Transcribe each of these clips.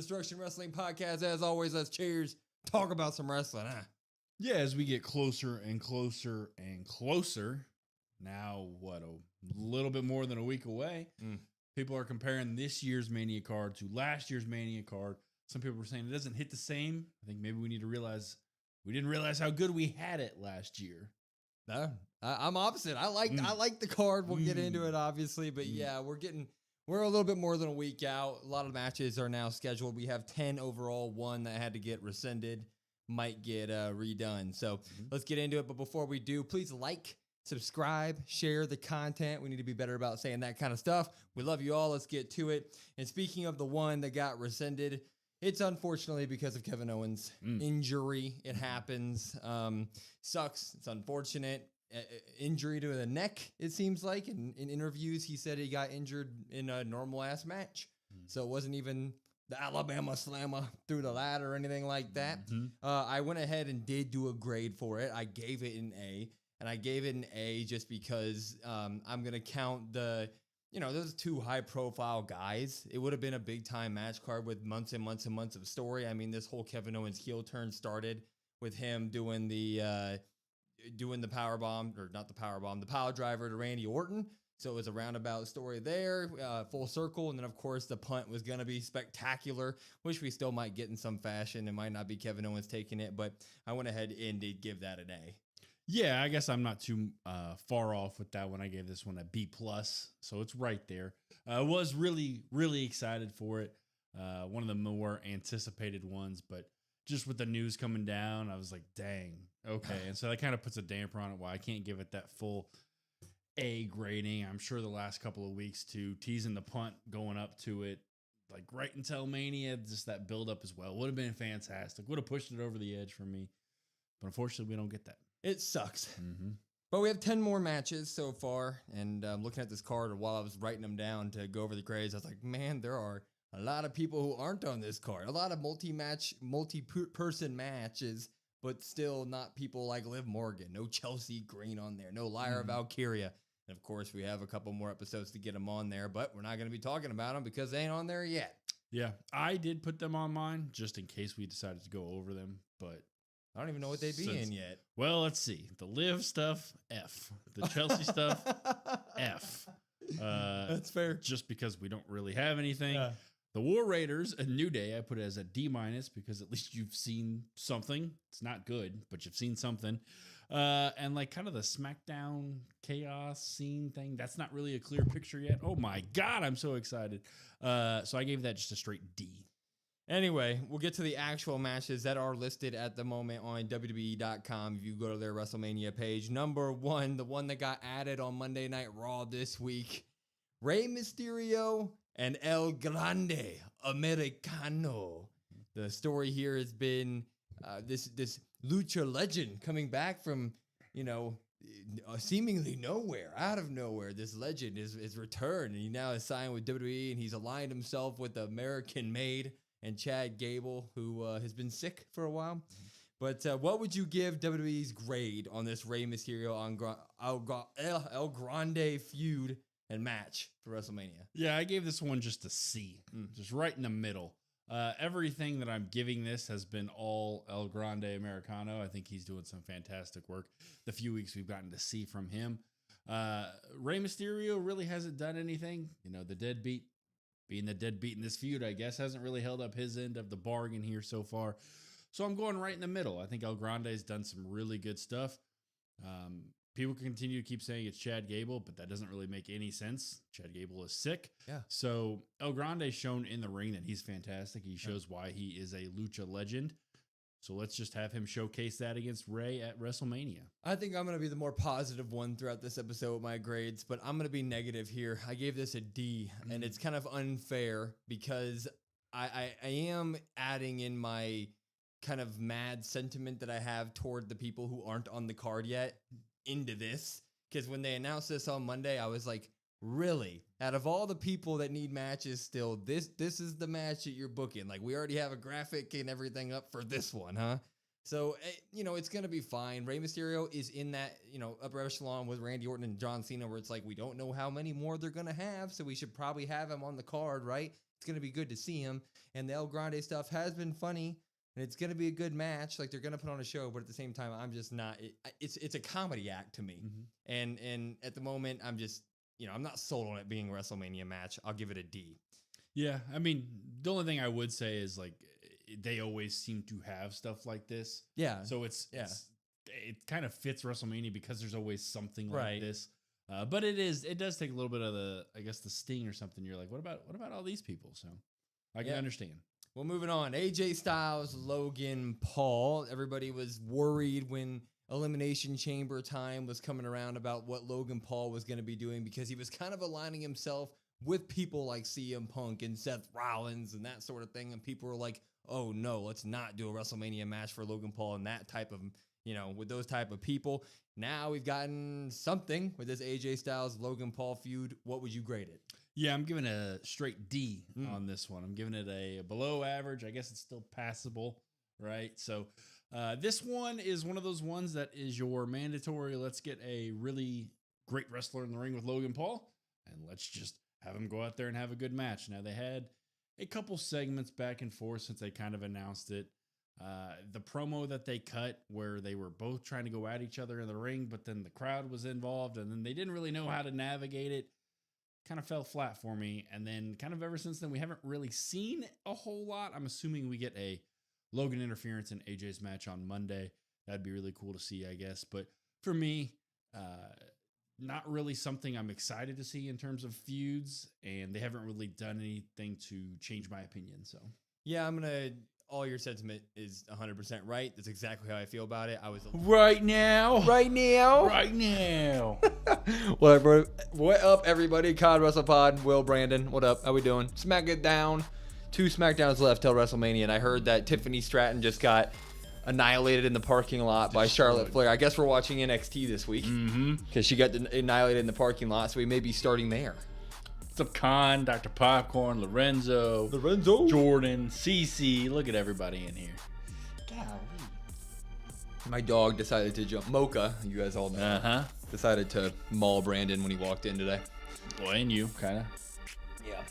Destruction Wrestling Podcast. As always, let's cheers. Talk about some wrestling, huh? Yeah, as we get closer and closer and closer, now what, a little bit more than a week away, people are comparing this year's Mania card to last year's Mania card. Some people are saying it doesn't hit the same. I think maybe we need to realize we didn't realize how good we had it last year. I'm opposite. I like the card. We'll get into it, obviously, but yeah, we're a little bit more than a week out. A lot of matches are now scheduled. We have 10 overall. One that had to get rescinded might get redone. So let's get into it. But before we do, please like, subscribe, share the content. We need to be better about saying that kind of stuff. We love you all. Let's get to it. And speaking of the one that got rescinded, it's unfortunately because of Kevin Owens' injury. It happens. Sucks. It's unfortunate. Injury to the neck, it seems like. In interviews, he said he got injured in a normal-ass match. So it wasn't even the Alabama Slammer through the ladder or anything like that. I went ahead and did do a grade for it. I gave it an A. And I gave it an A just because I'm going to count those two high-profile guys. It would have been a big-time match card with months and months and months of story. I mean, this whole Kevin Owens heel turn started with him doing the power bomb, or not the power bomb, the power driver to Randy Orton. So it was a roundabout story there, full circle. And then, of course, the punt was going to be spectacular, which we still might get in some fashion. It might not be Kevin Owens taking it, but I went ahead and did give that an A. Yeah, I guess I'm not too far off with that one. I gave this one a B+, so it's right there. I was really, really excited for it. One of the more anticipated ones, but just with the news coming down, I was like, dang, okay. And so that kind of puts a damper on it why I can't give it that full A grading. I'm sure the last couple of weeks too, teasing the punt going up to it, like right until Mania, just that build up as well. Would have been fantastic. Would have pushed it over the edge for me. But unfortunately, we don't get that. It sucks. But we have 10 more matches so far. And looking at this card, while I was writing them down to go over the grades, I was like, man, there are a lot of people who aren't on this card. A lot of multi-person matches, but still not people like Liv Morgan. No Chelsea Green on there. No Lyra Valkyria. And, of course, we have a couple more episodes to get them on there, but we're not going to be talking about them because they ain't on there yet. Yeah, I did put them on mine just in case we decided to go over them, but I don't even know what they'd be in yet. Well, let's see. The Liv stuff, F. The Chelsea stuff, F. That's fair. Just because we don't really have anything. The War Raiders, a New Day, I put it as a D- because at least you've seen something. It's not good, but you've seen something. And like kind of the Smackdown chaos scene thing, that's not really a clear picture yet. Oh my God, I'm so excited. So I gave that just a straight D. Anyway, we'll get to the actual matches that are listed at the moment on WWE.com. If you go to their WrestleMania page, number one, the one that got added on Monday Night Raw this week, Rey Mysterio and El Grande Americano. The story here has been this lucha legend coming back from, seemingly nowhere, out of nowhere. This legend is returned, and he now is signed with WWE, and he's aligned himself with the American Made and Chad Gable, who has been sick for a while. But what would you give WWE's grade on this Rey Mysterio El Grande feud and match for WrestleMania? Yeah, I gave this one just a C, just right in the middle. Everything that I'm giving this has been all El Grande Americano. I think he's doing some fantastic work. The few weeks we've gotten to see from him. Rey Mysterio really hasn't done anything. The deadbeat, being the deadbeat in this feud, I guess, hasn't really held up his end of the bargain here so far. So I'm going right in the middle. I think El Grande has done some really good stuff. People continue to keep saying it's Chad Gable, but that doesn't really make any sense. Chad Gable is sick. Yeah. So El Grande's shown in the ring that he's fantastic. He shows why he is a lucha legend. So let's just have him showcase that against Rey at WrestleMania. I think I'm going to be the more positive one throughout this episode with my grades, but I'm going to be negative here. I gave this a D, and it's kind of unfair because I am adding in my kind of mad sentiment that I have toward the people who aren't on the card yet into this. Because when they announced this on Monday, I was like, really? Out of all the people that need matches still, this is the match that you're booking. Like, we already have a graphic and everything up for this one, huh? So, it's going to be fine. Rey Mysterio is in that, upper echelon with Randy Orton and John Cena, where it's like, we don't know how many more they're going to have, so we should probably have him on the card, right? it's going to be good to see him. And the El Grande stuff has been funny. And it's going to be a good match. Like, they're going to put on a show. But at the same time, I'm just not. It's a comedy act to me. And at the moment, I'm just, I'm not sold on it being a WrestleMania match. I'll give it a D. Yeah. I mean, the only thing I would say is, like, they always seem to have stuff like this. Yeah. So it kind of fits WrestleMania because there's always something like this. But it does take a little bit of the sting or something. You're like, what about all these people? So I can understand. Well, moving on. AJ Styles, Logan Paul. Everybody was worried when Elimination Chamber time was coming around about what Logan Paul was going to be doing, because he was kind of aligning himself with people like CM Punk and Seth Rollins and that sort of thing. And people were like, oh no, let's not do a WrestleMania match for Logan Paul and that type of, with those type of people. Now we've gotten something with this AJ Styles, Logan Paul feud. What would you grade it? Yeah, I'm giving a straight D on this one. I'm giving it a below average. I guess it's still passable, right? So this one is one of those ones that is your mandatory. Let's get a really great wrestler in the ring with Logan Paul, and let's just have him go out there and have a good match. Now, they had a couple segments back and forth since they kind of announced it. The promo that they cut where they were both trying to go at each other in the ring, but then the crowd was involved, and then they didn't really know how to navigate it. Kind of fell flat for me. And then kind of ever since then, we haven't really seen a whole lot. I'm assuming we get a Logan interference in AJ's match on Monday. That'd be really cool to see, I guess. But for me, not really something I'm excited to see in terms of feuds. And they haven't really done anything to change my opinion. So, yeah, all your sentiment is 100% right. That's exactly how I feel about it. I was right now. What up, everybody? COD Wrestle Pod, Will, Brandon. What up? How we doing? Smackdown. 2 Smackdowns left till WrestleMania, and I heard that Tiffany Stratton just got annihilated in the parking lot by Charlotte Flair. I guess we're watching NXT this week because she got annihilated in the parking lot, so we may be starting there. What's up, Khan, Dr. Popcorn, Lorenzo, Jordan, Cece. Look at everybody in here. Golly. My dog decided to jump. Mocha, you guys all know. Decided to maul Brandon when he walked in today. Boy, and you, kind of. Yeah.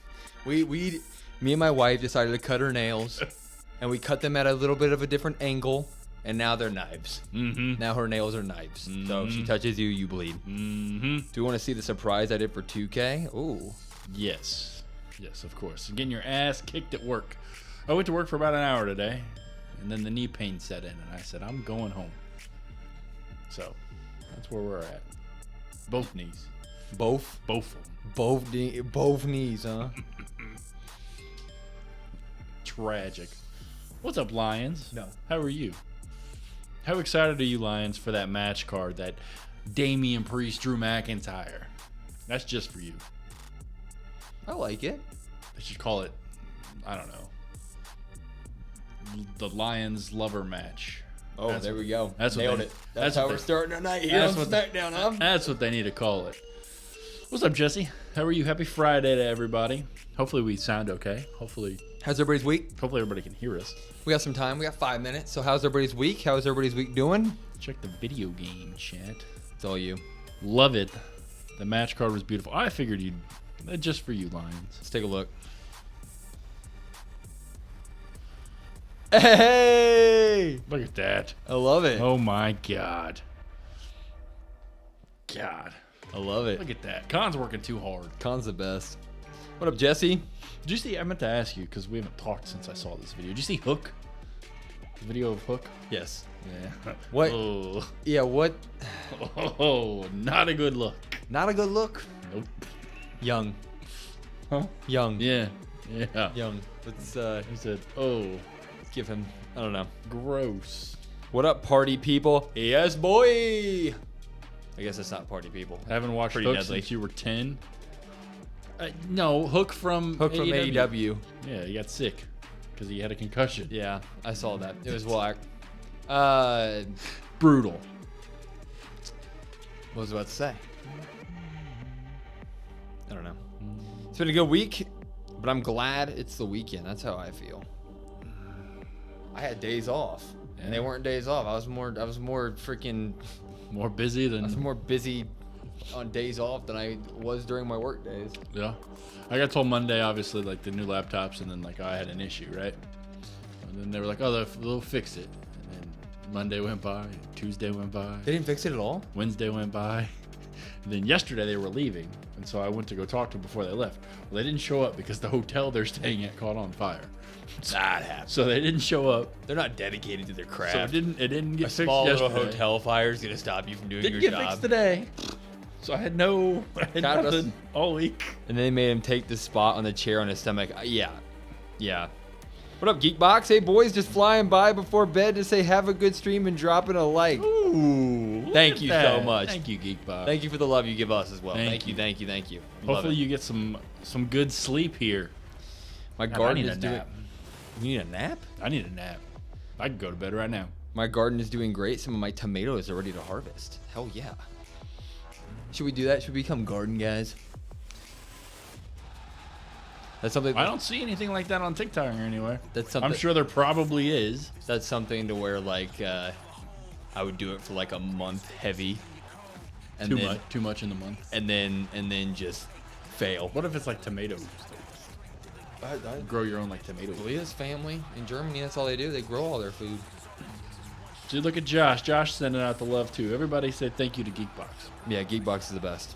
Me and my wife decided to cut her nails, and we cut them at a little bit of a different angle, and now they're knives. Now her nails are knives. So if she touches you, you bleed. Do you want to see the surprise I did for 2K? Ooh. Yes, of course. Getting your ass kicked at work. I went to work for about an hour today, and then the knee pain set in, and I said, I'm going home. So that's where we're at. Both knees. Both of them. Both knees, huh? Tragic. What's up, Lions? No. How are you? How excited are you, Lions, for that match card that Damian Priest, Drew McIntyre? That's just for you. I like it. They should call it, I don't know, the Lions lover match. Oh, there we go. That's Nailed it. That's how we're starting our night here on Smackdown, huh? That's what they need to call it. What's up, Jesse? How are you? Happy Friday to everybody. Hopefully we sound okay. How's everybody's week? Hopefully everybody can hear us. We got some time. We got 5 minutes. So how's everybody's week? How's everybody's week doing? Check the video game chat. It's all you. Love it. The match card was beautiful. I figured you'd... Just for you, Lions. Let's take a look. Hey! Look at that. I love it. Oh, my God. I love it. Look at that. Khan's working too hard. Khan's the best. What up, Jesse? Did you see? I meant to ask you because we haven't talked since I saw this video. Did you see Hook? The video of Hook? Yes. Yeah. What? Oh. Yeah, what? Oh, not a good look. Not a good look? Nope. Young. Huh? Young. Yeah. Young. Let's he said, oh, give him, I don't know. Gross. What up, party people? Yes, boy. I guess it's not party people. I haven't watched Pretty Hook deadly. since you were 10. No, Hook from AEW. Yeah, he got sick because he had a concussion. Yeah, I saw that. It was whack. Brutal. What was I about to say? I don't know. It's been a good week, but I'm glad it's the weekend. That's how I feel. I had days off, and they weren't days off. I was more freaking... More busy than... I was more busy on days off than I was during my work days. Yeah. I got told Monday, obviously, like the new laptops, and then like I had an issue, right? And then they were like, oh, they'll fix it. And then Monday went by, Tuesday went by, They didn't fix it at all? Wednesday went by. And then yesterday they were leaving, and so I went to go talk to them before they left. Well, they didn't show up because the hotel they're staying at caught on fire. That happened. So they didn't show up. They're not dedicated to their craft. So it didn't get A fixed small little yesterday. hotel fire is going to stop you from doing Didn't your get job. fixed today. So I had God nothing bless. all week. And then they made him take the spot on the chair on his stomach. Yeah. What up, Geekbox? Hey, boys, just flying by before bed to say have a good stream and dropping a like. Ooh, Thank you so much. Thank you, Geekbox. Thank you for the love you give us as well. Thank Thank you. Love Hopefully it. you get some good sleep here. My God, garden I need is a doing. nap. You need a nap? I need a nap. I could go to bed right now. My garden is doing great. Some of my tomatoes are ready to harvest. Hell yeah. Should we do that? Should we become garden guys? That's something. I don't see anything like that on TikTok or anywhere. That's something. I'm sure there probably is. That's something to where like I would do it for like a month heavy, and then Too much in the month. and then just fail. What if it's like tomatoes? Grow your own like tomatoes. Leah's family in Germany, that's all they do. They grow all their food. Dude, look at Josh. Josh sending out the love too. Everybody say thank you to Geekbox. Yeah, Geekbox is the best.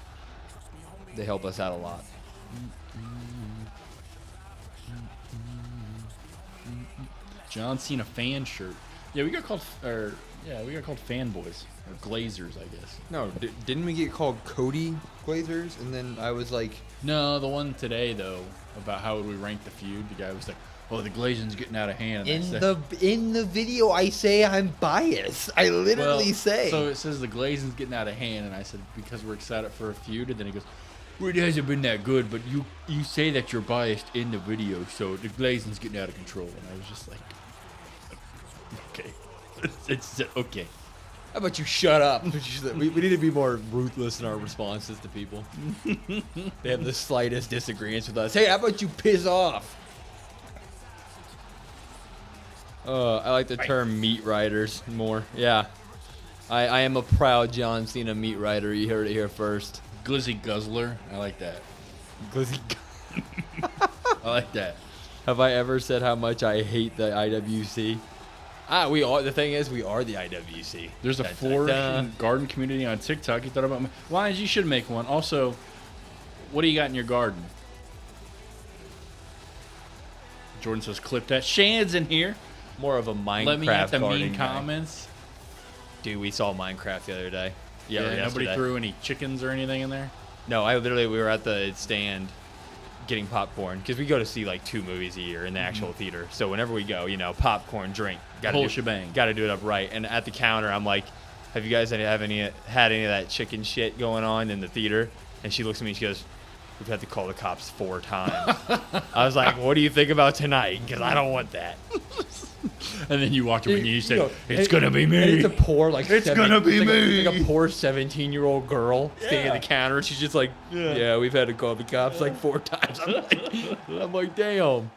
They help us out a lot. John Cena fan shirt. Yeah, we got called fanboys or glazers, I guess. No, didn't we get called Cody Glazers? And then I was like, No, the one today though about how would we rank the feud. The guy was like, "Oh, the glazing's getting out of hand." And I said, in the video, I say I'm biased. I literally say. So it says the glazing's getting out of hand, and I said because we're excited for a feud, and then he goes, "Well, it hasn't been that good, but you say that you're biased in the video, so the glazing's getting out of control." And I was just like, "Okay, it's okay." How about you shut up? we need to be more ruthless in our responses to people. They have the slightest disagreements with us. Hey, how about you piss off? I like the term meat riders more. Yeah. I am a proud John Cena meat rider. You heard it here first. Glizzy guzzler, I like that. Glizzy. I like that. Have I ever said how much I hate the IWC? We are. The thing is, we are the IWC. There's a flourishing garden community on TikTok. You thought about Lions? You should make one. Also, what do you got in your garden? Jordan says, "Clip that." Shan's in here. More of a Minecraft Let me have the garden mean guy. comments. Dude, we saw Minecraft the other day. Yeah, nobody yesterday. threw any chickens or anything in there. No, we were at the stand getting popcorn because we go to see like 2 movies a year in the actual theater. So whenever we go, popcorn, drink, Whole shebang. Got to do it up right. And at the had I'm like, "Have you guys had any of that chicken shit going on in the theater?" And she looks at me and she goes, "We've had to call the cops 4 times." I was like, "What do you think about tonight? Because I don't want that." And then you walked away and you said, "It's and- gonna be me." And it's a poor like It's gonna be me. Like a poor 17-year-old girl standing at the counter. She's just like, "Yeah, we've had to call the cops like 4 times." I'm like, damn.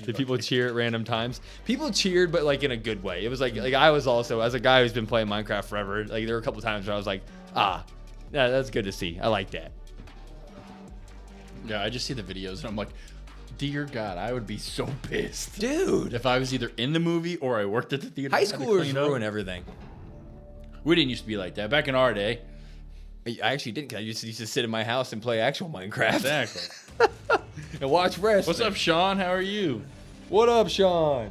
Did people cheer at random times? People cheered, but like in a good way. It was like I was also, as a guy who's been playing Minecraft forever, like there were a couple times where I was like, yeah, that's good to see. I like that. Yeah, I just see the videos and I'm like, dear God, I would be so pissed, Dude. if I was either in the movie or I worked at the theater. High and had to schoolers clean up. ruin everything. We didn't used to be like that back in our day. I actually didn't. 'Cause I used to sit in my house and play actual Minecraft. Exactly. And watch wrestling. What's up, Sean? How are you? What up, Sean?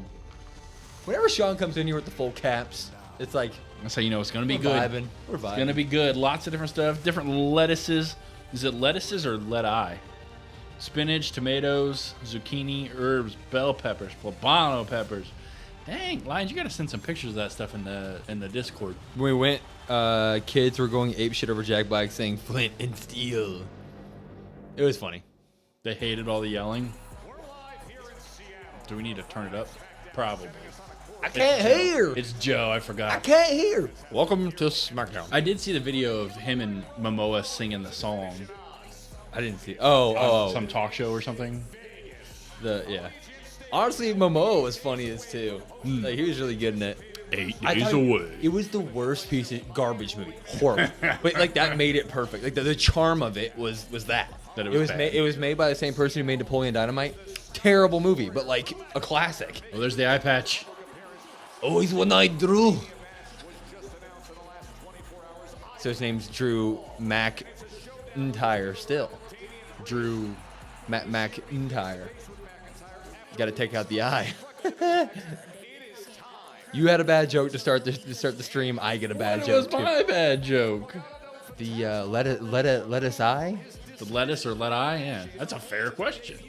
Whenever Sean comes in here with the full caps, it's like That's how you know it's gonna be we're good. vibing. We're vibing. It's gonna be good. Lots of different stuff. Different lettuces. Is it lettuces or let-eye? Spinach, tomatoes, zucchini, herbs, bell peppers, poblano peppers. Dang, Lions, you gotta send some pictures of that stuff in the Discord. When we went, kids were going ape shit over Jack Black saying Flint and Steel. It was funny. They hated all the yelling. Do we need to turn it up? Probably. I can't hear. It's Joe. I forgot. I can't hear. Welcome to Smackdown. I did see the video of him and Momoa singing the song. I didn't see. On some talk show or something. Yeah. Honestly, Momoa was funny as too. Like he was really good in it. 8 I days thought away. It was the worst piece of garbage movie. Horrible. But like that made it perfect. Like the charm of it was that. That it was bad. It was made by the same person who made Napoleon Dynamite. Terrible movie, but like a classic. Well, there's the eye patch. Oh, he's one-eyed Drew. So his name's Drew McIntyre still. Drew McIntyre. Got to take out the eye. You had a bad joke to start the stream. I get a bad What joke was too. my bad joke? The lettuce eye. The lettuce or let eye? Yeah, that's a fair question.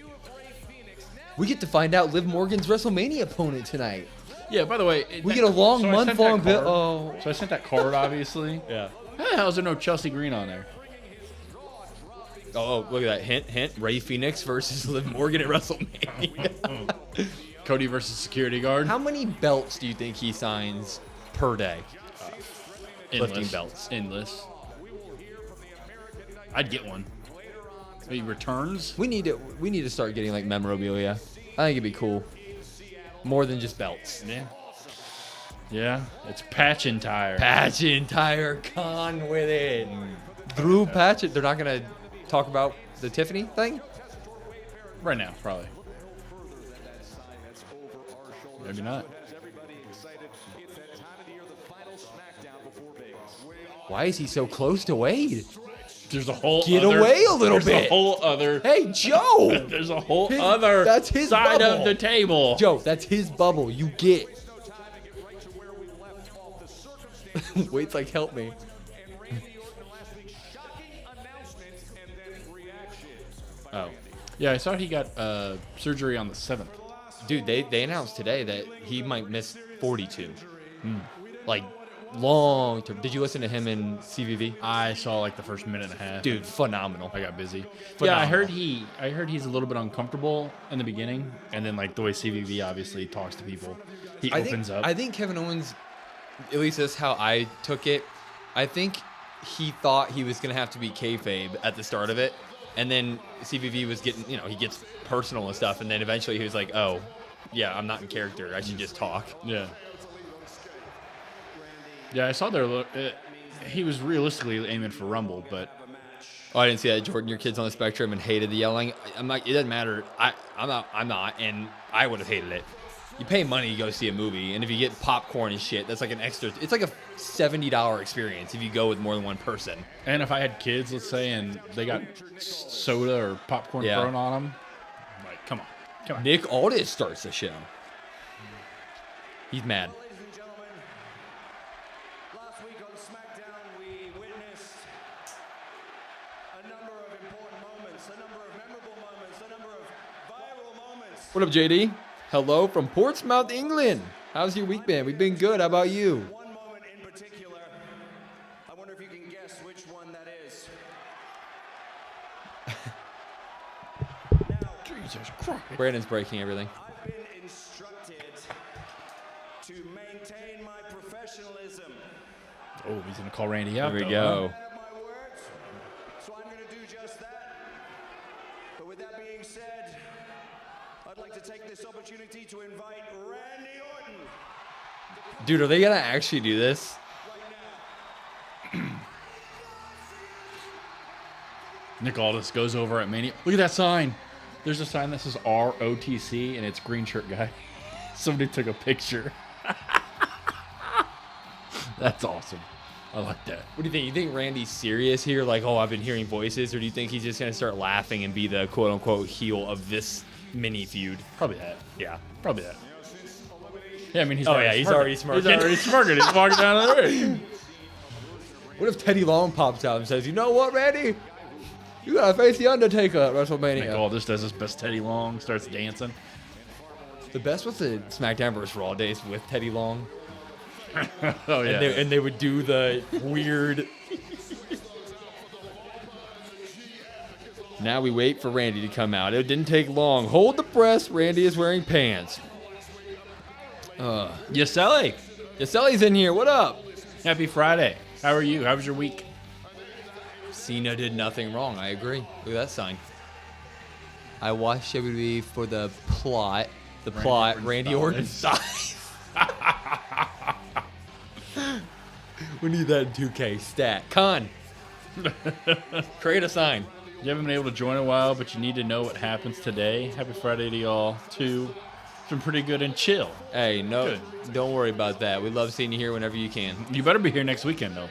We get to find out Liv Morgan's WrestleMania opponent tonight. Yeah, by the way, We get a long so I sent month-long that bit. card. Oh, So I sent that card, obviously. yeah. How the hell is there no Chelsea Green on there? Oh, look at that hint. Ray Fenix versus Liv Morgan at WrestleMania. Cody versus security guard. How many belts do you think he signs per day? Lifting belts. Endless. I'd get one. He returns. We need to start getting like memorabilia. I think it'd be cool. More than just belts. Yeah. Yeah. It's McInytre. McInyre con with it. Drew Patchett. They're not gonna talk about the Tiffany thing. Right now, probably. Maybe not. Why is he so close to Wade? There's a whole Get other, away a little there's bit. a whole other. Hey, Joe. There's a whole His- other that's his side bubble. of the table. Joe, that's his bubble. You get. Wade's like, help me. Oh. Yeah, I saw he got surgery on the 7th. Dude, they announced today that he might miss 42. Like, long term. Did you listen to him in CVV? I saw like the first minute and a half. Dude, phenomenal. I got busy. Phenomenal. Yeah, I heard he's a little bit uncomfortable in the beginning, and then like the way CVV obviously talks to people, he opens up. I think Kevin Owens, at least that's how I took it. I think he thought he was going to have to be kayfabe at the start of it. And then CVV was getting, he gets personal and stuff. And then eventually he was like, oh, yeah, I'm not in character. I should just talk. Yeah. Yeah, I saw there. He was realistically aiming for Rumble, but Oh, I didn't see that, Jordan. Your kid's on the spectrum and hated the yelling. I'm like, it doesn't matter. I'm not, and I would have hated it. You pay money to go see a movie, and if you get popcorn and shit, that's like an extra. It's like a $70 experience if you go with more than one person. and if I had kids, let's say, and they got soda or popcorn Yeah. thrown on them, I'm like, come on. Nick Aldis starts the show. He's mad. Ladies and gentlemen, last week on Smackdown, we witnessed a number of important moments, a number of memorable moments, a number of viral moments. What up, JD? Hello from Portsmouth, England. How's your week been? We've been good. How about you? One moment in particular, I wonder if you can guess which one that is. Jesus Christ. Brandon's breaking everything. I've been instructed to maintain my professionalism. Oh, he's gonna call Randy out. Here we though, huh? go. I have my words, so I'm going to do just that. But with that being said, I'd like to take this opportunity to invite Randy Orton Dude, are they going to actually do this? right now. Nick Aldis goes over at Mania. Look at that sign. There's a sign that says ROTC, and it's green shirt guy. Somebody took a picture. That's awesome. I like that. What do you think? You think Randy's serious here? Like, oh, I've been hearing voices? Or do you think he's just going to start laughing and be the quote-unquote heel of this mini feud? Probably that. Yeah. Probably that. Yeah, I mean, he's Oh, already yeah, he's smirking. already smirking. He's already smirking. He's walking down the ring. What if Teddy Long pops out and says, you know what, Randy? You got to face The Undertaker at Nick WrestleMania. Aldis does his best Teddy Long, starts dancing. The best was the SmackDown vs. Raw days with Teddy Long. Oh, yeah. And they would do the weird... Now we wait for Randy to come out. It didn't take long. Hold the press. Randy is wearing pants. Yaseli, Yaselli's in here. What up? happy Friday. How are you? How was your week? Cena did nothing wrong. I agree. Look at that sign. I watched WWE for the plot. The plot. Randy Orton dies. We need that in 2K. Stat. Con. Create a sign. You haven't been able to join a while, but you need to know what happens today. Happy Friday to y'all, too. It's been pretty good and chill. Hey, no, Good. don't worry about that. We love seeing you here whenever you can. You better be here next weekend, though.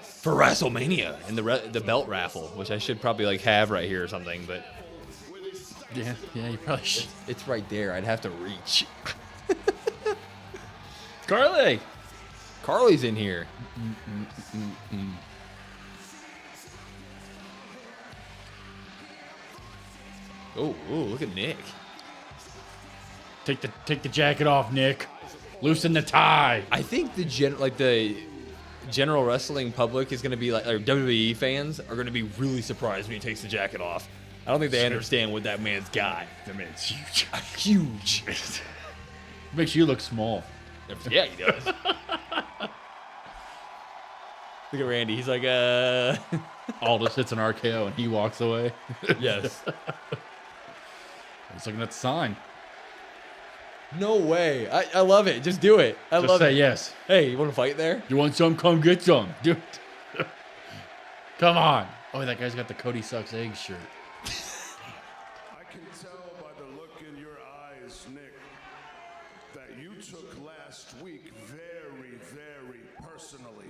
For WrestleMania and the belt raffle, which I should probably like have right here or something, but Yeah, you probably should. it's right there. I'd have to reach. Carly! Carly's in here. Oh, look at Nick. Take the jacket off, Nick. Loosen the tie. I think the general wrestling public is going to be like, or WWE fans are going to be really surprised when he takes the jacket off. I don't think they understand what that man's got. That man's huge. Huge. Makes you look small. Yeah, he does. Look at Randy. He's like, Aldous hits an RKO and he walks away. yes. He's looking at the sign. No way. I love it. Just do it. I Just love say it. yes. Hey, you want to fight there? You want some? Come get some. Do it. Come on. Oh, that guy's got the Cody Sucks Eggs shirt. I can tell by the look in your eyes, Nick, that you took last week very, very personally.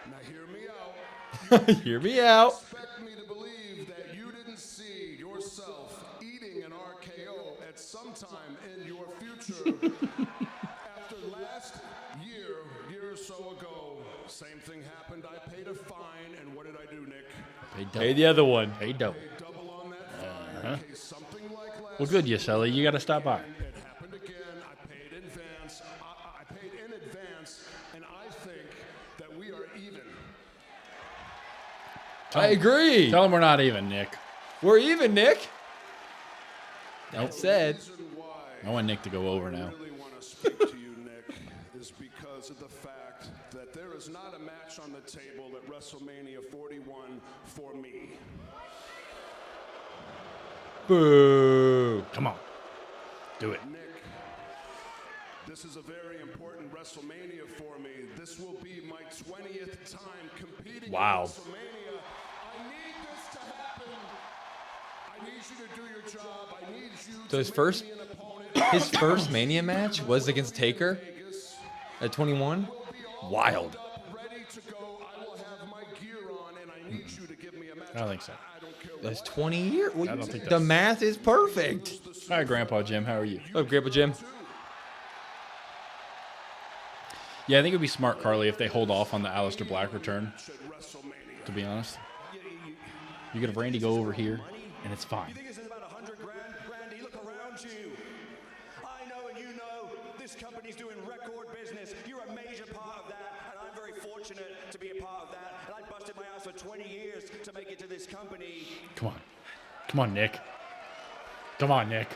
Now hear me out. Hear me out. Expect me to believe that you didn't see yourself eating an RKO at some time in your future. After last year or so ago, same thing happened. I paid a fine, and what did I do, Nick? Hey, the other one. Hey, dope. Paid double on that fine in case something like last Well, good, Yeseli. You got to stop by. It happened again. I paid in advance. I paid in advance, and I think that we are even. I agree. Tell him we're not even, Nick. We're even, Nick. That said. Reason why I want Nick to go over now. I really want to speak to you, Nick, is because of the fact that there is not a match on the table at WrestleMania 41 for me. Boo. Come on. Do it. Nick, this is a very important WrestleMania for me. This will be my 20th time competing Wow. at WrestleMania. I need this to happen. I need you to do your job. I need you So to his make first- me an opponent. His first Mania match was against Taker at 21. Wild. Ready to go. I will have my gear on, and I need you to give me a match. I don't think so. I don't care That's 20 years. I don't think The that's- math is perfect. Hi, Grandpa Jim. How are you? Oh, Grandpa Jim. Yeah, I think it would be smart, Carly, if they hold off on the Aleister Black return, to be honest. You could have Randy go over here, and it's fine. You think this is about 100 grand? Randy, look around you. I know and you know this company's doing record business. You're a major part of that, and I'm very fortunate to be a part of that. And I busted my ass for 20 years to make it to this company. Come on. Come on, Nick. Come on, Nick.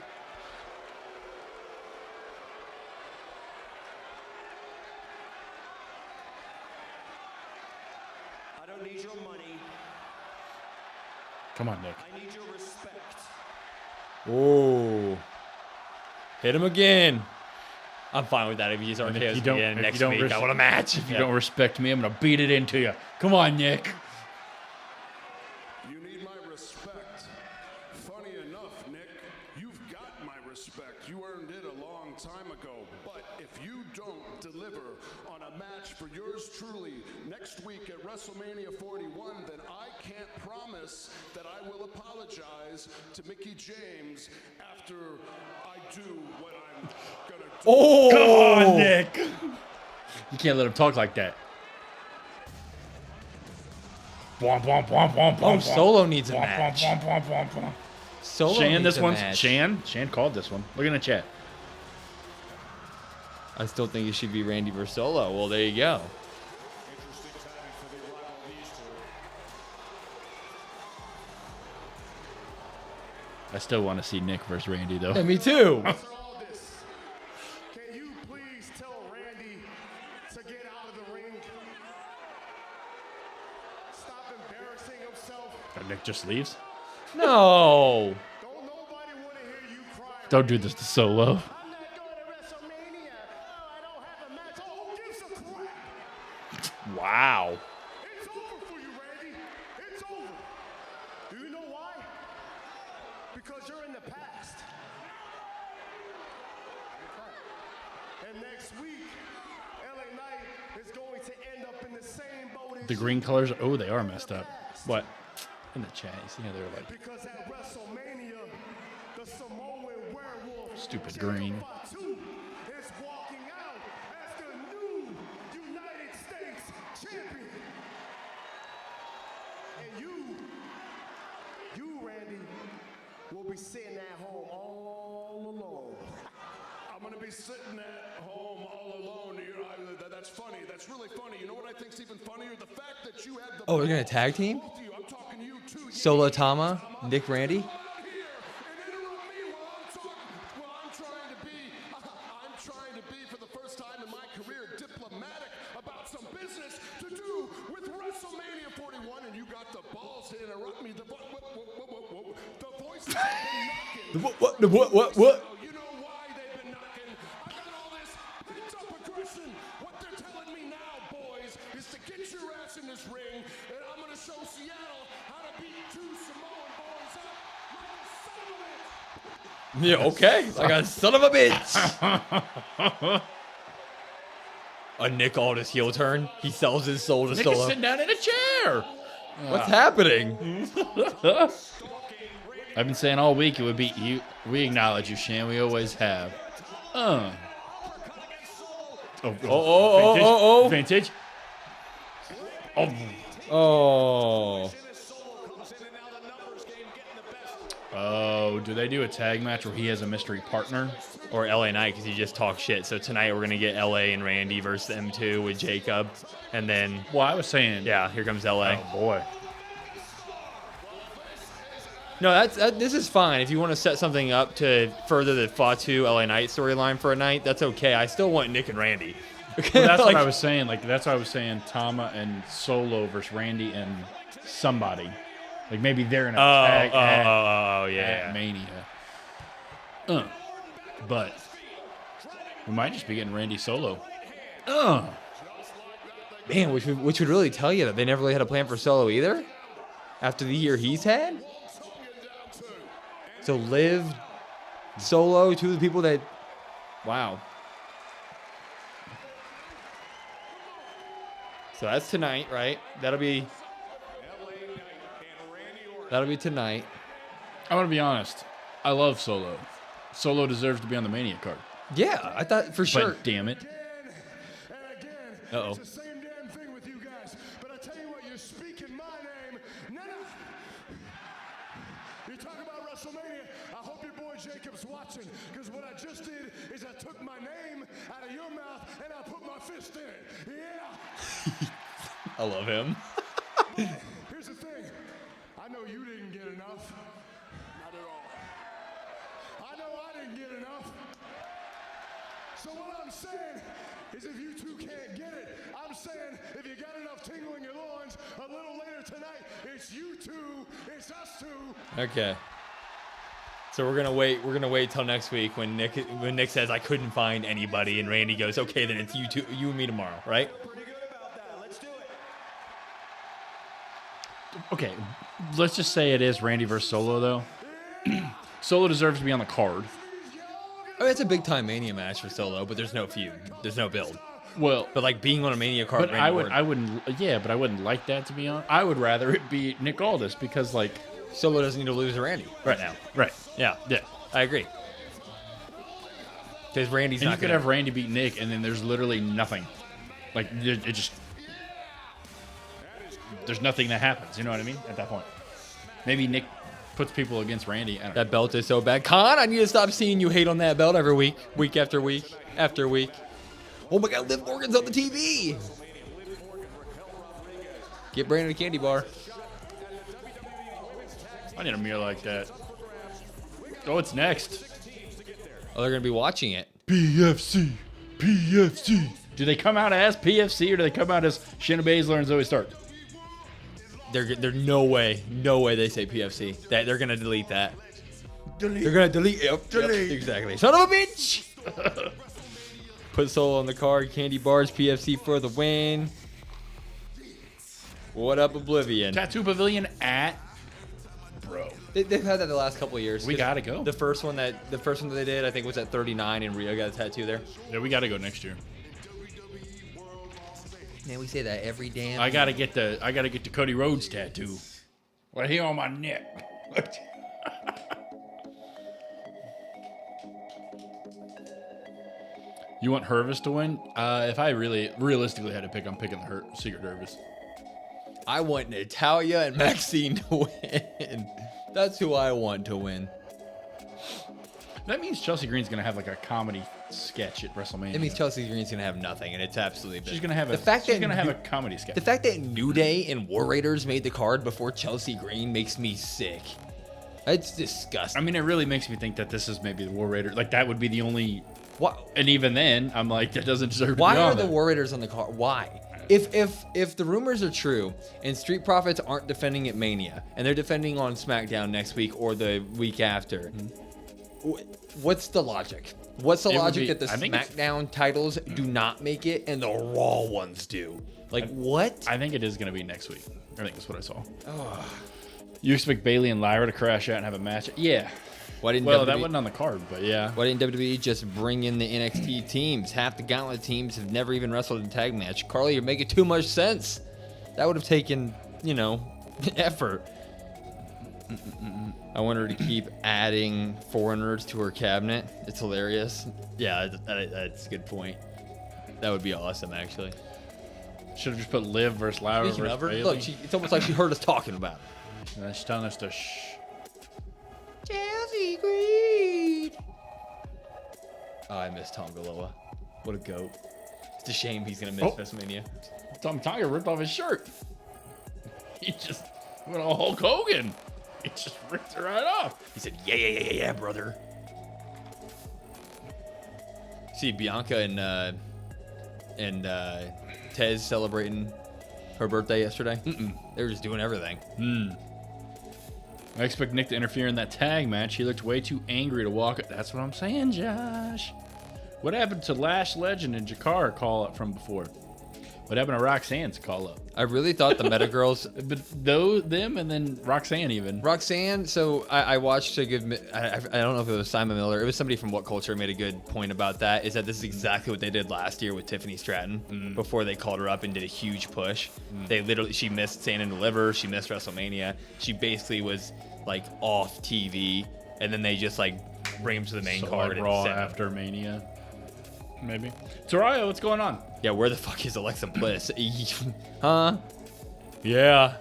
I don't need your money. Come on, Nick. I need your respect. Oh. Hit him again. I'm fine with that if you just And if RKO's you don't- again if next you don't week. I want a match. If you don't respect me, I'm going to beat it into you. Come on, Nick. You need my respect. Funny enough, Nick, you've got my respect. You earned it a long time ago. But if you don't deliver on a match for yours truly next week at WrestleMania 41, then I can't promise that I will apologize to Mickie James after I do what I'm gonna do. Oh. Come on, Nick. You can't let him talk like that. Bwomp, bwomp, bwomp, bwomp, Oh, bwomp, Solo needs a bwomp, match. bwomp, bwomp, bwomp, bwomp. Solo Shan, needs this a one's match. Shan called this one. Look in the chat. I still think it should be Randy versus Solo. Well, there you go. I still want to see Nick versus Randy, though. Yeah, me too. After all this, can you please tell Randy to get out of the ring? Stop embarrassing himself. Nick just leaves. No. Don't nobody want to hear you cry. Don't do this to Solo. I'm not going to WrestleMania. Oh, I don't have a match. Oh, And next week, LA Knight is going to end up in the same boat as The green colors, oh, they are messed up. What? In the chat, you see how they're like because at WrestleMania, the Samoan werewolf stupid green. is walking out as the new United States champion. And you, Randy, will be sitting at home all alone. I'm going to be sitting at home all alone. That's funny. That's really funny. You know what I think's even funnier? The fact that you have the Oh, they're gonna tag team? both of you. I'm talking to you too. Solo Tama, Nick Randy. Come out here and interrupt me while I'm talking. Well, I'm trying to be for the first time in my career diplomatic about some business to do with WrestleMania 41, and you got the balls to interrupt me. The voices have been knocking. What? Oh, you know why they've been knocking? I got all this pent-up aggression. What they're telling me now, boys, is to get your ass in this ring, and I'm going to show Seattle how to beat two Samoan boys up like a son of a bitch. Yeah, okay. Like a son of a bitch. A Nick Aldis heel turn. He sells his soul to Nick is Solo. sitting down in a chair. What's happening? I've been saying all week it would be you. We acknowledge you, Shan. We always have. Vintage. Oh. Oh, do they do a tag match where he has a mystery partner? Or LA Knight because he just talks shit. So tonight we're gonna get LA and Randy versus them two with Jacob, and then Well, I was saying. yeah, here comes LA. Oh boy. No, this is fine. If you want to set something up to further the Fatu LA Knight storyline for a night, that's okay. I still want Nick and Randy. Well, that's Like, what I was saying. Like that's why I was saying Tama and Solo versus Randy and somebody. Like maybe they're in a tag at yeah. Mania. But we might just be getting Randy Solo. Man, which would really tell you that they never really had a plan for Solo either. After the year he's had. So Liv, Solo, two of the people that, wow. So that's tonight, right? That'll be tonight. I'm gonna be honest. I love Solo. Solo deserves to be on the Mania card. Yeah, I thought for sure. But damn it. And again, Uh-oh. it's the same damn thing with you guys. But I tell you what, you're speaking my name. No. You talk about WrestleMania. I hope your boy Jacob's watching, because what I just did is I took my name out of your mouth and I put my fist in it. Yeah. I love him. Here's the thing. I know you didn't get enough. Not at all. I know I didn't get enough. So what I'm saying is if you two can't get it, I'm saying if you got enough tingle in your loins, a little later tonight, it's you two, it's us two. Okay. So we're gonna wait till next week when Nick says I couldn't find anybody, and Randy goes, okay, then it's you and me tomorrow, right? Pretty good about that. Let's do it. Okay, let's just say it is Randy versus Solo though. Solo deserves to be on the card. I mean, it's a big time Mania match for Solo, but there's no feud. There's no build. Well, But like being on a Mania card, but I wouldn't like that to be on. I would rather it be Nick Aldis because like Solo doesn't need to lose to Randy right now. right. Yeah, Yeah. I agree. Because Randy's And you not could gonna have Randy beat Nick, and then there's literally nothing. Like it just there's nothing that happens. You know what I mean? At that point, maybe Nick puts people against Randy. I don't know. That belt is so bad. Khan, I need to stop seeing you hate on that belt every week, week after week after week. Oh my God, Liv Morgan's on the TV. Get Brandon a candy bar. I need a mirror like that. Oh, it's next. Oh, they're gonna be watching it. PFC. Do they come out as PFC or do they come out as Shayna Baszler and Zoe Stark? They're no way they say PFC. They're gonna delete that. They're gonna delete. Yep, exactly. Son of a bitch. Put Solo on the card. Candy bars. PFC for the win. What up, Oblivion? Tattoo Pavilion at bro. They've had that the last couple of years. We gotta go. The first one that they did, I think, was at 39, and Rio got a tattoo there. Yeah, we gotta go next year. Man, we say that every damn. I gotta get the Cody Rhodes tattoo. Right here on my neck. You want Hervis to win? If I realistically had to pick, I'm picking the Secret Hervis. I want Natalia and Maxine to win. That's who I want to win. That means Chelsea Green's gonna have like a comedy sketch at WrestleMania. It means Chelsea Green's gonna have nothing, and it's absolutely. She's gonna have a comedy sketch. The fact that New Day and War Raiders made the card before Chelsea Green makes me sick. It's disgusting. I mean, it really makes me think that this is maybe the War Raiders. Like that would be the only. What? And even then, I'm like, that doesn't deserve to be Why on are the there. War Raiders on the card? Why? If the rumors are true and Street Profits aren't defending at Mania and they're defending on SmackDown next week or the week after, what's the logic? What's the logic that the SmackDown titles do not make it and the Raw ones do? Like, what? I think it is going to be next week. I think that's what I saw. You expect Bayley and Lyra to crash out and have a match? Yeah. Why didn't Well, WWE, that wasn't on the card, but yeah. Why didn't WWE just bring in the NXT teams? Half the Gauntlet teams have never even wrestled a tag match. Carly, you're making too much sense. That would have taken, effort. I want her to keep adding foreigners to her cabinet. It's hilarious. Yeah, that's a good point. That would be awesome, actually. Should have just put Liv versus Lyra Speaking versus of her, Bayley. look, it's almost like she heard us talking about it. And she's telling us to shh. Chelsea Green. Oh, I miss Tom Galoa. What a goat. It's a shame he's going to miss WrestleMania. Tom Tiger ripped off his shirt. He just went all Hulk Hogan. He just ripped it right off. He said, yeah, brother. See, Bianca and Tez celebrating her birthday yesterday. They were just doing everything. I expect Nick to interfere in that tag match. He looked way too angry to walk it. That's what I'm saying, Josh. What happened to Lash Legend and Jakar call up from before? What happened to Roxanne's call up? I really thought the Meta Girls... But them and then Roxanne even. Roxanne, so I watched a good... I don't know if it was Simon Miller. It was somebody from What Culture made a good point about that, is that this is exactly what they did last year with Tiffany Stratton before they called her up and did a huge push. She missed Stand and Deliver. She missed WrestleMania. She basically was like off TV, and then they just like bring him to the main card. Like and Raw send him. after Mania. Maybe. Soraya, what's going on? Yeah, where the fuck is Alexa Bliss? Huh? Yeah.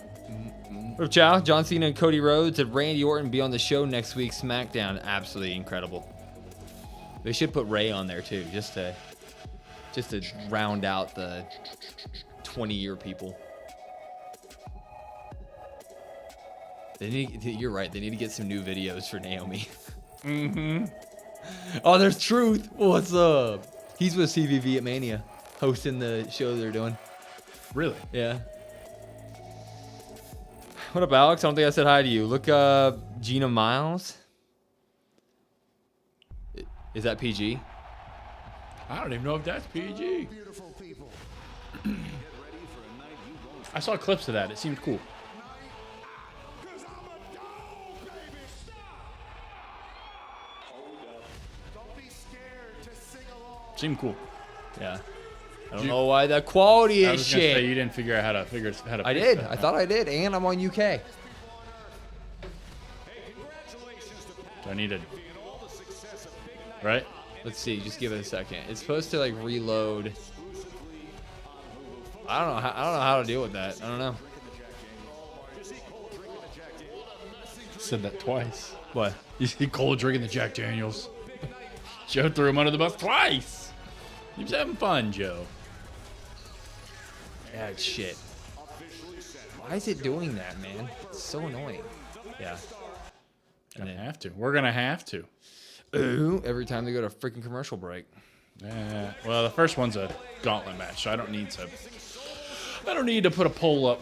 Ciao, John Cena and Cody Rhodes and Randy Orton be on the show next week. SmackDown, absolutely incredible. They should put Rey on there too, just to round out the 20-year people. You're right. They need to get some new videos for Naomi. Oh, there's Truth. What's up? He's with CVV at Mania, hosting the show they're doing. Really? Yeah. What up, Alex? I don't think I said hi to you. Look up Gina Miles. Is that PG? I don't even know if that's PG. I saw clips of that. It seemed cool. Seemed cool. Yeah. I don't know why the quality I is was gonna say shit. you didn't figure out how to I fix did. that. I thought I did, and I'm on UK. Do I need to? Right? Let's see. Just give it a second. It's supposed to like reload. I don't know how to deal with that. I don't know. Said that twice. What? You see Cole drinking the Jack Daniels. Joe threw him under the bus twice. He was having fun, Joe. Yeah, it's shit. Why is it doing that, man? It's so annoying. Yeah. Gonna have to. We're gonna have to. Ooh, every time they go to freaking commercial break. Well, the first one's a gauntlet match, so I don't need to put a poll up.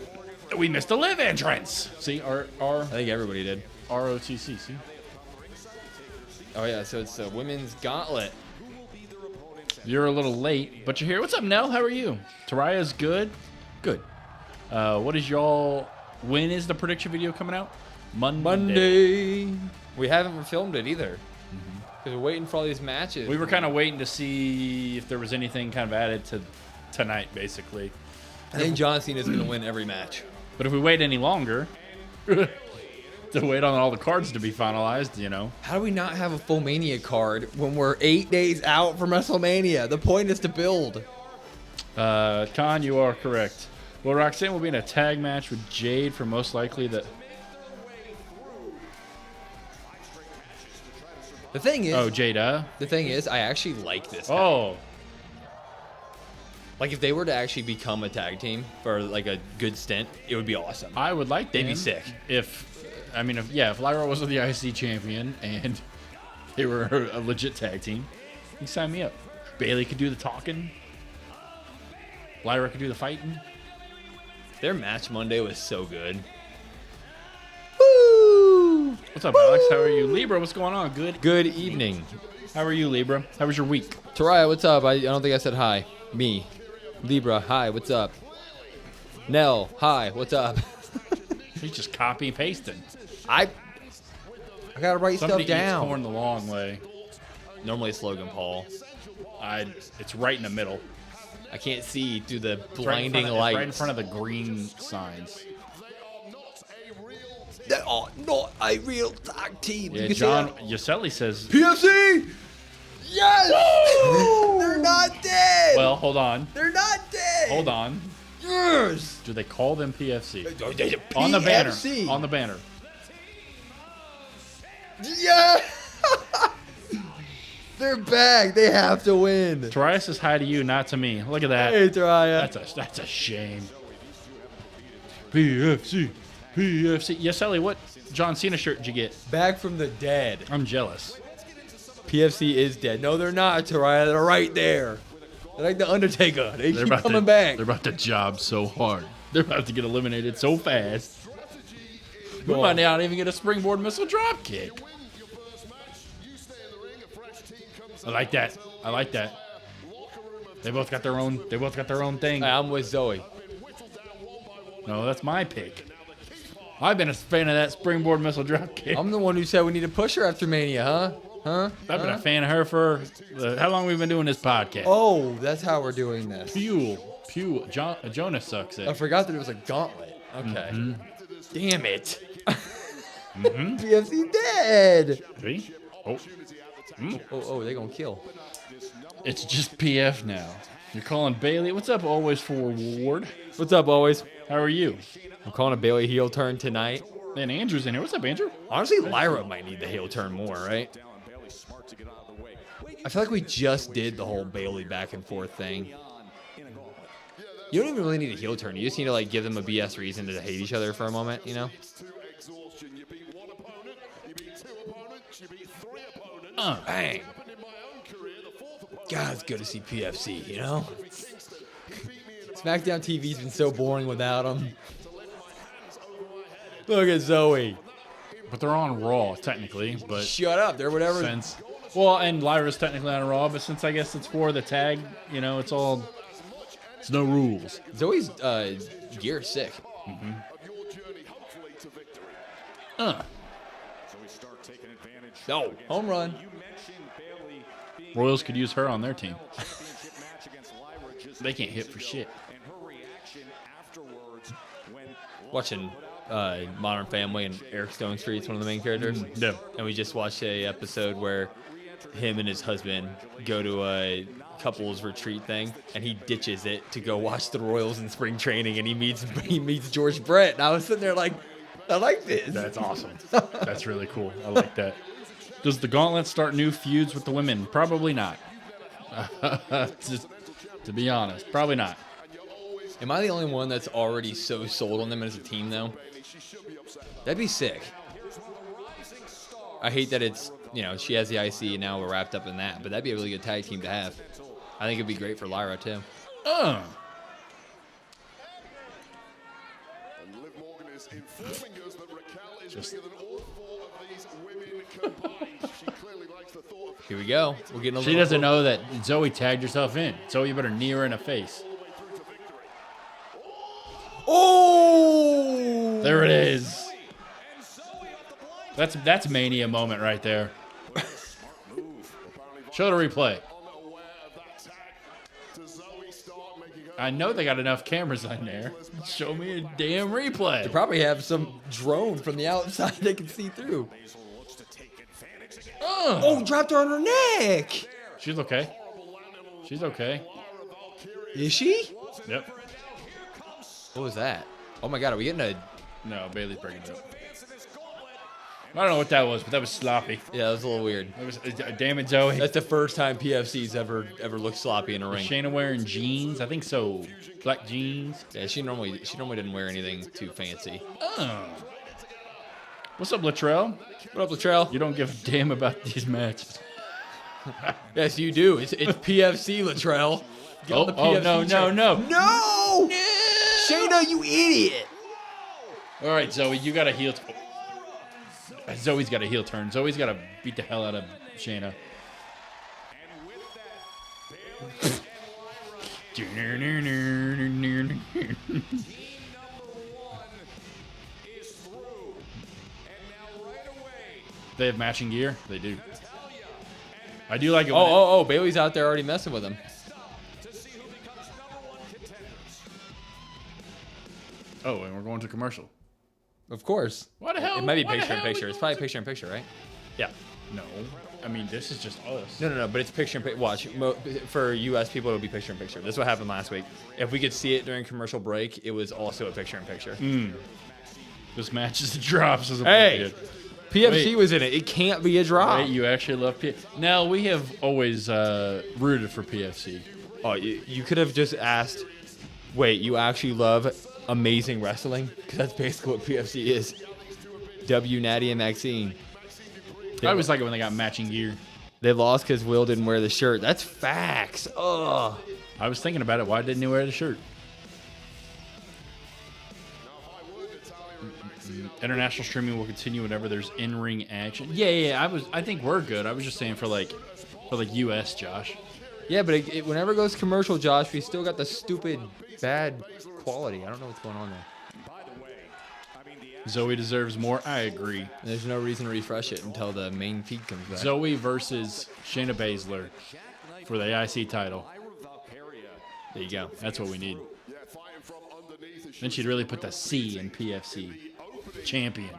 We missed a live entrance. See, I think everybody did. ROTC. See. Oh yeah, so it's a women's gauntlet. You're a little late, but you're here. What's up, Nell? How are you? Taraya's good. Good. What is y'all? When is the prediction video coming out? Monday. We haven't filmed it either. Because we're waiting for all these matches. We were kind of waiting to see if there was anything kind of added to tonight, basically. I think John Cena is going to win every match. But if we wait any longer, to wait on all the cards to be finalized, you know. How do we not have a full Mania card when we're 8 days out from WrestleMania? The point is to build. Khan, you are correct. Well, Roxanne will be in a tag match with Jade for most likely the... The thing is... Oh, Jada. The thing is, I actually like this. Oh. Like, if they were to actually become a tag team for, like, a good stint, it would be awesome. I would like They'd be them sick. If Lyra was the IC champion and they were a legit tag team, you sign me up. Bailey could do the talking. Lyra could do the fighting. Their match Monday was so good. What's up, Alex? How are you? Libra, what's going on? Good. Good evening. How are you, Libra? How was your week? Taraya, what's up? I don't think I said hi. Me. Libra, hi, what's up? Nell, hi, what's up? He's just copy and pasting. I gotta write Somebody stuff down. eats corn the long way. Normally it's Logan Paul. It's right in the middle. I can't see through the It's right in blinding front of- lights. Right in front of the green signs. They are not a real tag team. Yeah, You can see John that? Yaselli says. PFC! Yes! They're not dead! Well, hold on. They're not dead! Hold on. Yes! Do they call them PFC? PFC. On the banner. On the banner. Yeah! They're back. They have to win. Tariah says hi to you, not to me. Look at that. Hey, Taraya. That's a shame. PFC. PFC. Yaselli, what John Cena shirt did you get? Back from the dead. I'm jealous. PFC is dead. No, they're not, Taraya. They're right there. They're like the Undertaker. They They're keep about coming to, back. They're about to job so hard. They're about to get eliminated so fast. We Go might on. not even get a springboard missile drop kick. I like that. I like that. They both got their own. They both got their own thing. Hey, I'm with Zoe. No, that's my pick. I've been a fan of that springboard missile drop kick. I'm the one who said we need to push her after Mania, huh? Huh? I've been a fan of her for how long we've been doing this podcast. Oh, that's how we're doing this. Pew. Jonas sucks I it. forgot that it was a gauntlet. Okay. Mm-hmm. Damn it. PFC dead. See? Oh, Oh, they gonna kill. it's just PF now. You're calling Bailey. What's up, always for Ward? What's up, boys? How are you? I'm calling a Bailey heel turn tonight. And Andrew's in here. What's up, Andrew? Honestly, Lyra might need the heel turn more, right? I feel like we just did the whole Bailey back and forth thing. You don't even really need a heel turn. You just need to like give them a BS reason to hate each other for a moment, you know? Bang. God, it's good to see PFC, you know? Smackdown TV's been so boring without them. Look at Zoe. But they're on Raw, technically. But Shut up. They're whatever. and Lyra's technically on Raw, but since I guess it's for the tag, you know, it's no rules. Zoe's gear is sick. No. Home run. Royals could use her on their team. They can't hit for shit. Watching Modern Family and Eric Stone Street's one of the main characters. No. And we just watched a episode where him and his husband go to a couples retreat thing, and he ditches it to go watch the Royals in spring training, and he meets George Brett. And I was sitting there like, I like this. That's awesome. That's really cool. I like that. Does the Gauntlet start new feuds with the women? Probably not. Just to be honest, probably not. Am I the only one that's already so sold on them as a team, though? That'd be sick. I hate that it's, you know, she has the IC and now we're wrapped up in that, but that'd be a really good tag team to have. I think it'd be great for Lyra, too. Here we go. We're getting a She little doesn't know that Zoe tagged herself in. Zoe, you better knee her in the face. Oh! There it is. That's Mania moment right there. Show the replay. I know they got enough cameras on there. Show me a damn replay. They probably have some drone from the outside they can see through. Oh, dropped her on her neck. She's okay. She's okay. Is she? Yep. What was that? Oh my God, are we getting a... No, Bailey's breaking it up. I don't know what that was, but that was sloppy. Yeah, that was a little weird. It was damn it, Zoe. That's the first time PFC's ever looked sloppy in a ring. Is Shayna wearing jeans? I think so. Black jeans. Yeah, she normally didn't wear anything too fancy. Oh. What's up, Latrell? What up, Latrell? You don't give a damn about these matches. Yes, you do. It's PFC, Latrell. Get on the PFC no. No! Shayna, you idiot! All right, Zoe, you got a heel. Zoe's got a heel turn. Zoe's got to beat the hell out of Shayna. They have matching gear? They do. I do like it. Oh, Bailey's out there already messing with him. Oh, and we're going to commercial. Of course. What the hell? It might be Why the picture in hell picture. we It's going probably picture in picture, right? Yeah. No. I mean, this is just us. No, but it's picture in picture. Watch. For US people, it'll be picture in picture. This is what happened last week. If we could see it during commercial break, it was also a picture in picture. This match is a drop. So Hey! PFC Wait. was in it. It can't be a drop. Wait, you actually love PFC? Now, we have always rooted for PFC. Oh, you could have just asked, wait, you actually love amazing wrestling? Because that's basically what PFC is. W, Natty, and Maxine. I always like it when they got matching gear. They lost because Will didn't wear the shirt. That's facts. Ugh. I was thinking about it. Why didn't he wear the shirt? International streaming will continue whenever there's in-ring action. Yeah. I think we're good. I was just saying for like US, Josh. Yeah, but whenever it goes commercial, Josh, we still got the stupid bad quality. I don't know what's going on there. Zoe deserves more. I agree. There's no reason to refresh it until the main feed comes back. Zoe versus Shayna Baszler for the IC title. There you go. That's what we need. Then she'd really put the C in PFC. Champion.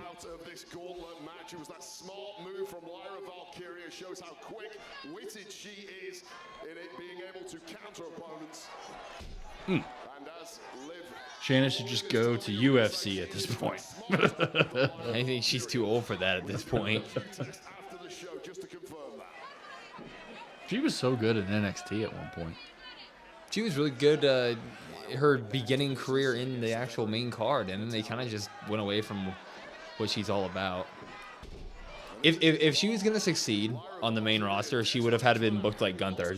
Shows how quick-witted she is in it being able to counter opponents. And as Liv Shayna should just go to UFC at this point. I think she's too old for that at this point. after the show, just to confirm that. She was so good in NXT at one point. She was really good her beginning career in the actual main card, and then they kind of just went away from what she's all about. If she was gonna succeed on the main roster, she would have had to been booked like Gunther.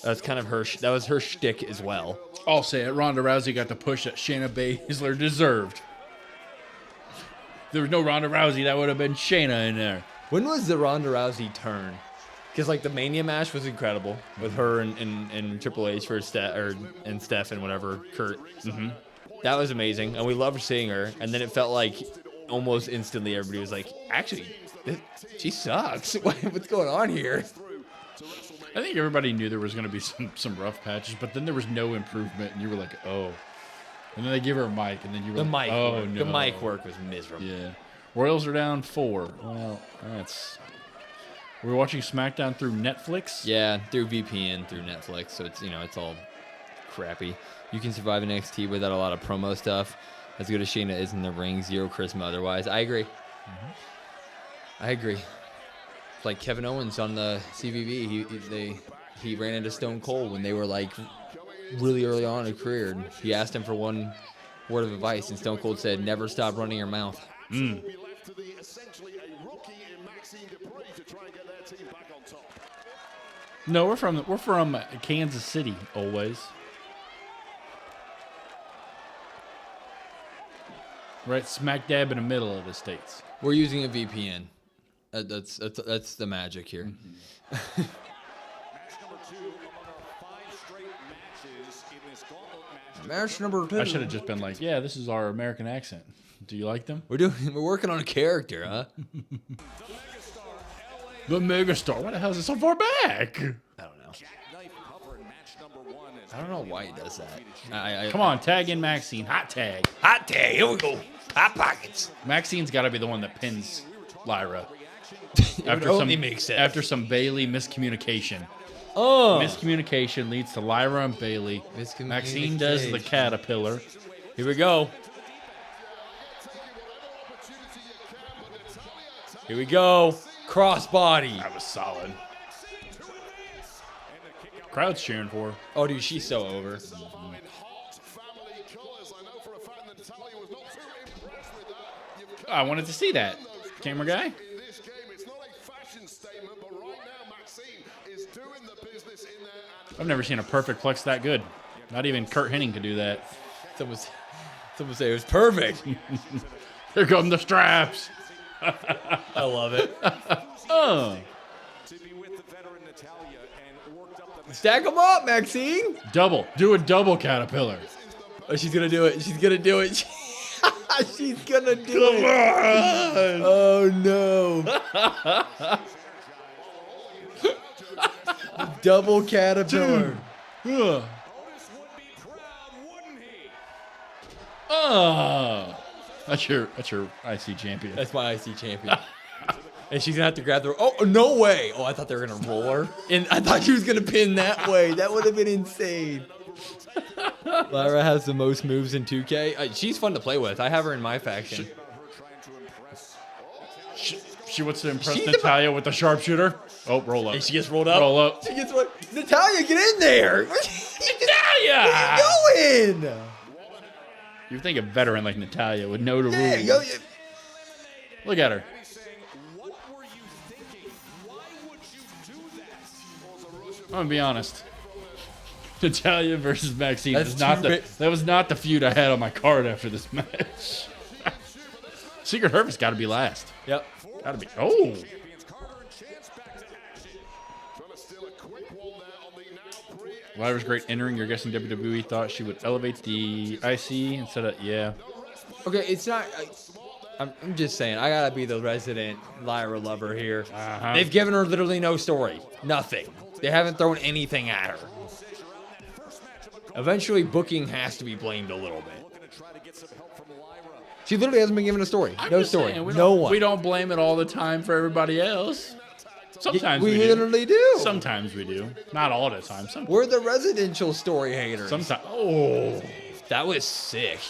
That's kind of her. That was her shtick as well. I'll say it. Ronda Rousey got the push that Shayna Baszler deserved. If there was no Ronda Rousey, that would have been Shayna in there. When was the Ronda Rousey turn? Because like the Mania match was incredible with her and Triple H for and Steph and whatever Kurt. That was amazing, and we loved seeing her. And then it felt like almost instantly everybody was like, actually, she sucks. What's going on here? I think everybody knew there was going to be some rough patches, but then there was no improvement, and you were like, oh. And then they give her a mic, and then you were like, oh, no. The mic work was miserable. Yeah. Royals are down 4. Well, we're watching SmackDown through Netflix? Yeah, through VPN, through Netflix, so it's it's all crappy. You can survive NXT without a lot of promo stuff. As good as Shayna is in the ring, zero charisma otherwise. I agree. I agree. It's like Kevin Owens on the CVV. He ran into Stone Cold when they were like really early on in a career. And he asked him for one word of advice, and Stone Cold said, "Never stop running your mouth." No, we're from Kansas City always. Right smack dab in the middle of the states. We're using a VPN. That's the magic here. Match number 2 Match number 2. among our 5 straight matches in this gauntlet match. I should have just been like, yeah, this is our American accent. Do you like them? We're working on a character, huh? The Megastar. Why the hell is it so far back? I don't know. I don't know why he does that. Come on, tag in Maxine. Hot tag. Hot tag. Here we go. Hot pockets. Maxine's got to be the one that pins Lyra. only make sense. After some Bailey miscommunication. Oh. Miscommunication leads to Lyra and Bailey. Maxine does the caterpillar. Here we go. Here we go. Crossbody. That was solid. Crowd's cheering for her. Oh, dude, she's so over. I wanted to see that. Camera guy? I've never seen a perfect plex that good. Not even Kurt Hennig could do that. Someone say it was perfect. Here come the straps. I love it. Stack them up, Maxine. Double. Do a double caterpillar. Oh, she's gonna do it. She's gonna do it. She's gonna do it. Oh no. Double caterpillar. That's your IC champion. That's my IC champion. And she's gonna have to grab the. Oh no way! Oh, I thought they were gonna roll her, and I thought she was gonna pin that way. That would have been insane. Lyra has the most moves in 2K. She's fun to play with. I have her in my faction. She wants to impress Natalya with the sharpshooter. Oh, roll up. And she gets rolled up. Roll up. She gets what? Natalya, get in there! Natalya! What are you doing? You think a veteran like Natalya would know the rules. Yo. Look at her. I'm gonna be honest. Natalya versus Maxine that was not the feud I had on my card after this match. Secret Harvest got to be last. Yep. Got to be. Oh. Lyra's great entering. You're guessing WWE thought she would elevate the IC instead of Okay, it's not. I'm just saying. I gotta be the resident Lyra lover here. They've given her literally no story. Nothing. They haven't thrown anything at her. Eventually, booking has to be blamed a little bit. She literally hasn't been given a story. No story. No one. We don't blame it all the time for everybody else. Sometimes we literally do. Sometimes we do. Not all the time. Sometimes. We're the residential story haters. Sometimes. Oh, that was sick.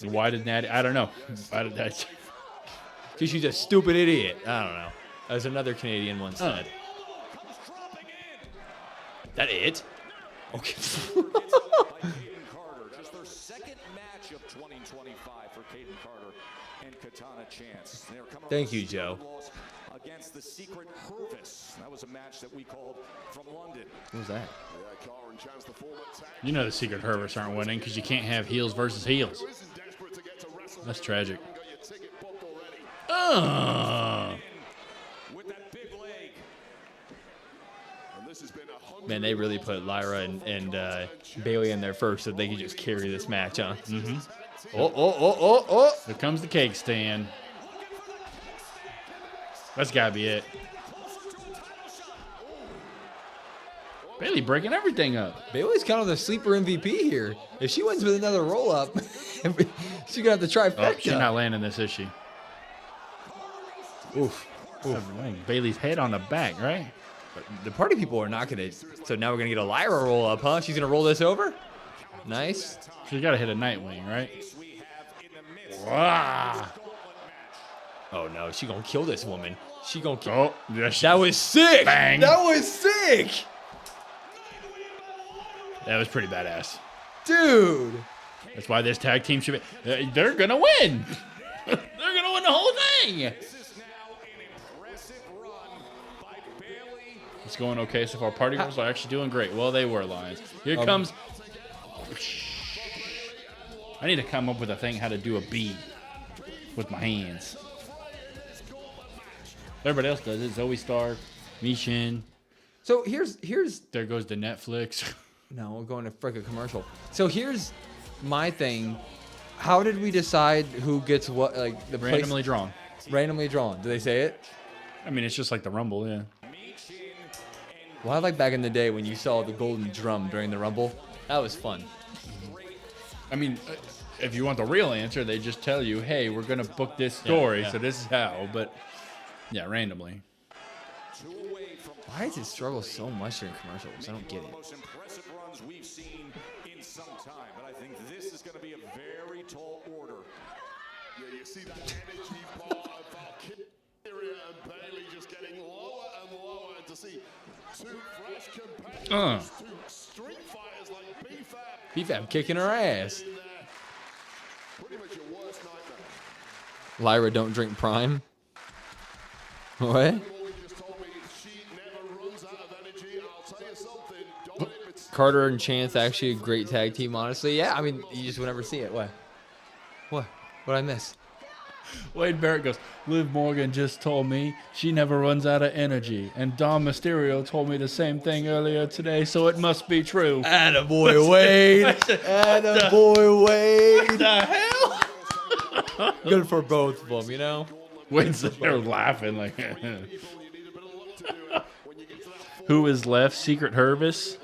Why did Natty? I don't know. Why did that? Because she's a stupid idiot. I don't know. As another Canadian once said. That it? Okay. Just their second match of 2025 for Caden Carter and Katana Chance. Thank you, Joe. Against the Secret Harvest. That was a match that we called from London. What was that? You know the Secret Harvest aren't winning because you can't have heels versus heels. That's tragic. Man, they really put Lyra and Bailey in there first so they could just carry this match, huh? Mm-hmm. Oh. Here comes the cake stand. That's got to be it. Bailey breaking everything up. Bailey's kind of the sleeper MVP here. If she wins with another roll-up, she's going to have to try. Oh, she's not landing this, is she? Oof. Bailey's head on the back, right? But the party people are not going to. So now we're going to get a Lyra roll-up, huh? She's going to roll this over? Nice. She's got to hit a Nightwing, right? Wow. Oh, no. She's going to kill this woman. She going to kill. Oh, yes. That was sick. Bang. That was sick. That was pretty badass. Dude. That's why this tag team should be. They're going to win. They're going to win the whole thing. It's going okay so far. Party girls are actually doing great. Well, they were, Lions. Here comes. I need to come up with a thing how to do a B with my hands. Everybody else does it. Zoe Stark, Mishin. So here's. There goes the Netflix. No, we're going to freaking commercial. So here's my thing. How did we decide who gets what? Like the Randomly drawn. randomly drawn. Do they say it? I mean, it's just like the Rumble, yeah. Well, I like back in the day when you saw the golden drum during the Rumble. That was fun. I mean, if you want the real answer, they just tell you, hey, we're going to book this story, yeah. so this is how. But, yeah, randomly. Why does it struggle so much during commercials? I don't get it. Most impressive runs we've seen in some time, but I think this is going to be a very tall order. Yeah, you see that energy part of Valkyria and Bailey just getting lower and lower, and to see two fresh competitors, two street fighters like B-Fab BFAB kicking her ass. in there. Pretty much your worst nightmare. Lyra don't drink Prime. What? Well, you just told me she never runs out of energy, and I'll tell you something, Dominic Carter and Chance actually a great tag team, honestly. Yeah, I mean, you just would never see it. What? What'd I miss? Wade Barrett goes, Liv Morgan just told me she never runs out of energy. And Dom Mysterio told me the same thing earlier today, so it must be true. Attaboy, Wade. Attaboy, Wade. The hell? Good for both of them, you know? Wade's there laughing like, who is left? Secret Hervis.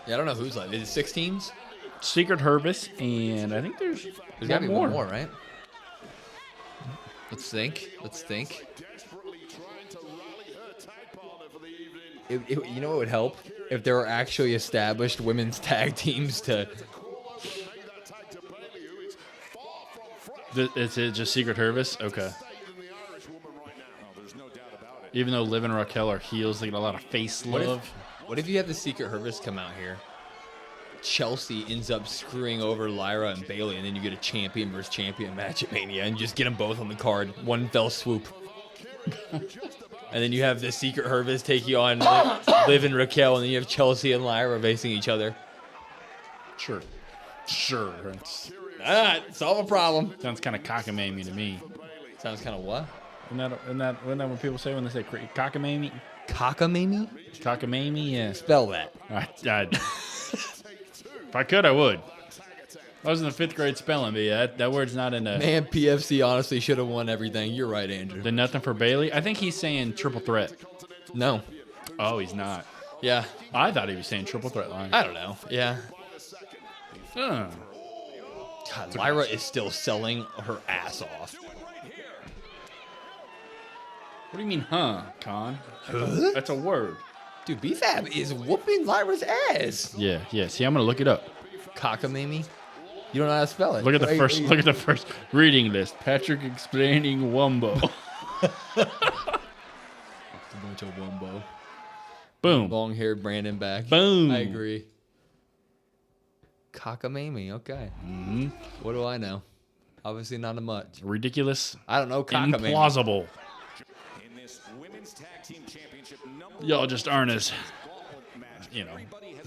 Yeah, I don't know who's left. Is it 16s? Secret Hervis, and I think there's Gotta be one one more, right? Let's think. desperately trying to rally her tag partner for the evening. You know what would help? If there were actually established women's tag teams to... Make that tag to Bailey, who is far from fresh. It's just Secret Hervis? Okay. Than the Irish woman right now. Oh, there's no doubt about it. Even though Liv and Raquel are heels, they get a lot of face love. What if you have the Secret Hervis come out here? Chelsea ends up screwing over Lyra and Bailey, and then you get a champion versus champion match at Mania, and just get them both on the card, one fell swoop. And then you have the Secret Hervis take you on Liv and Raquel, and then you have Chelsea and Lyra facing each other. Sure. That's, Solve a problem. sounds kind of cockamamie to me. Sounds kind of what? Isn't that what people say when they say cockamamie? Cockamamie? Cockamamie, yeah. Spell that. If I could, I would. I was in the 5th grade spelling bee. That word's not in the... Man, PFC honestly should have won everything. You're right, Andrew. Then nothing for Bailey? I think he's saying triple threat. No. Oh, he's not. Yeah. I thought he was saying triple threat line. I don't know. Yeah. Huh. God, Lyra is still selling her ass off. What do you mean, huh, Con? That's a word. Dude, BFAB is whooping Lyra's ass. Yeah. See, I'm gonna look it up. Cockamamie? You don't know how to spell it. Look at the first reading list. Patrick explaining Wumbo. It's a bunch of wumbo. Boom. Long-haired Brandon back. Boom. I agree. Cockamamie, okay. Mm-hmm. What do I know? Obviously not a much. Ridiculous. I don't know cockamamie. Implausible. In this women's tag team championship Y'all just aren't as, you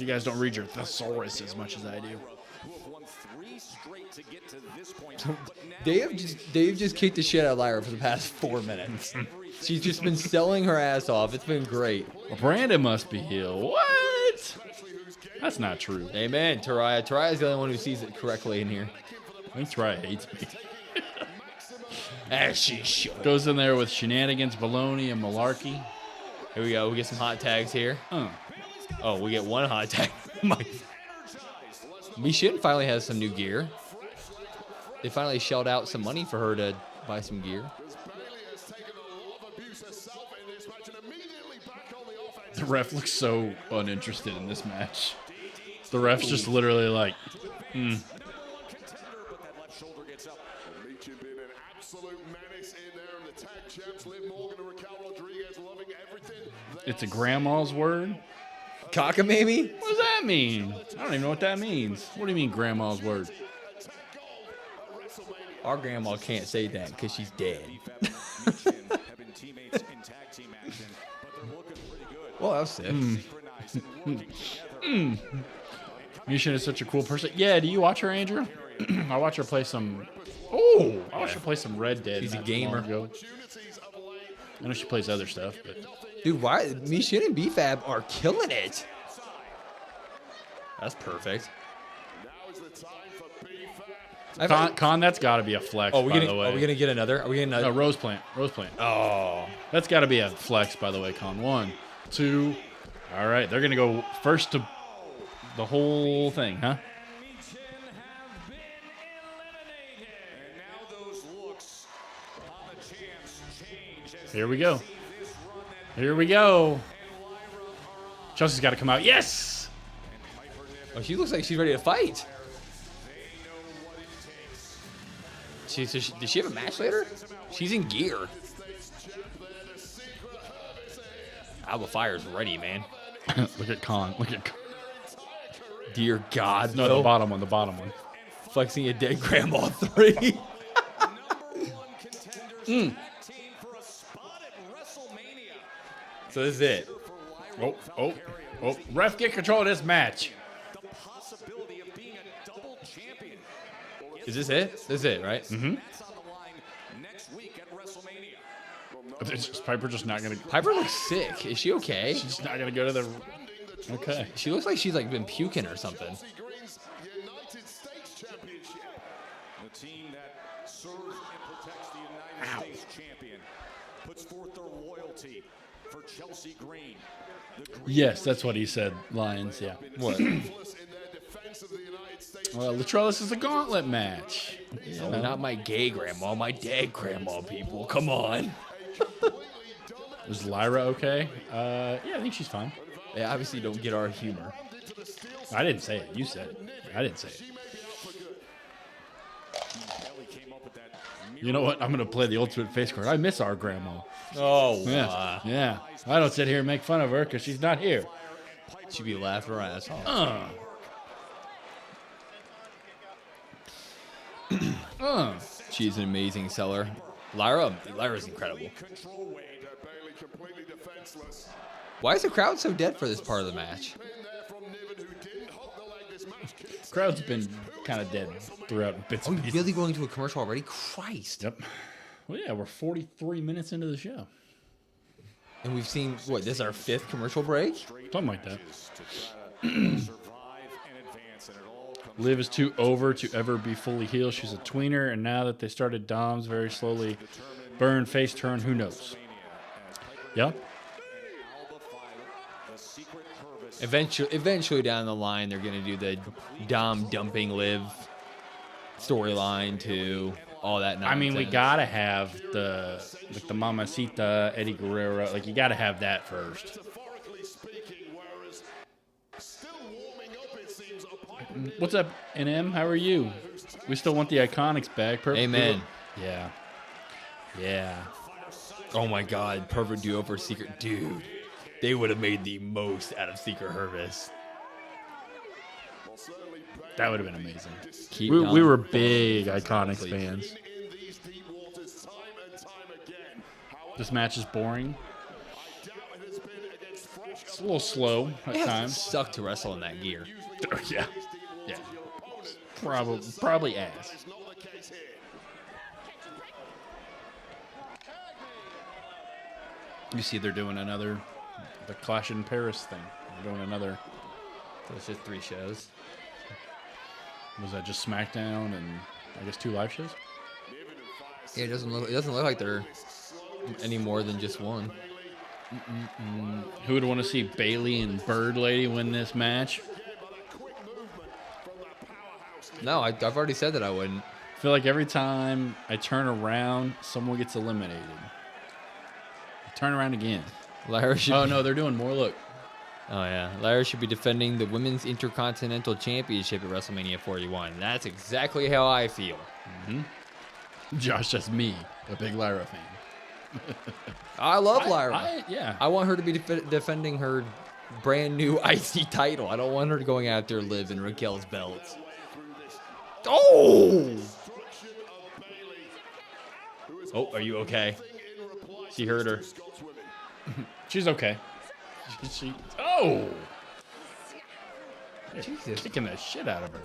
guys don't read your thesaurus as much as I do. who have won 3 straight to get to this point. Dave just kicked the shit out of Lyra for the past 4 minutes. She's just been selling her ass off. It's been great. Well, Brandon must be heel. What? That's not true. Amen, Tariah. Tariah's the only one who sees it correctly in here. I think Try hates me. As she should. Goes in there with shenanigans, baloney, and malarkey. Here we go. We get some hot tags here. Oh, we get one hot tag. Mishin finally has some new gear. They finally shelled out some money for her to buy some gear. The ref looks so uninterested in this match. The ref's just literally like, It's a grandma's word? Cockamamie? What does that mean? I don't even know what that means. What do you mean grandma's word? Our grandma can't say that because she's dead. Well, that was sick. Misha is such a cool person. Yeah, do you watch her, Andrew? I watch her play some... Oh! I watch her play some Red Dead. She's a not gamer. long ago. I know she plays other stuff, but... Dude, why? Mishin and BFAB are killing it. That's perfect. Now is the time for Con, that's got to be a flex. Oh, by the way. are we gonna get another? Are we getting another? No, Rose Plant. Oh, That's got to be a flex, by the way, Con. 1, 2. All right, they're gonna go first to the whole thing, huh? Here we go. Here we go. Chelsea's got to come out. Yes. oh, she looks like she's ready to fight. Does she have a match later? She's in gear. Alba Fire's ready, man. Look at Con. Look at Con. Dear God, No, the bottom one. The bottom one. flexing a dead grandma 3. So this is it. Oh. Ref, get control of this match. Is this it? This is it, right? Mm-hmm. Piper just not going to... Piper looks sick. Is she okay? She's not going to go to the... Okay. She looks like she's like been puking or something. The team that serves and protects the United States champion puts forth their loyalty for Chelsea Green. Yes, that's what he said, Lions, yeah. What? Well, Latrellis is a gauntlet match. No, not my gay grandma, my dead grandma, people. Come on. Is Lyra okay? Yeah, I think she's fine. They obviously don't get our humor. I didn't say it. You said it. I didn't say it. You know what? I'm going to play the ultimate face card. I miss our grandma. Oh, Yeah. I don't sit here and make fun of her because she's not here. she'd be laughing her ass off. She's an amazing seller. Lyra's incredible. Why is the crowd so dead for this part of the match? Crowd's been kind of dead throughout bits I'm and pieces. really going to a commercial already? Christ. Yep. Well, yeah, we're 43 minutes into the show. And we've seen, what, this is our 5th commercial break? Something like that. Liv is too over to ever be fully healed. She's a tweener, and now that they started Doms very slowly, burn, face turn, who knows? Yeah? Eventually down the line, they're going to do the Dom dumping Liv storyline to all that nonsense. I mean, we got to have the Mamacita, Eddie Guerrero. Like, you got to have that first. What's up, NM? How are you? We still want the Iconics back. Amen. Yeah. Yeah. Oh my God, perfect duo for Secret. Dude, they would have made the most out of Secret Hervis. That would have been amazing. Keep We were Dom big going, Iconics please. fans. This match is boring. It's a little slow at It times. sucked to wrestle in that gear. Yeah. Yeah. Probably ass. You see, they're doing the Clash in Paris thing. They're doing another. So it's just 3 shows. Was that just SmackDown and I guess 2 live shows? Yeah, it doesn't look like they're any more than just one. Who would want to see Bailey and Bird Lady win this match? No, I've already said that I wouldn't. I feel like every time I turn around, someone gets eliminated. Turn around again. Lyra should Oh, be, no, they're doing more. Look. Oh yeah, Lyra should be defending the Women's Intercontinental Championship at WrestleMania 41. That's exactly how I feel. Josh, that's me, a big Lyra fan. I love Lyra. Yeah. I want her to be defending her brand new IC title. I don't want her going out there Liv in Raquel's belts. Oh! Oh, are you okay? She hurt her. She's okay. Oh! Jesus. Kicking the shit out of her.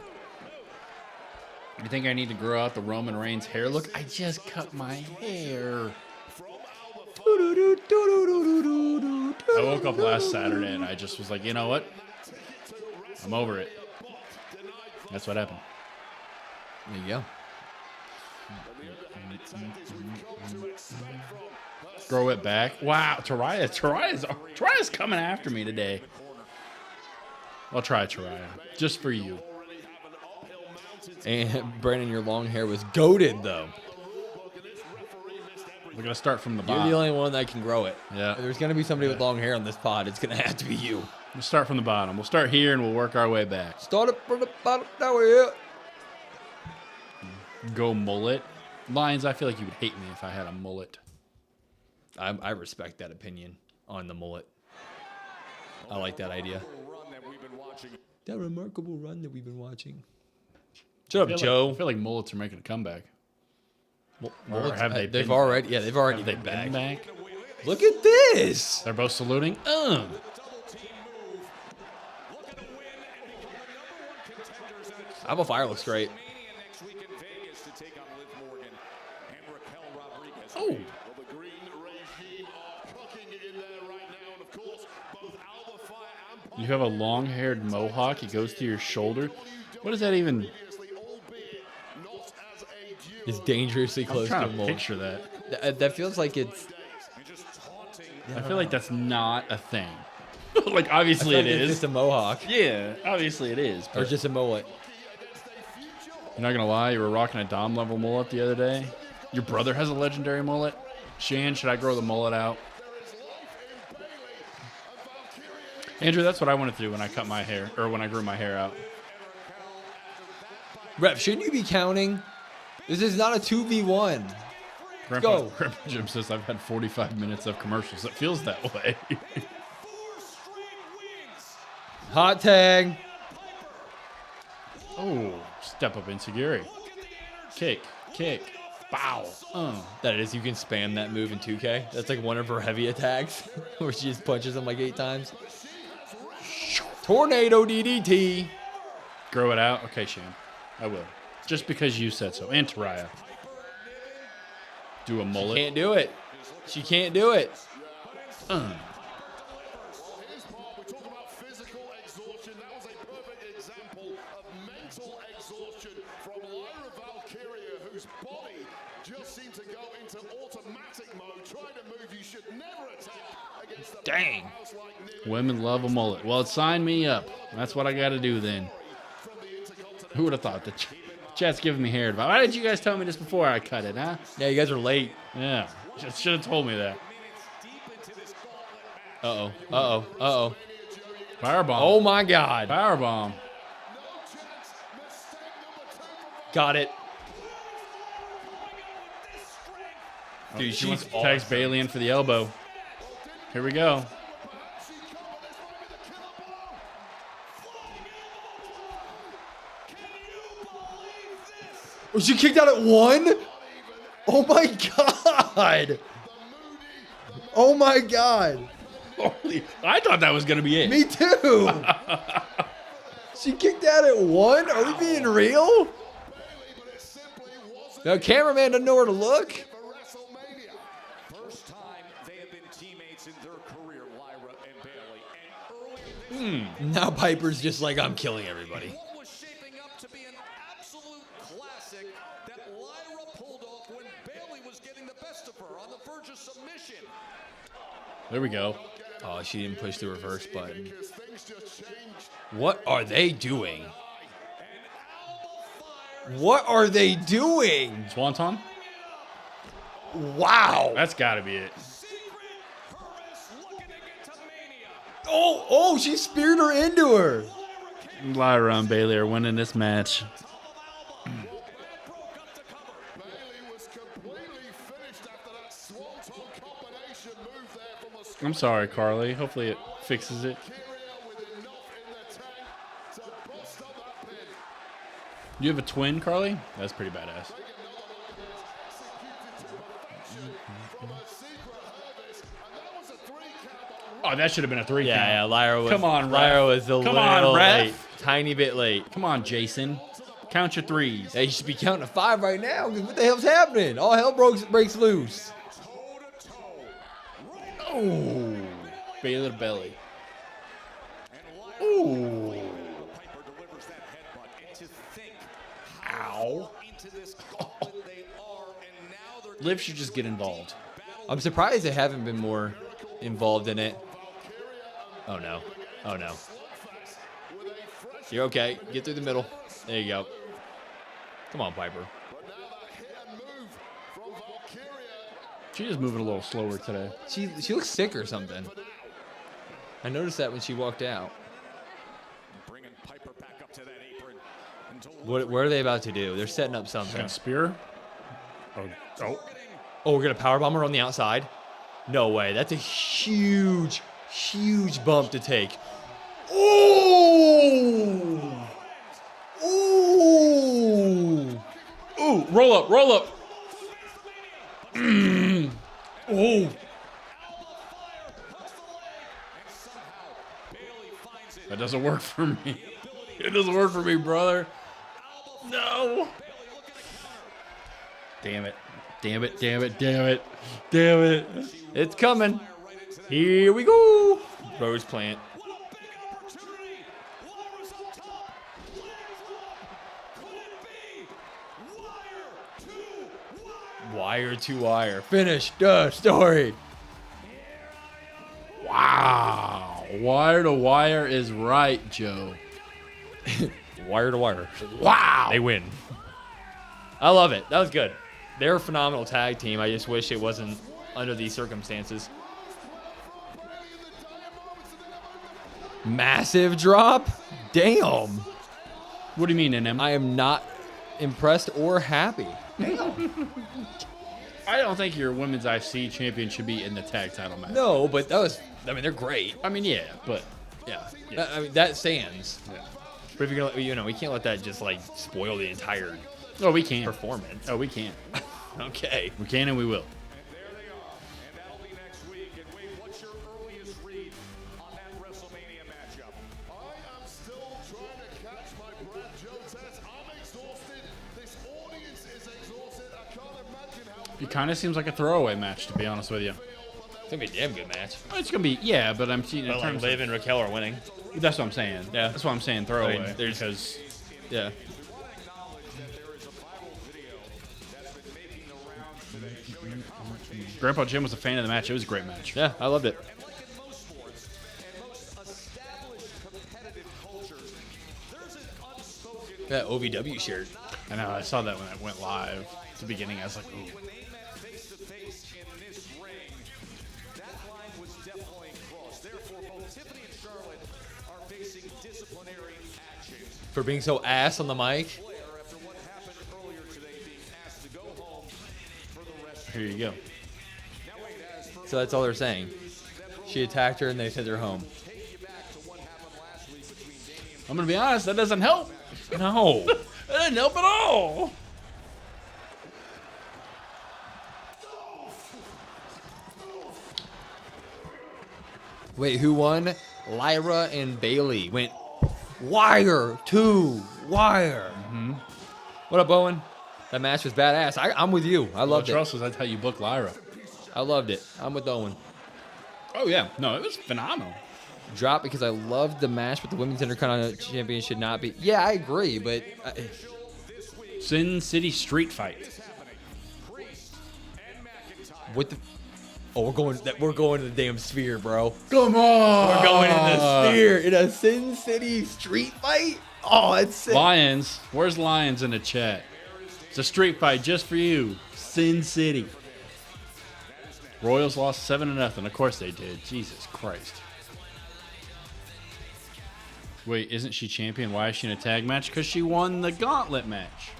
You think I need to grow out the Roman Reigns hair look? I just cut my hair. I woke up last Saturday and I just was like, you know what? I'm over it. That's what happened. There you go. Throw it back. Wow, Tariah's coming after me today. I'll try Tariah, just for you. And Brandon, your long hair was goated though. We're gonna start from the You're bottom. the only one that can grow it. Yeah. If there's gonna be somebody with long hair on this pod, it's gonna have to be you. We'll start from the bottom. We'll start here and we'll work our way back. Start it from the bottom. Now we're here. Go mullet. Lions, I feel like you would hate me if I had a mullet. I respect that opinion on the mullet. I like that idea. That remarkable run that we've been watching. Shut up, Joe. I feel like mullets are making a comeback. Mullets, have they they've been- already Have they been been back. back? Look at this. They're both saluting. Alba Fire looks great. Oh. You have a long-haired mohawk. It goes to your shoulder. What is that even? It's dangerously I'm close to a trying to mullet. picture that. That feels like it's. I feel like that's not a thing. Like, I obviously feel it like it's is. just a mohawk. Yeah, obviously it is. Or But just a mullet. you're not gonna lie, you were rocking a Dom level mullet the other day. Your brother has a legendary mullet. Shan, should I grow the mullet out? Andrew, that's what I wanted to do when I cut my hair, or when I grew my hair out. Rep, shouldn't you be counting? This is not a 2v1. Go. Grandpa Jim says I've had 45 minutes of commercials. It feels that way. Hot tag. Oh, step up insecurity. Kick. Bow. That is, you can spam that move in 2K. That's like one of her heavy attacks where she just punches him like 8 times. Tornado DDT. Grow it out. Okay, Shan. I will. Just because you said so. And Tariah. Do a mullet. Can't do it. She can't do it. We talk about physical exhaustion. That was a perfect example of mental exhaustion from Lyra Valkyria, whose body just seemed to go into automatic mode, trying to move you should never attack against a Dang. powerhouse like Nick. Women love a mullet. Well, sign me up. That's what I got to do then. Who would have thought that? Chat's giving me hair advice. Why did you guys tell me this before I cut it, huh? Yeah, you guys are late. Yeah. Should have told me that. Uh-oh. Firebomb. Oh, my God. Firebomb. Got it. Dude, she wants to tags Bailey in for the elbow. Here we go. Was she kicked out at 1? Oh, my God. Oh, my God. Holy, I thought that was going to be it. Me too. She kicked out at 1? Are we being real? The cameraman doesn't know where to look. First time they have been teammates in their career, Lyra and Bailey. And earlier, Now Piper's just like, I'm killing everybody. what was shaping up to be an absolute classic that Lyra pulled off when Bailey was getting the best of her on the verge of submission. There we go. Oh, she didn't push the reverse button. What are they doing? What are they doing? Swanton? Wow. That's got to be it. Oh, she speared her into her. Lyra and Bailey are winning this match. I'm sorry, Carly. Hopefully it fixes it. You have a twin, Carly? That's pretty badass. Oh, that should have been a 3 count. Yeah, Lyra was. Come on, ref. Lyra was a Come on, little ref. late, tiny bit late. Come on, Jason. Count your 3s. Hey, you should be counting to 5 right now. 'Cause what the hell's happening? All hell breaks loose. Oh, Bailey to belly. Ooh. Piper delivers that headbutt. And to think Ow. into this gauntlet they Liv should just get involved. I'm surprised they haven't been more involved in it. Oh no. Oh no. You're okay. Get through the middle. There you go. Come on, Piper. She's just moving a little slower today. She looks sick or something. I noticed that when she walked out. Bringing Piper back up to that apron until What are they about to do? They're setting up She's something. got a spear. Oh. Oh, we're gonna powerbomb her on the outside? No way. That's a huge, huge bump to take. Ooh! Ooh! Ooh, roll up, roll up. Oh! That doesn't work for me. It doesn't work for me, brother. No. Damn it. Damn it, damn it, damn it. Damn it. It's coming. Here we go. Rose plant. Wire to wire. Finish the story. Wow. Wire to wire is right, Joe. Wire to wire. Wow. They win. I love it. That was good. They're a phenomenal tag team. I just wish it wasn't under these circumstances. Massive drop. Damn. What do you mean, NM? I am not impressed or happy. I don't think your women's IC champion should be in the tag title match. No, but that was, I mean, they're great. I mean, yeah, but Yeah. Yeah. I mean, that stands. yeah. But if you're going to, you know, we can't let that just like spoil the entire Oh, we can. performance. Oh, we can. Okay. We can and we will. there they are, and that'll be next week. And Wade, what's your earliest read on that WrestleMania matchup? I am still trying to catch my breath, Joe Tess. I'm exhausted. This audience is exhausted. I can't imagine how. It kind of seems like a throwaway match, to be honest with you. It's going to be a damn good match. It's gonna be, yeah, but I'm seeing in But like terms Liv and Raquel are winning. of, that's what I'm saying. Yeah. That's what I'm saying. Throwaway. I mean, there's- because Yeah. Acknowledge that there is a viral video that's been making the rounds today showing a confrontation Grandpa Jim was a fan of the match. It was a great match. Yeah, I loved it. in most sports and most established competitive cultures. There's an unspoken That OVW shirt. I know. I saw that when it went live at the beginning. I was like, ooh. when they met face to face in this ring. That line was definitely crossed. Therefore, both Tiffany and Charlotte are facing disciplinary action. For being so ass on the mic. Flair, after what happened earlier today, being asked to go home for the rest. Here you go. Now, wait, as for So that's all they're saying. She attacked her and they sent her home. take you back to what happened last week between Damian I'm gonna be honest. That doesn't help. No. That doesn't help at all. Wait, who won? Lyra and Bailey went wire to wire. What up, Owen? That match was badass. I'm with you. I loved it. Trust us. That's how you book Lyra. I loved it. I'm with Owen. Oh yeah. No, it was phenomenal. Drop because I loved the match, but the women's Intercontinental Champion should not be. Yeah, I agree, but Sin City Street Fight. what the? Oh, we're going to the damn sphere, bro. Come on. We're going in the sphere in a Sin City street fight. Oh, it's sick. Lions. Where's Lions in the chat? It's a street fight just for you. Sin City. Royals lost 7-0. Of course they did. Jesus Christ. Wait, isn't she champion? Why is she in a tag match? Because she won the gauntlet match.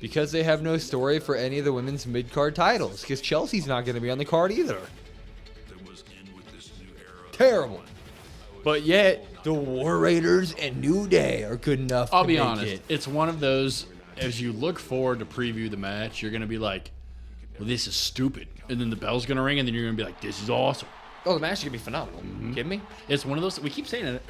Because they have no story for any of the women's mid-card titles. Because Chelsea's not going to be on the card either. Terrible. But yet, the War Raiders and New Day are good enough I'll to be make honest. it. It's one of those, as you look forward to preview the match, you're going to be like, well, this is stupid. And then the bell's going to ring, and then you're going to be like, this is awesome. Oh, the match is going to be phenomenal. Mm-hmm. Kidding me? It's one of those, we keep saying it,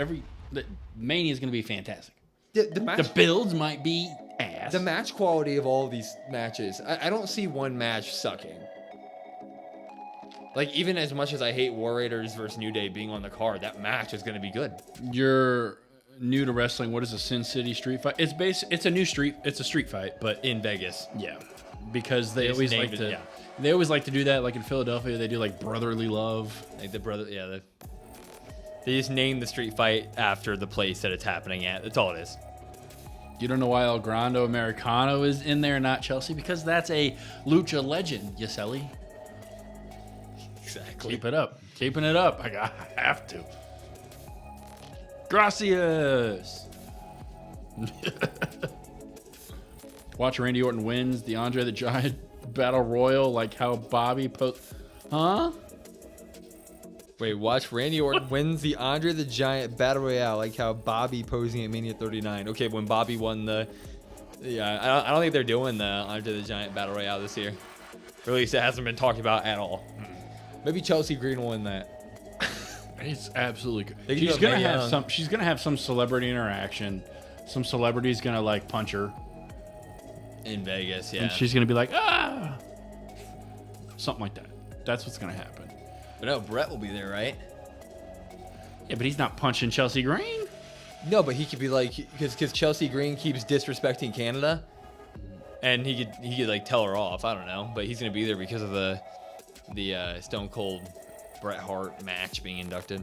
the Mania is going to be fantastic. The match, The builds might be ass. the match quality of all of these matches, I don't see one match sucking. Like, even as much as I hate War Raiders versus New Day being on the card, that match is going to be good. You're new to wrestling. What is a Sin City Street Fight? It's a new street. It's a street fight, but In Vegas. yeah, because they Just always named like it, to. yeah. They always like to do that, like in Philadelphia. They do like brotherly love. Like the brother, yeah. They just name the street fight after the place that it's happening at. That's all it is. You don't know why El Grande Americano is in there, not Chelsea? Because that's a lucha legend, Yaselli. Exactly. Keep it up. Keeping it up. I have to. Gracias. Watch Randy Orton wins the Andre the Giant Battle Royal, like how Bobby Huh? Wait, watch Randy Orton wins the Andre the Giant Battle Royale, like how Bobby posing at Mania 39. Okay, when Bobby won the... Yeah, I don't think they're doing the Andre the Giant Battle Royale this year. Or at least it hasn't been talked about at all. Maybe Chelsea Green will win that. It's absolutely They good. can She's do a gonna Mae have Young. some. She's gonna have some celebrity interaction. Some celebrity's gonna like punch her, In Vegas, yeah. and she's gonna be like, ah, something like that. That's what's gonna happen. But no, Brett will be there, right? Yeah, but he's not punching Chelsea Green. No, but he could be like, because Chelsea Green keeps disrespecting Canada, and he could like tell her off. I don't know, but he's gonna be there because of the Stone Cold Bret Hart match being inducted.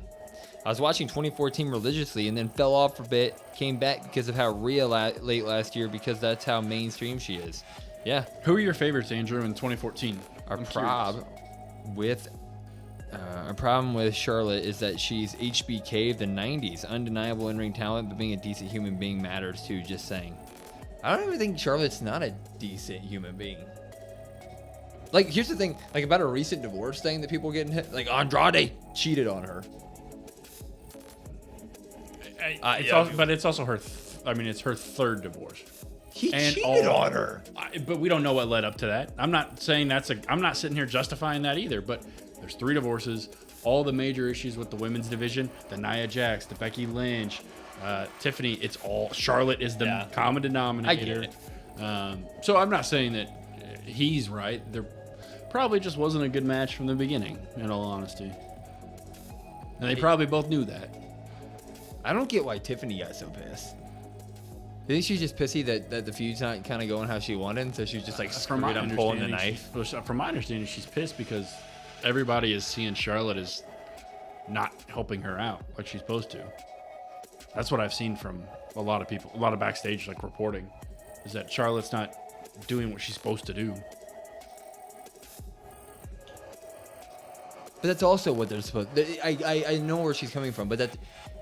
I was watching 2014 religiously and then fell off for a bit, came back because of how Rhea late last year, because that's how mainstream she is. Yeah. Who are your favorites, Andrew, in 2014? Our I'm problem with Charlotte is that she's HBK of the 90s. Undeniable in-ring talent, but being a decent human being matters too, just saying. I don't even think Charlotte's not a decent human being. Like, here's the thing, like about a recent divorce thing that people getting hit, like Andrade cheated on her. But it's also her. It's her third divorce. He And cheated on her. But we don't know what led up to that. I'm not saying I'm not sitting here justifying that either. But there's 3 divorces. All the major issues with the women's division, the Nia Jax, the Becky Lynch, Tiffany. It's all Charlotte is the common denominator. I get it. So I'm not saying that he's right. There probably just wasn't a good match from the beginning, in all honesty. And they probably both knew that. I don't get why Tiffany got so pissed. You think she's just pissy that the feud's not kind of going how she wanted, so she's just like, screw it, I'm pulling the knife? From my understanding, she's pissed because everybody is seeing Charlotte as not helping her out like she's supposed to. That's what I've seen from a lot of people, a lot of backstage like reporting, is that Charlotte's not doing what she's supposed to do. But that's also what they're supposed to. I know where she's coming from, but that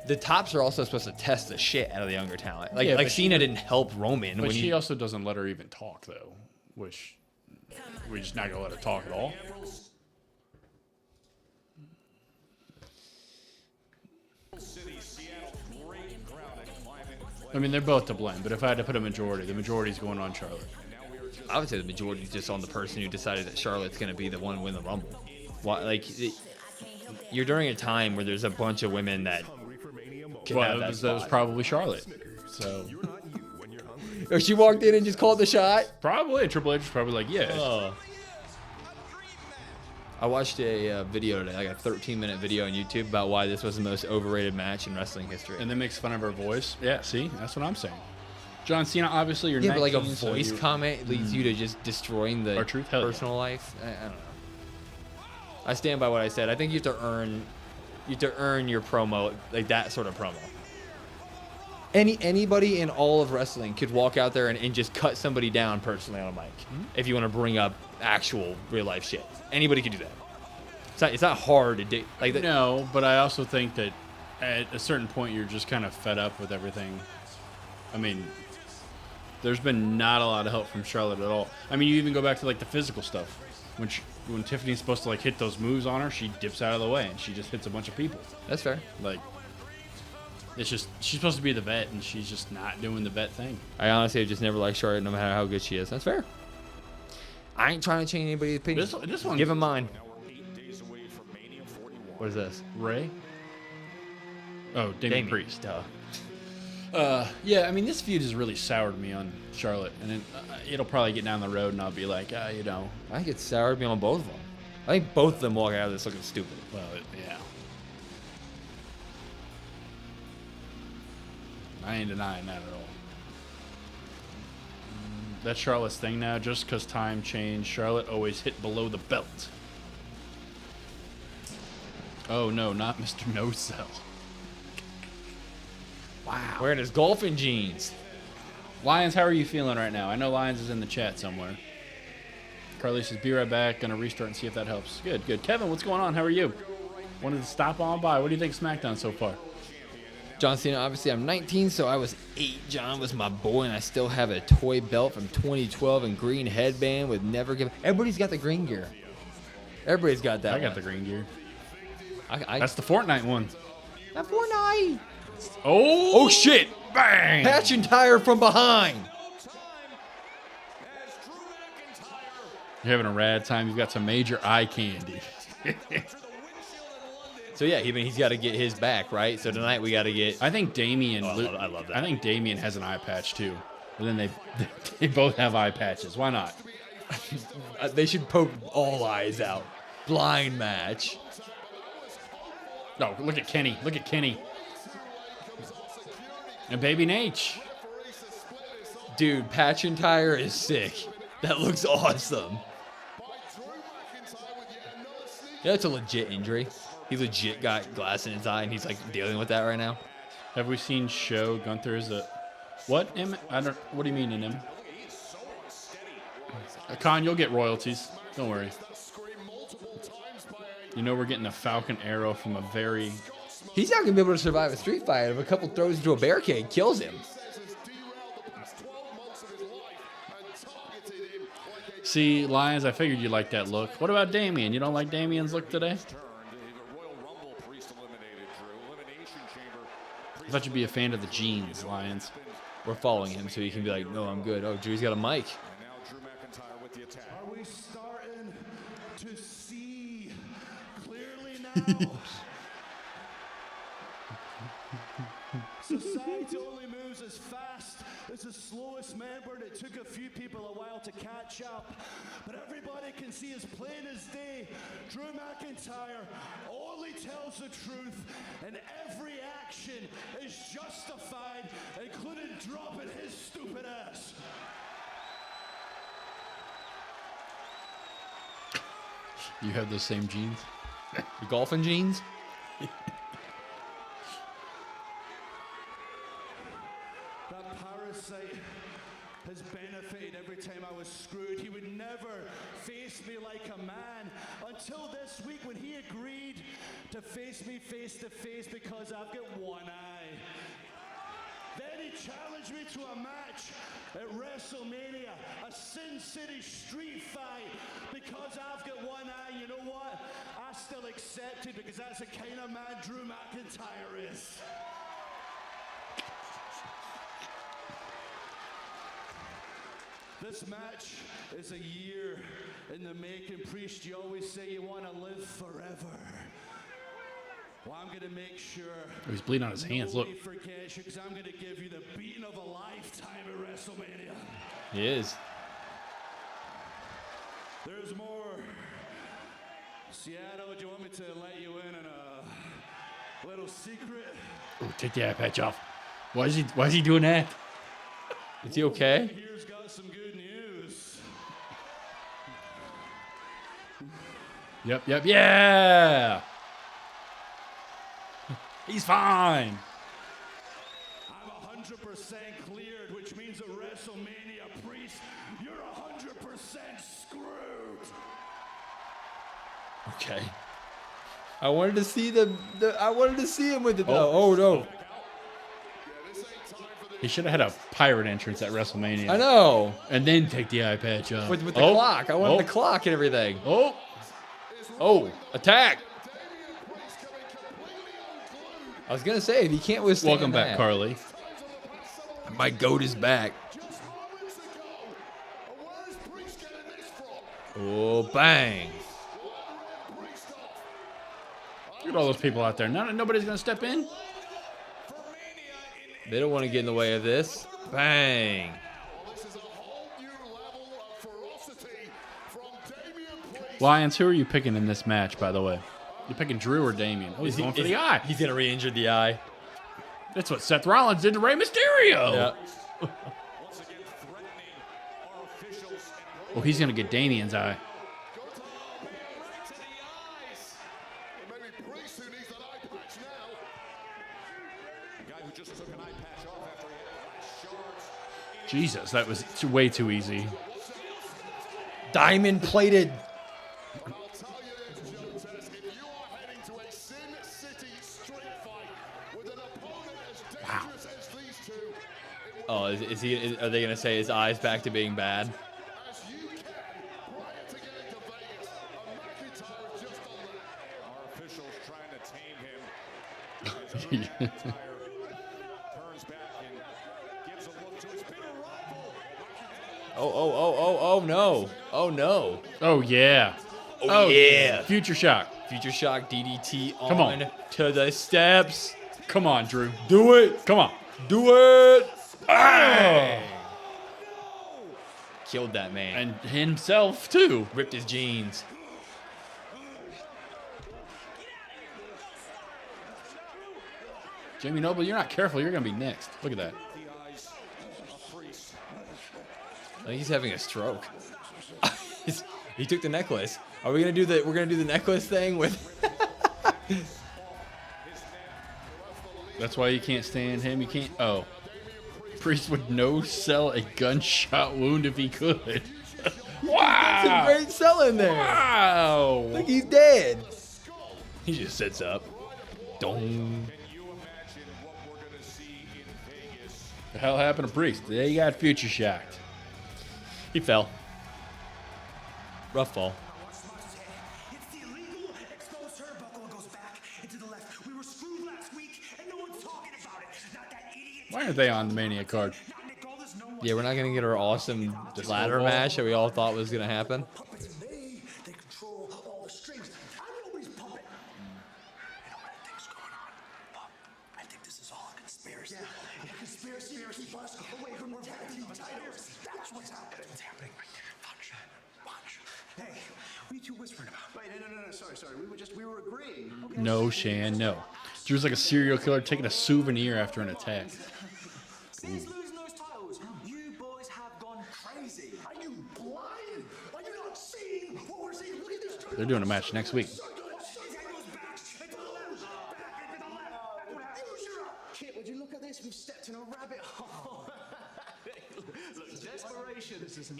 the tops are also supposed to test the shit out of the younger talent. Like, Yeah, like but Cena didn't help Roman. But when she also doesn't let her even talk, though, which we're just not going to let her talk at all. I mean, they're both to blame, but if I had to put a majority, the majority's going on Charlotte. I would say the majority is just on the person who decided that Charlotte's going to be the one to win the Rumble. Why, like, you're during a time where there's a bunch of women that can have that that was spot. probably Charlotte. So Or she walked in and just called the shot. probably, and Triple H was probably like, yeah. I watched a video today, like a 13-minute video on YouTube about why this was the most overrated match in wrestling history. And then makes fun of her voice. Yeah, see, that's what I'm saying. John Cena, obviously, you're yeah, but like a 19, so voice you- comment leads you to just destroying the R-Truth? Hell yeah. personal life. I don't know. I stand by what I said. I think you have to earn your promo, like that sort of promo. Anybody in all of wrestling could walk out there and just cut somebody down personally on a mic if you want to bring up actual real life shit. Anybody could do that. It's not hard to do. Like that. No, but I also think that at a certain point you're just kind of fed up with everything. I mean, there's been not a lot of help from Charlotte at all. I mean, you even go back to like the physical stuff. When Tiffany's supposed to like hit those moves on her, she dips out of the way and she just hits a bunch of people. That's fair. Like, it's just she's supposed to be the vet and she's just not doing the vet thing. I honestly have just never liked Charlotte, no matter how good she is. That's fair. I ain't trying to change anybody's opinion. This one, Give him mine. What is this? Rey. Oh, Damian Priest. Duh. Yeah, I mean, this feud has really soured me on Charlotte, and it'll probably get down the road, and I'll be like, you know. I think it soured me on both of them. I think both of them walk out of this looking stupid. Well, yeah. I ain't denying that at all. That's Charlotte's thing now. Just because time changed, Charlotte always hit below the belt. Oh, no, not Mr. No Cell. Wow. Wearing his golfing jeans. Lions, how are you feeling right now? I know Lions is in the chat somewhere. Carly says, be right back. Going to restart and see if that helps. Good, good. Kevin, what's going on? How are you? Wanted to stop on by. What do you think of SmackDown so far? John Cena, obviously I'm 19, so I was 8. John was my boy, and I still have a toy belt from 2012 and green headband with never give. Everybody's got the green gear. Everybody's got that. I got the green gear. That's That's the Fortnite one. not Fortnite. Oh, shit! bang! McIntyre from behind. You're having a rad time. You've got some major eye candy. So yeah, he's got to get his back, right? So tonight we got to get. I think Damian. I love that. I think Damian has an eye patch too. And then they both have eye patches. Why not? They should poke all eyes out. Blind match. No, look at Kenny. Look at Kenny. And Baby Nate. Dude, McIntyre is sick. That looks awesome. Yeah, that's a legit injury. He legit got glass in his eye, and he's like dealing with that right now. Have we seen Show Gunther is a what? I don't. What do you mean in him? Khan, you'll get royalties. Don't worry. You know we're getting a Falcon arrow from a very. He's not gonna be able to survive a street fight. If a couple throws into a barricade, kills him. See, Lions, I figured you liked that look. What about Damian? You don't like Damian's look today? I thought you'd be a fan of the jeans, Lions. We're following him so he can be like, no, I'm good. Oh, Drew's got a mic. Are we starting to see clearly now? Society only moves as fast as the slowest member, and it took a few people a while to catch up. But everybody can see as plain as day, Drew McIntyre only tells the truth, and every action is justified, including dropping his stupid ass. You have those same jeans? The golfing jeans? That parasite has benefited every time I was screwed. He would never face me like a man until this week when he agreed to face me face to face because I've got one eye. Then he challenged me to a match at WrestleMania, a Sin City street fight, because I've got one eye. You know what? I still accept it because that's the kind of man Drew McIntyre is. This match is a year in the making. Priest, you always say you want to live forever. Well, I'm going to make sure. Oh, he's bleeding on his hands. Look. Nobody forgets you, because I'm going to give you the beating of a lifetime at WrestleMania. He is. There's more. Seattle, do you want me to let you in on a little secret? Ooh, take the eye patch off. Why is he doing that? Is he okay? Here's got some good news. Yep. Yeah. He's fine. I'm 100% cleared, which means at WrestleMania, Priest, you're 100% screwed. Okay. I wanted to see I wanted to see him with it though. Oh no. He should have had a pirate entrance at WrestleMania. I know. And then take the eye patch off. With the clock. I wanted the clock and everything. Oh, attack. I was going to say, if he can't withstand Welcome back, that, Carly. my goat is back. Oh, bang. Look at all those people out there. Nobody's going to step in. They don't want to get in the way of this. Bang. Lions, who are you picking in this match, by the way? You picking Drew or Damian? Oh, he's going for the eye. He's going to re-injure the eye. That's what Seth Rollins did to Rey Mysterio. Yeah. Oh, he's going to get Damian's eye. Maybe Priest who needs an eye patch now. The guy who just took an eye patch off after he had shorts. Jesus, that was way too easy. Diamond plated. I'll tell you this, Joe Tennis, if you are heading to a Sin City street fight with an opponent as dangerous as these two, it will Oh, is he? Are they gonna say his eyes back to being bad? as you can prior to getting to Vegas. A McIntyre is just on that. Our officials trying to tame him. As McIntyre turns back and gives a look to his bitter rival. Oh no. Oh no. Oh, yeah. Oh, yeah. Future shock. Future shock DDT on, Come on. to the steps. Come on, Drew. Do it. Come on. Do it. Oh. Killed that man. And himself, too. Ripped his jeans. Jamie Noble, you're not careful. You're going to be next. Look at that. I think he's having a stroke. He took the necklace. Are we gonna do the? We're gonna do the necklace thing with. That's why you can't stand him. You can't. Oh. Priest would no-sell a gunshot wound if he could. Wow. Some great selling there. Wow. Like he's dead. He just sits up. Dong. The hell happened to Priest? They got future shocked. He fell. Rough fall. It's the illegal exposed turnbuckle goes back into the left. We were screwed last week, and no one's talking about it. Not that idiot. Why aren't they on the Mania card? Not Nick Aldis, no one. Yeah, we're not gonna get our awesome ladder match that we all thought was gonna happen. Puppets and they control all the strings. I'm nobody's puppet. You know what I think's going on? Pop, I think this is all a conspiracy. Yeah, a conspiracy to keep us away from the tag team titles. That's what's happening. What's happening? Punch. Hey, what are you two whispering about? Wait, no. Sorry. We were agreeing. Okay. No, Shan, no. Drew's like a serial killer taking a souvenir after an attack. Since losing those titles, you boys have gone crazy. Are you blind? Are you not seeing what we're seeing? Look at this. They're doing a match next week. Kit, would you look at this? We've stepped in a rabbit hole. Look, desperation is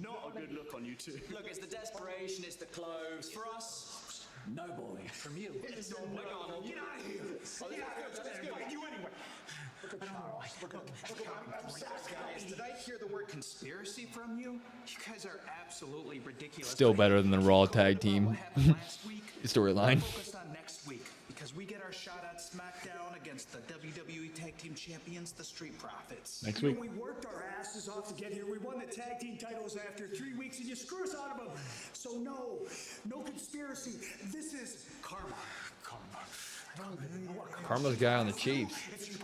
not a good look on you two. Look, it's the desperation, it's the clothes. For us, no boy. From you. It's no boy. Get out of here. Let's go. You anyway. I'm sorry, guys. Did I hear the word conspiracy from you? You guys are absolutely ridiculous. Still better than the Raw tag team What happened last week? storyline. Focused on next week because we get our shot at Smackdown against the WWE Tag Team Champions, the Street Profits. Next week. We worked our asses off to get here. We won the tag team titles after 3 weeks, and you screw us out of them. So no conspiracy. This is karma. Karma's guy on the Chiefs.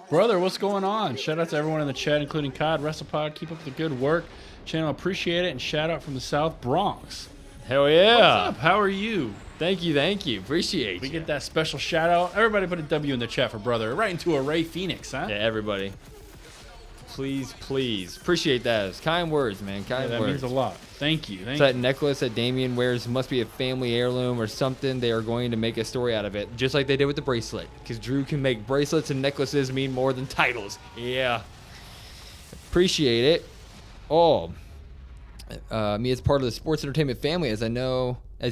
Brother, what's going on? Shout out to everyone in the chat, including COD, WrestlePod. Keep up the good work. Channel, appreciate it. And shout out from the South Bronx. Hell yeah. What's up? How are you? Thank you. Appreciate We you. get that special shout out. Everybody put a W in the chat for brother. Right into a Rey Fenix, huh? Yeah, everybody. Please. Appreciate that. It's kind words, man. Yeah, Kind that words. means a lot. Thank you. So that necklace that Damian wears must be a family heirloom or something. They are going to make a story out of it, just like they did with the bracelet. Because Drew can make bracelets and necklaces mean more than titles. Yeah. Appreciate it. Oh. Me as part of the sports entertainment family, as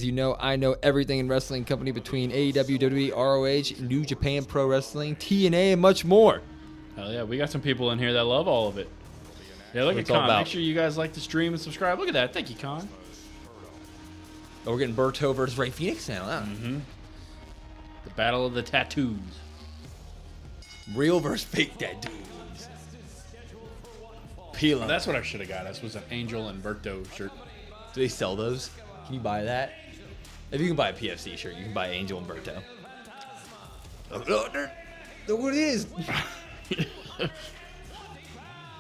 you know, I know everything in wrestling company between AEW, WWE, ROH, New Japan Pro Wrestling, TNA, and much more. Hell yeah, we got some people in here that love all of it. Yeah, look What at it's all Con. about. Make sure you guys like the stream and subscribe. Look at that. Thank you, Con. Oh, we're getting Humberto versus Rey Fenix now, huh? The battle of the tattoos. Real versus fake tattoos. Peel 'em. That's what I should have got. This was an Angel and Humberto shirt. Do they sell those? Can you buy that? If you can buy a PFC shirt, you can buy Angel and Humberto. Look what it is.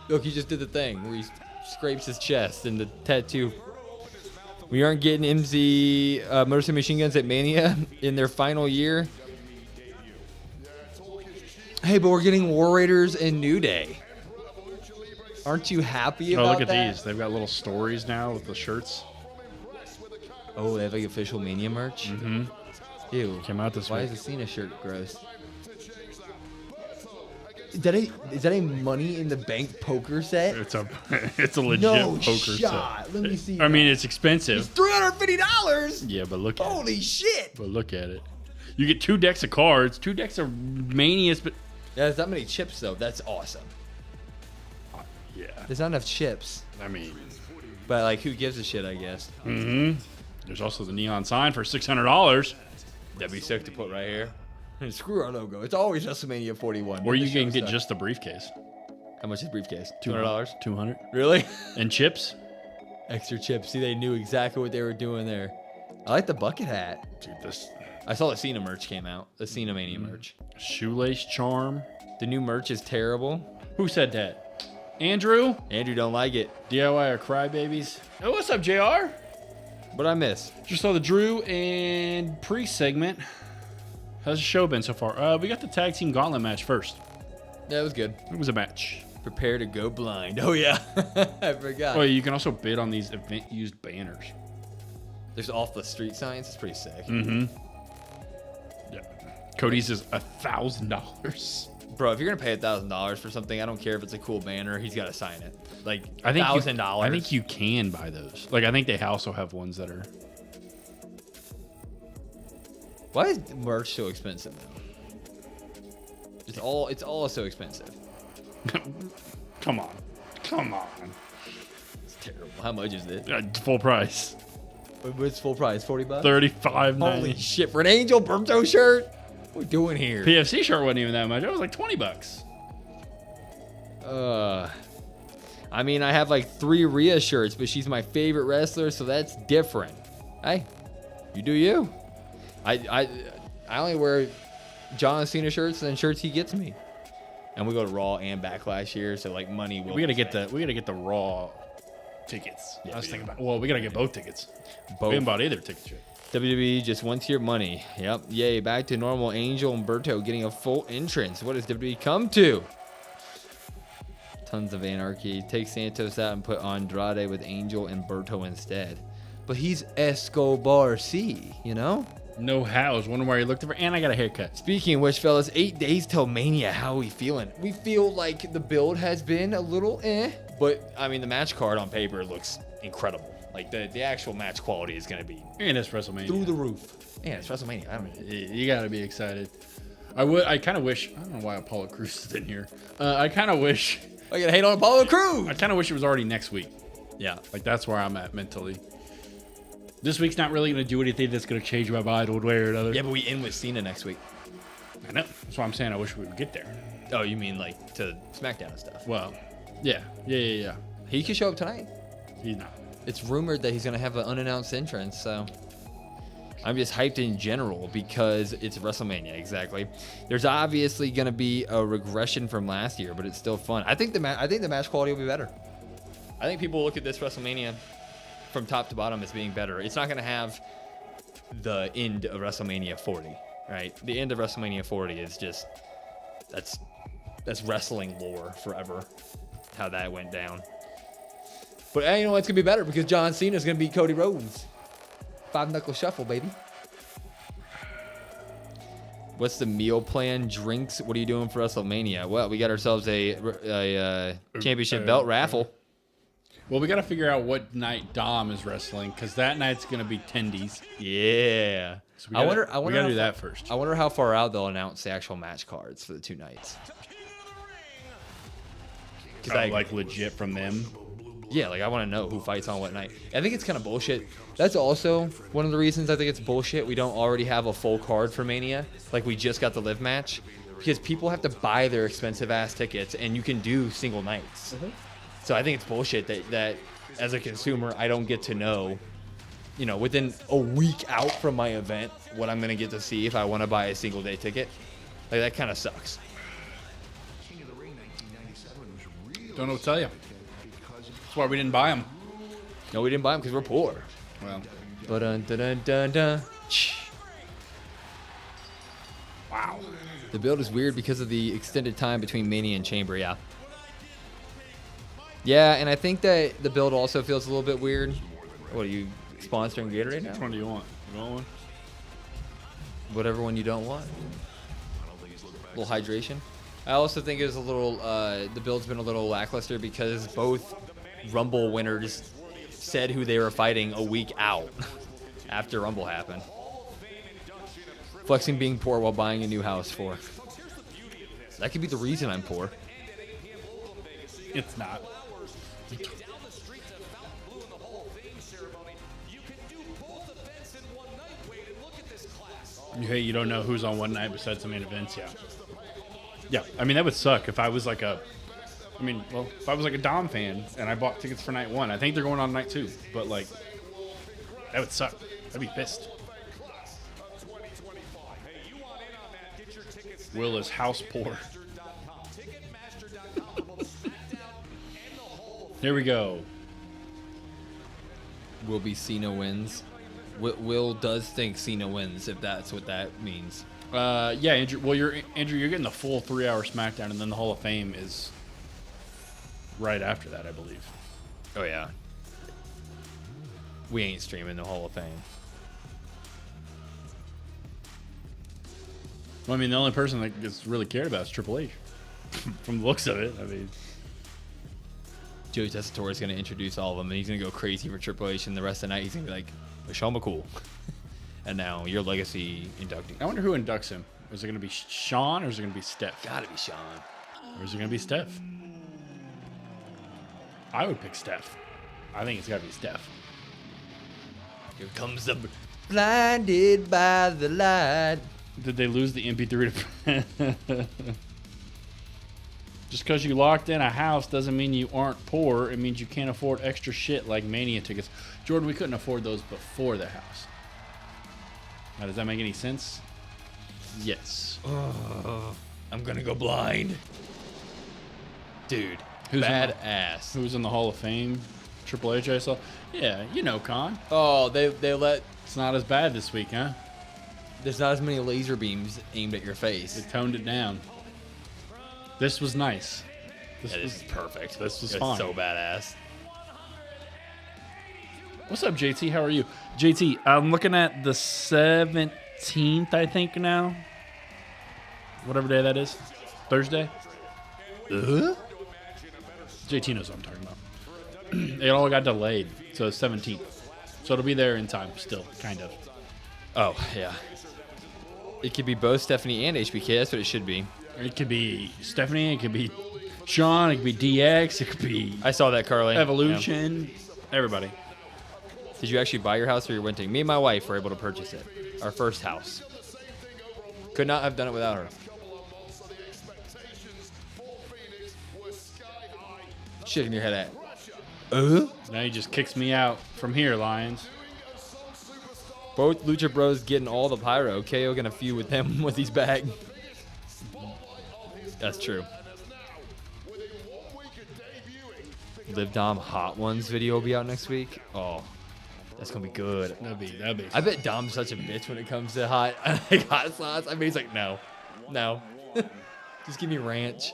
Look, he just did the thing where he scrapes his chest and the tattoo. We aren't getting MZ Motor City Machine Guns at Mania in their final year. Hey, but we're getting War Raiders and New Day. Aren't you happy about Oh, look at that? these. They've got little stories now with the shirts. Oh, they have like official Mania merch. Mm-hmm. Ew. Came out this Why week. is the Cena shirt gross? Is that a Money in the Bank poker set? It's a legit No poker shot. set. Let me see. I mean, that. it's expensive. It's $350. Yeah, but look at it. Holy shit. But look at it. You get 2 decks of cards, 2 decks of Manias, but Yeah, there's that many chips though. That's awesome. yeah. There's not enough chips. I mean, But like, who gives a shit? I guess. there's also the neon sign for $600. That'd be sick to put right here. And screw our logo. It's always WrestleMania 41. Or Let you the can show get start. just the briefcase. How much is briefcase? $200. $200. Really? And chips. Extra chips. See, they knew exactly what they were doing there. I like the bucket hat. Dude, this I saw the Cena merch came out. The Cena Mania merch. shoelace charm. The new merch is terrible. Who said that? Andrew? Andrew don't like it. DIY or crybabies? Oh, what's up, JR? What I miss? Just saw the Drew and Priest segment. How's the show been so far? We got the tag team gauntlet match first. That was good. It was a match. Prepare to go blind. Oh yeah, I forgot. Oh, you can also bid on these event-used banners. There's off the street signs. It's pretty sick. Mm-hmm. Yeah. Cody's is $1,000. Bro, if you're gonna pay $1,000 for something, I don't care if it's a cool banner. He's got to sign it. Like I think $1,000. I think you can buy those. Like I think they also have ones that are. Why is merch so expensive now? It's all so expensive. Come on. It's terrible. How much is it? Full price. What's full price? $40? $35.90. Holy shit! For an Angel Humberto shirt? What are we doing here? PFC shirt wasn't even that much. It was like $20. I mean, I have like 3 Rhea shirts, but she's my favorite wrestler, so that's different. Hey, you do you. I only wear John Cena shirts and shirts he gets me, and we go to Raw and Backlash here, so like money will. We gotta get the Raw tickets. Yeah, I was we thinking about. Well, we gotta get both tickets. Both. We haven't bought either tickets yet. WWE just wants your money. Yep. Yay. Back to normal. Angel Humberto getting a full entrance. What does WWE come to? Tons of anarchy. Take Santos out and put Andrade with Angel and Humberto instead. But he's Escobar C, you know? No how. I was wondering why you looked over. And I got a haircut. Speaking of which, fellas, 8 days till Mania. How are we feeling? We feel like the build has been a little but I mean, the match card on paper looks incredible. Like the actual match quality is going to be And it's WrestleMania. through the roof. Yeah, it's WrestleMania. I don't know. You gotta be excited. I kind of wish. I don't know why Apollo Crews is in here. I kind of wish. I gotta hate on Apollo Crews. I kind of wish it was already next week. Yeah. Like that's where I'm at mentally. This week's not really gonna do anything that's gonna change my mind one way or another. Yeah, but we end with Cena next week. I know. That's why I'm saying I wish we would get there. Oh, you mean like to SmackDown and stuff? Well, yeah. He could show up tonight. He's not. It's rumored that he's gonna have an unannounced entrance, so I'm just hyped in general because it's WrestleMania. Exactly. There's obviously gonna be a regression from last year, but it's still fun. I think the match quality will be better. I think people look at this WrestleMania from top to bottom as being better. It's not gonna have the end of WrestleMania 40, right? The end of WrestleMania 40 is just that's wrestling lore forever. How that went down. But hey, you know it's gonna be better because John Cena is gonna beat Cody Rhodes. 5-knuckle shuffle, baby. What's the meal plan? Drinks? What are you doing for WrestleMania? Well, we got ourselves a championship belt raffle. Well, we got to figure out what night Dom is wrestling because that night's gonna be tendies. Yeah. So we gotta do that first. I wonder how far out they'll announce the actual match cards for the 2 nights. Like legit from them. Yeah, like I want to know who fights on what night. I think it's kind of bullshit. That's also one of the reasons I think it's bullshit. We don't already have a full card for Mania. Like we just got the live match because people have to buy their expensive ass tickets and you can do single nights. So I think it's bullshit that as a consumer, I don't get to know, you know, within a week out from my event, what I'm going to get to see if I want to buy a single day ticket. Like that kind of sucks. Don't know what to tell you. That's why we didn't buy them. No, we didn't buy them because we're poor. Well, Ba-dun-dun-dun-dun-dun. wow. The build is weird because of the extended time between Mania and Chamber, yeah. Yeah, and I think that the build also feels a little bit weird. What are you, sponsoring Gatorade now? Which one do you want? You want one? Whatever one you don't want. A little hydration. I also think it was a little, the build's been a little lackluster because both Rumble winners said who they were fighting a week out after Rumble happened. Flexing being poor while buying a new house for. That could be the reason I'm poor. It's not. Hey, you don't know who's on one night besides the main events, yeah. Yeah, I mean, that would suck if I was like a... if I was like a Dom fan and I bought tickets for night 1. I think they're going on night 2, but like, that would suck. I'd be pissed. Will is house poor. Here we go. Will be Cena wins. Will does think Cena wins, if that's what that means. Yeah, Andrew. Well, you're getting the full 3-hour SmackDown, and then the Hall of Fame is right after that, I believe. Oh yeah. We ain't streaming the Hall of Fame. Well, I mean, the only person that gets really cared about is Triple H. From the looks of it, I mean. Joey Tessitore is going to introduce all of them, and he's going to go crazy for Triple H, and the rest of the night he's going to be like, Michelle McCool. And now your legacy inductee. I wonder who inducts him. Is it going to be Sean or is it going to be Steph? Gotta be Sean. Or is it going to be Steph? I would pick Steph. I think it's got to be Steph. Here comes the blinded by the light. Did they lose the MP3 to... Just because you locked in a house doesn't mean you aren't poor. It means you can't afford extra shit like Mania tickets. Jordan, we couldn't afford those before the house. Now, does that make any sense? Yes. I'm gonna go blind. Dude, Who's badass. Who's in the Hall of Fame? Triple H, I saw. Yeah, you know, Con. Oh, they let... It's not as bad this week, huh? There's not as many laser beams aimed at your face. They toned it down. This was nice. This is perfect. This was It's fine. so badass. What's up, JT? How are you? JT, I'm looking at the 17th, I think, now. Whatever day that is. Thursday? JT knows what I'm talking about. It all got delayed, so it's 17th. So it'll be there in time still, kind of. Oh, yeah. It could be both Stephanie and HBK. That's what it should be. It could be Stephanie, it could be Sean, it could be DX, it could be I saw that, Carly. Evolution, everybody. Yeah. Did you actually buy your house or you're renting? Me and my wife were able to purchase it. Our first house. Could not have done it without her. Shaking your head at. Now he just kicks me out from here, Lions. Both Lucha Bros getting all the pyro. KO gonna feud with them with he's back. That's true. Liv Dom Hot Ones video will be out next week. Oh, that's gonna be good. That'd be. I bet Dom's such a bitch when it comes to hot sauce. I mean, he's like, no. Just give me ranch.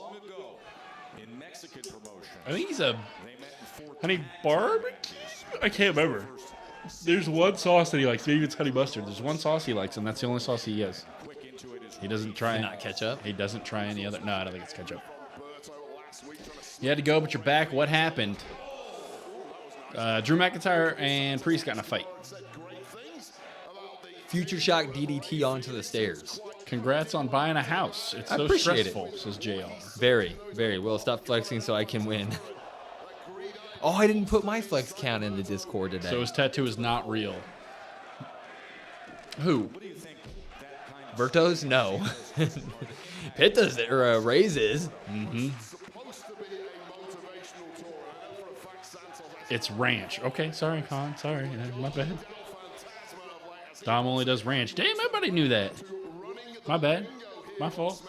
I think he's a honey barbecue. I can't remember. There's one sauce that he likes. Maybe it's honey mustard. There's one sauce he likes, and that's the only sauce he has. He doesn't try Not ketchup. He doesn't try any other. No, I don't think it's ketchup. You had to go, but you're back. What happened? Drew McIntyre and Priest got in a fight. Future Shock DDT onto the stairs. Congrats on buying a house. It's I so appreciate stressful, says JR. Very, very. Well, stop flexing so I can win. Oh, I didn't put my flex count in the Discord today. So his tattoo is not real. Who? Berto's? No. Pitta's or raises. Mm-hmm. It's ranch. Okay, sorry, Con. Sorry, my bad. Dom only does ranch. Damn, everybody knew that. My bad. My fault.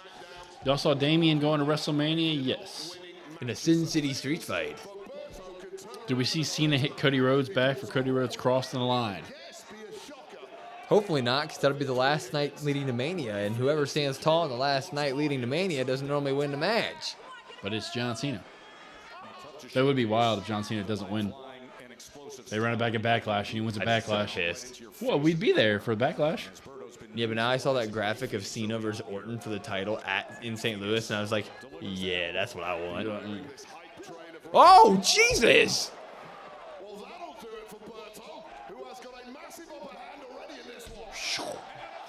Y'all saw Damian going to WrestleMania? Yes. In a Sin City street fight. Did we see Cena hit Cody Rhodes back for Cody Rhodes crossing the line? Hopefully not, because that'll be the last night leading to Mania, and whoever stands tall in the last night leading to Mania doesn't normally win the match. But it's John Cena. That would be wild if John Cena doesn't win. They run it back at Backlash, and he wins a I'd be so Backlash. pissed. Well, we'd be there for Backlash. Yeah, but now I saw that graphic of Cena versus Orton for the title in St. Louis, and I was like, yeah, that's what I want. Oh, Jesus! Well, that'll do it for Berto, who has got a massive upper hand already in this one.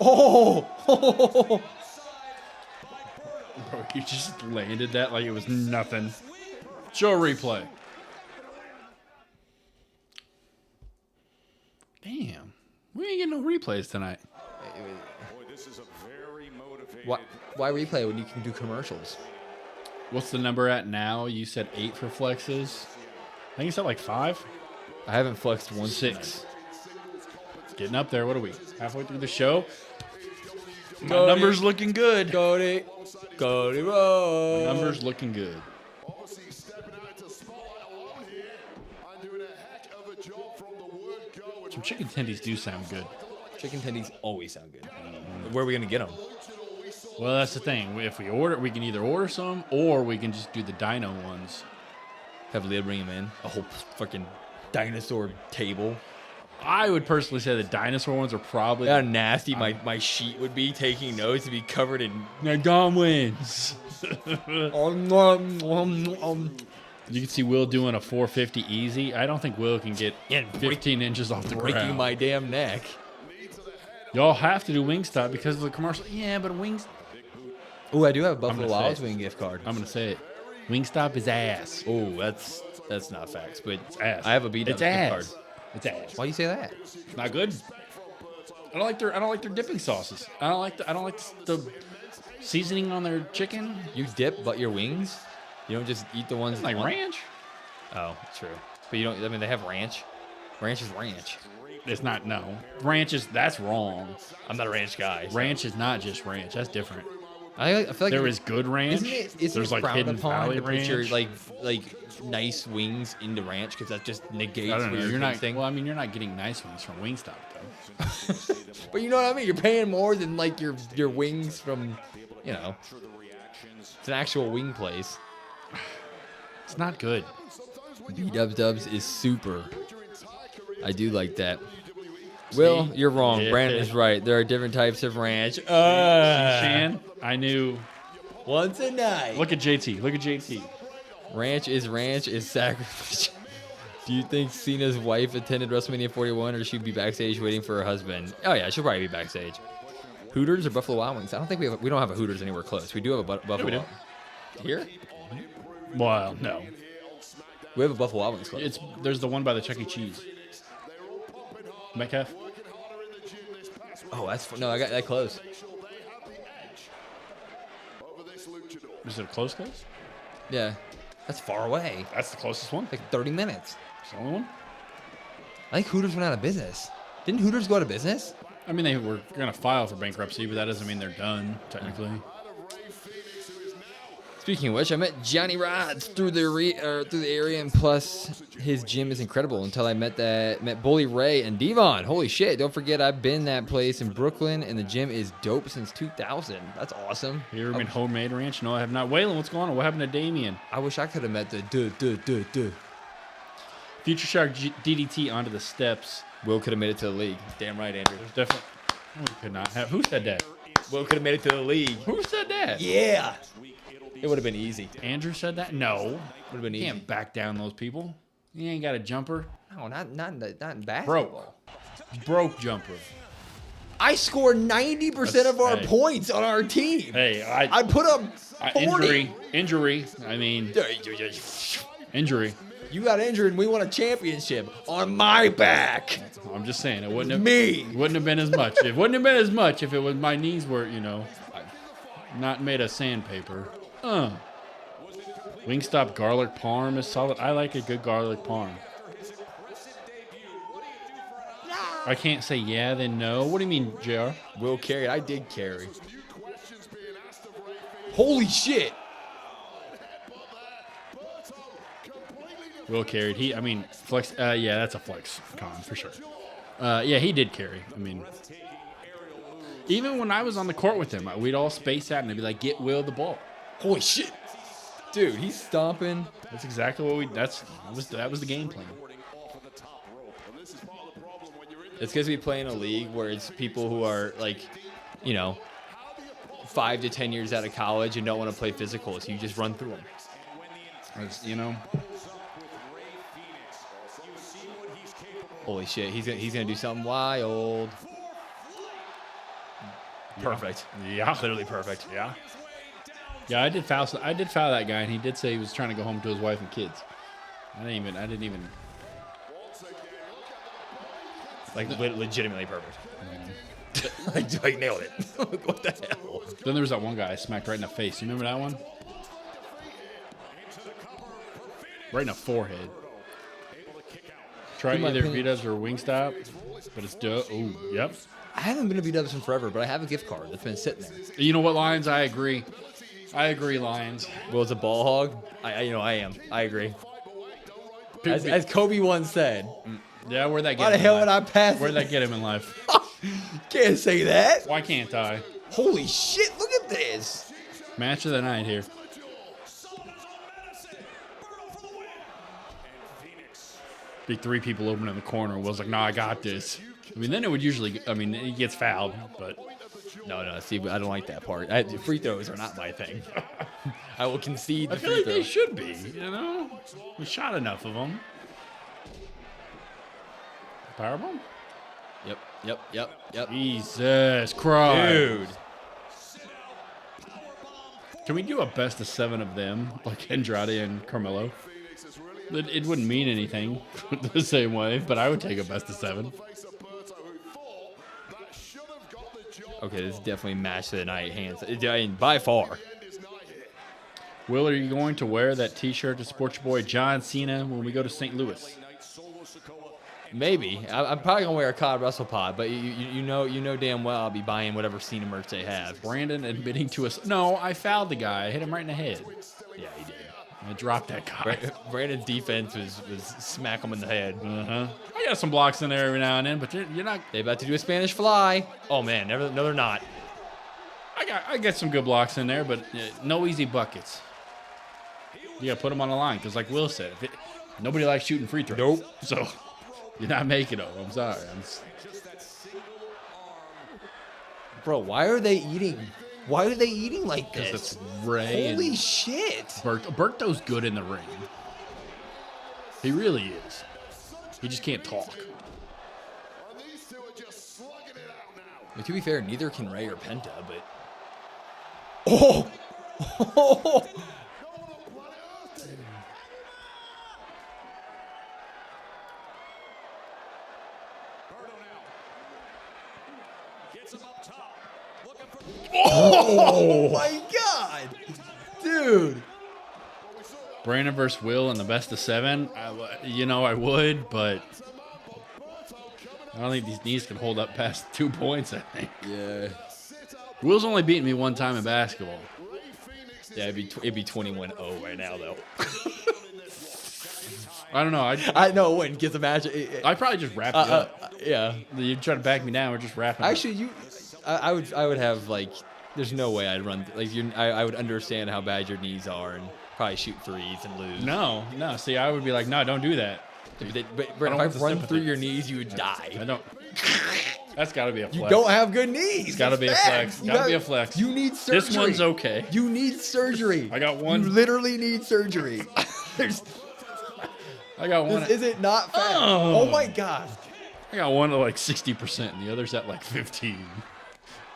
Oh! Bro, you just landed that like it was nothing. Show a replay. Damn. We ain't getting no replays tonight. Boy, this is a very motivated. Why replay when you can do commercials? What's the number at now? You said 8 for flexes. I think you said like 5. I haven't flexed once. 6. Getting up there. What are we? Halfway through the show. My Cody. numbers looking good. Cody Rhodes. Numbers looking good. Obviously stepping out into spotlight alone here and doing a heck of a job from the word go. And Some chicken tendies do sound good. Chicken tendies always sound good. Where are we gonna get them? Well, that's the thing. If we order, we can either order some or we can just do the dino ones. Have Leah bring them in. A whole fucking dinosaur table. I would personally say the dinosaur ones are probably How nasty my sheet would be taking notes to be covered in. Dom wins. You can see Will doing a 450 easy. I don't think Will can get And 15 inches off the breaking ground. my damn neck. Y'all have to do Wingstop because of the commercial. Yeah, but Wings. Oh, I do have a Buffalo gonna say Wild it. Wing gift card. I'm gonna say it. Wingstop is ass. Oh, that's not facts, but Ass. I have a B-Dubs It's gift ass. card. It's ass. Why do you say that? It's not good. I don't like their dipping sauces. I don't like the seasoning on their chicken. You dip, but your wings. You don't just eat the ones Like on- ranch. Oh, true. But you don't. I mean, they have ranch. Ranch is ranch. It's not. No, ranch is that's wrong. I'm not a ranch guy. so- Ranch is not just ranch. That's different. I feel like There is good ranch. Isn't There's it like frowned Hidden upon Valley to put ranch. your like nice wings into ranch because that just negates I don't know. what You're you're not. thing. Well, I mean, you're not getting nice wings from Wingstop though. But you know what I mean. You're paying more than like your wings from, you know. It's an actual wing place. It's not good. B-Dubs is super. I do like that. Will, you're wrong. Yeah. Brandon is right. There are different types of ranch. Shan, I knew. Once a night. Look at JT. Look at JT. Ranch is sacrifice. Do you think Cena's wife attended WrestleMania 41 or she'd be backstage waiting for her husband? Oh yeah, she'll probably be backstage. Hooters or Buffalo Wild Wings? I don't think we don't have a Hooters anywhere close. We do have a Buffalo. we do. Here? Well, no. We have a Buffalo Wild Wings close. There's the one by the Chuck E. Cheese. Metcalf. Oh, no, I got that close. Is it a close? Yeah, that's far away. That's the closest one. Like 30 minutes. It's the only one. I think Hooters went out of business. Didn't Hooters go out of business? I mean, they were gonna file for bankruptcy, but that doesn't mean they're done technically. Speaking of which, I met Johnny Rods through the area, and plus his gym is incredible. Until I met Bully Ray and Devon. Holy shit! Don't forget, I've been that place in Brooklyn, and the gym is dope since 2000. That's awesome. Have you ever been homemade ranch? No, I have not. Waylon, what's going on? What happened to Damien? I wish I could have met the Future Shark DDT onto the steps. Will could have made it to the league. Damn right, Andrew. There's definitely. We could not have. Who said that? Will could have made it to the league. Who said that? Yeah. It would have been easy. Andrew said that. No, Would have been you easy. can't back down those people. You ain't got a jumper. No, not in basketball. Broke jumper. I scored 90% of our Hey. points on our team. Hey, I put up 40. Injury. I mean, injury. You got injured and we won a championship on my back. I'm just saying it wouldn't have. Me. Wouldn't have been as much. It wouldn't have been as much if it was my knees were, not made of sandpaper. Wingstop garlic parm is solid. I like a good garlic parm. I can't say yeah, then no. What do you mean, JR? Will carried. I did carry. Holy shit. Will carried. Flex. Yeah, that's a flex con for sure. Yeah, he did carry. I mean, even when I was on the court with him, we'd all space out and they'd be like, "Get Will the ball." Holy shit. Dude, he's stomping. That's exactly what that was the game plan. It's because we play in a league where it's people who are like, 5 to 10 years out of college and don't want to play physical, so you just run through them. Holy shit, he's gonna do something wild. Perfect. Yeah. Literally perfect. Yeah. Yeah, I did foul that guy, and he did say he was trying to go home to his wife and kids. I didn't even. Like legitimately perfect. I nailed it. What the hell? Then there was that one guy I smacked right in the face. You remember that one? Right in the forehead. Try either V-dubs or Wingstop, but it's Ooh, yep. I haven't been to B-dubs in forever, but I have a gift card that's been sitting there. You know what, Lions? I agree, Lions. Well, it's a ball hog. I am. I agree. As Kobe once said. Yeah, where'd that get Why the hell would I pass? Where'd that get him in life? Can't say that. Why can't I? Holy shit, look at this. Match of the night here. Be 3 people open in the corner. Will's like, no, I got this. I mean, then it would usually, he gets fouled, but. No, see, I don't like that part. Free throws are not my thing. I will concede the I feel free like throw. they should be, We shot enough of them. Powerbomb? Yep. Jesus Christ. Dude. Can we do a best of 7 of them, like Andrade and Carmelo? It wouldn't mean anything the same way, but I would take a best of 7. Okay, this is definitely match of the night, hands. I mean, by far. Will, are you going to wear that T-shirt to support your boy John Cena when we go to St. Louis? Maybe. I'm probably gonna wear a COD WrestlePod, but you know damn well I'll be buying whatever Cena merch they have. Brandon admitting to us, no, I fouled the guy. I hit him right in the head. Yeah, he did. I dropped that guy. Brandon's defense was smack him in the head. I got some blocks in there every now and then, but you're not. They about to do a Spanish fly. Oh man, no, they're not. I got some good blocks in there, but no easy buckets. You gotta put them on the line, because like Will said, nobody likes shooting free throws. Nope. So you're not making them. I'm sorry. Bro, why are they eating? Why are they eating like this? Because it's Rey. Holy shit. Berto's good in the ring. He really is. He just can't talk. Well, to be fair, neither can Rey or Penta, but. Oh! Oh my god! Dude! Brandon versus Will in the best of 7. I would, but I don't think these knees can hold up past 2 points, I think. Yeah. Will's only beaten me 1 time in basketball. Yeah, it'd be 21-0 right now, though. I don't know. I know when gets a match. I probably just wrap you up. Yeah. You try to back me down, we're just wrapping up. Actually, I would have like. There's no way I'd run. I would understand how bad your knees are and probably shoot threes and lose. No. See, I would be like, no, don't do that. But if want I the run sympathy. through your knees, you would die. I don't. That's got to be a flex. You don't have good knees. Gotta It's be a facts. flex. Gotta be a flex. You need surgery. This one's okay. You need surgery. I got one. You literally need surgery. I got one. Is it not fact? Oh. Oh my god. I got one at like 60%, and the other's at like 15.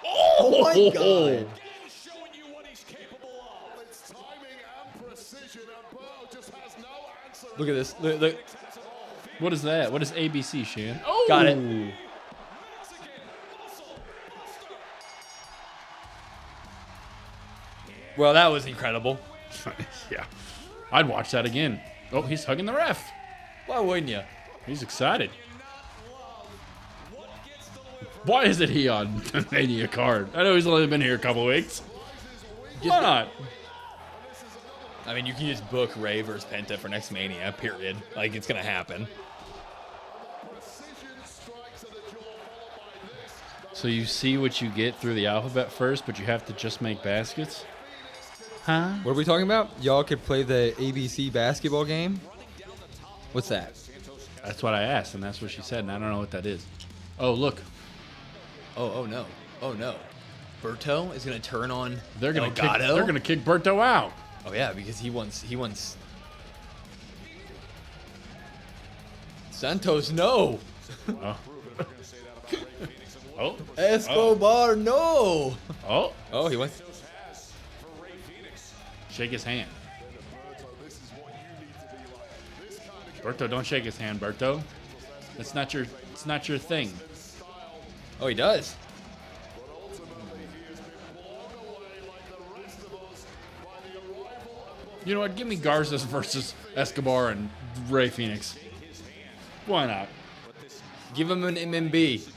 Oh my god. Showing you what he's capable of. It's timing and precision, and Bo just has no answer. Look at this. Look. What is that? What is ABC, Shan? Oh, Got it. Well, that was incredible. Yeah. I'd watch that again. Oh, he's hugging the ref. Why wouldn't you? He's excited. Why isn't he on the Mania card? I know he's only been here a couple weeks. Why not? I mean, you can just book Rey versus Penta for next Mania, period. Like, it's going to happen. So you see what you get through the alphabet first, but you have to just make baskets? Huh? What are we talking about? Y'all could play the ABC basketball game? What's that? That's what I asked, and that's what she said, and I don't know what that is. Oh, look. Oh no. Oh no. Berto is gonna turn on They're gonna kick. Elgato. They're gonna kick Berto out. Oh yeah, because he wants. Santos, no. Oh. Oh. Escobar, no. Oh. Oh, he wants. Shake his hand. Berto, don't shake his hand, Berto. It's not your thing. Oh, he does. You know what? Give me Garza versus Escobar and Rey Fenix. Why not? Give him an MMB.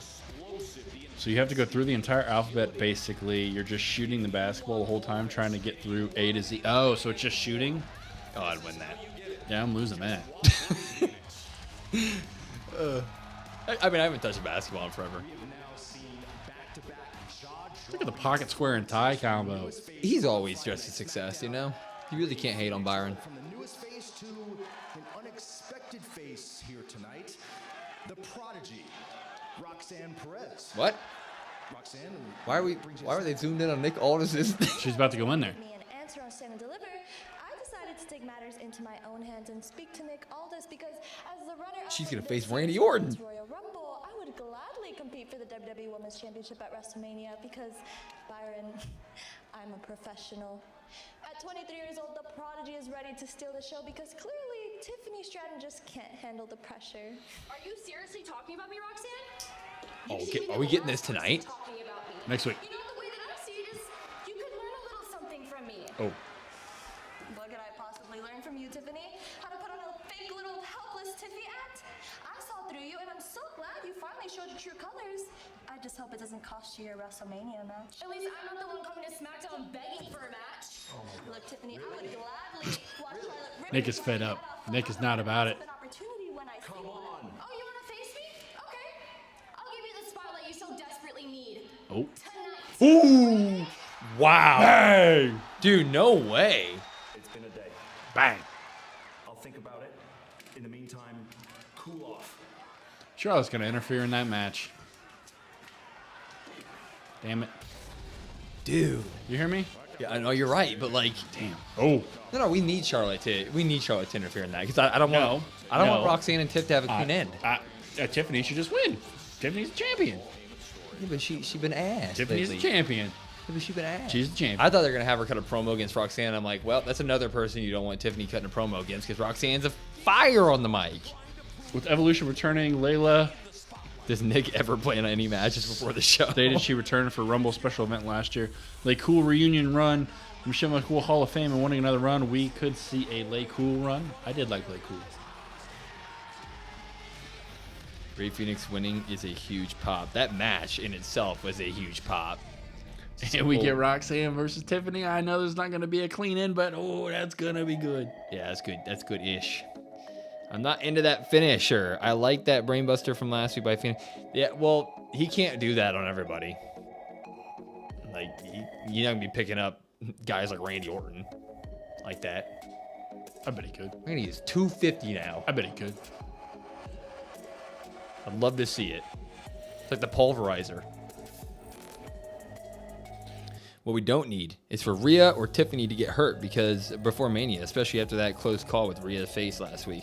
So you have to go through the entire alphabet, basically. You're just shooting the basketball the whole time, trying to get through A to Z. Oh, so it's just shooting? Oh, I'd win that. Yeah, I'm losing that. I mean, I haven't touched a basketball in forever. Look at the pocket square and tie combo. He's always just a success, you know? You really can't hate on Byron. From the newest face to an unexpected face here tonight, the prodigy, Roxanne Perez. What? Roxanne, Why are they zoomed in on Nick Aldis's? She's about to go in there. Me an answer on Stand and Deliver, I decided to take matters into my own hands and speak to Nick Aldis because as the runner-up She's gonna of face this Randy year's Orton. Women's Royal Rumble, I would gladly compete for the WWE Women's Championship at WrestleMania because, Byron, I'm a professional. At 23 years old, the prodigy is ready to steal the show because clearly Tiffany Stratton just can't handle the pressure. Are you seriously talking about me, Roxanne? Oh, are we getting this tonight? Talking about me. Next week. You know, the way that I see it is you could learn a little something from me. Oh. What could I possibly learn from you, Tiffany? How to put on a fake little helpless Tiffy act? I saw through you, and I'm so glad you finally showed your true colors. I just hope it doesn't cost you your WrestleMania match. At least I'm not the one coming to SmackDown begging for a match. Look, Tiffany, I would gladly watch Charlotte rip Nick is fed up. Nick is not about it. an opportunity when I see one. Oh, you want to face me? Okay. I'll give you the spotlight you so desperately need. Oh. Tonight. Ooh. Wow. Bang. Dude, no way. it's been a day. Bang. I'll think about it. In the meantime, cool off. Charlotte's going to interfere in that match. Damn it. Dude. You hear me? Yeah, I know you're right, but like, Damn. Oh. no, we need Charlotte to interfere in that because I don't want No. Roxanne and Tiff to have a clean end. Tiffany should just win. Tiffany's the champion. Yeah, but she been ass. Tiffany's the lately. champion. Yeah, but she been ass. She's the champion. I thought they were gonna have her cut a promo against Roxanne. I'm like, well, that's another person you don't want Tiffany cutting a promo against because Roxanne's a fire on the mic. With Evolution returning, Layla Does Nick ever plan on any matches before the show? stated she returned for Rumble special event last year. Lay Cool reunion run. Michelle McCool Hall of Fame and wanting another run. We could see a Lay Cool run. I did like Lay Cool. Rey Fenix winning is a huge pop. That match in itself was a huge pop. And we get Roxanne versus Tiffany. I know there's not going to be a clean end, but oh, that's going to be good. Yeah, that's good. That's good-ish. I'm not into that finisher. I like that brainbuster from last week by Phoenix. Yeah, well, he can't do that on everybody. Like, you're not going to be picking up guys like Randy Orton like that. I bet he could. Randy is 250 now. I bet he could. I'd love to see it. It's like the pulverizer. What we don't need is for Rhea or Tiffany to get hurt because before Mania, especially after that close call with Rhea's face last week.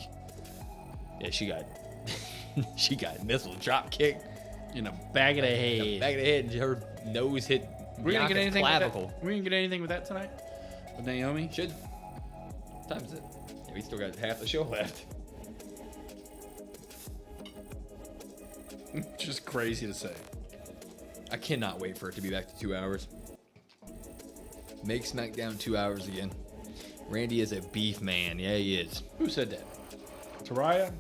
Yeah, she got missile drop kick In a bag of the head. back of the head and her nose hit We're gonna get Bianca's anything clavicle. with that? We're gonna get anything with that tonight? With Naomi? Should. What time is it? Yeah, we still got half the show left. Just crazy to say. I cannot wait for it to be back to 2 hours. Make SmackDown 2 hours again. Randy is a beef man. Yeah, he is. Who said that? Taraya?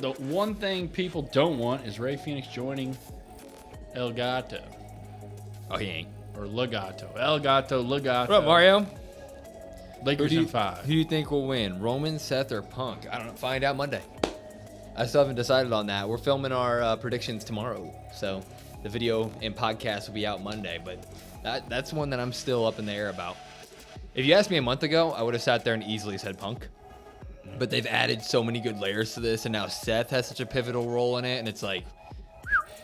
The one thing people don't want is Rey Fenix joining El Gato. Oh, he ain't. Or Legato. El Gato, Legato. What up, Mario? Lakers Who in 5. do you think will win? Roman, Seth, or Punk? I don't know. Find out Monday. I still haven't decided on that. We're filming our predictions tomorrow, so the video and podcast will be out Monday. But that's one that I'm still up in the air about. If you asked me a month ago, I would have sat there and easily said Punk. but they've added so many good layers to this, and now Seth has such a pivotal role in it, and it's like,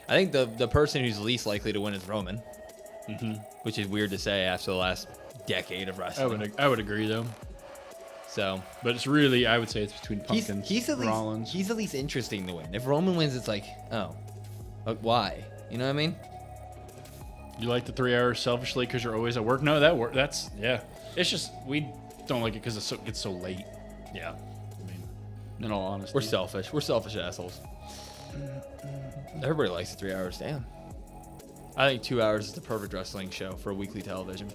I think the person who's least likely to win is Roman, which is weird to say after the last decade of wrestling. I would agree though. So, but it's really, I would say it's between Punk and Rollins. He's at least interesting to win. If Roman wins, it's like, oh, but why? You know what I mean? You like the 3 hours selfishly because you're always at work? No, that's yeah. It's just we don't like it because it gets so late. Yeah. I mean, in all honesty, We're selfish. We're selfish assholes. Everybody likes the 3 hours. Damn. I think 2 hours is the perfect wrestling show for weekly television.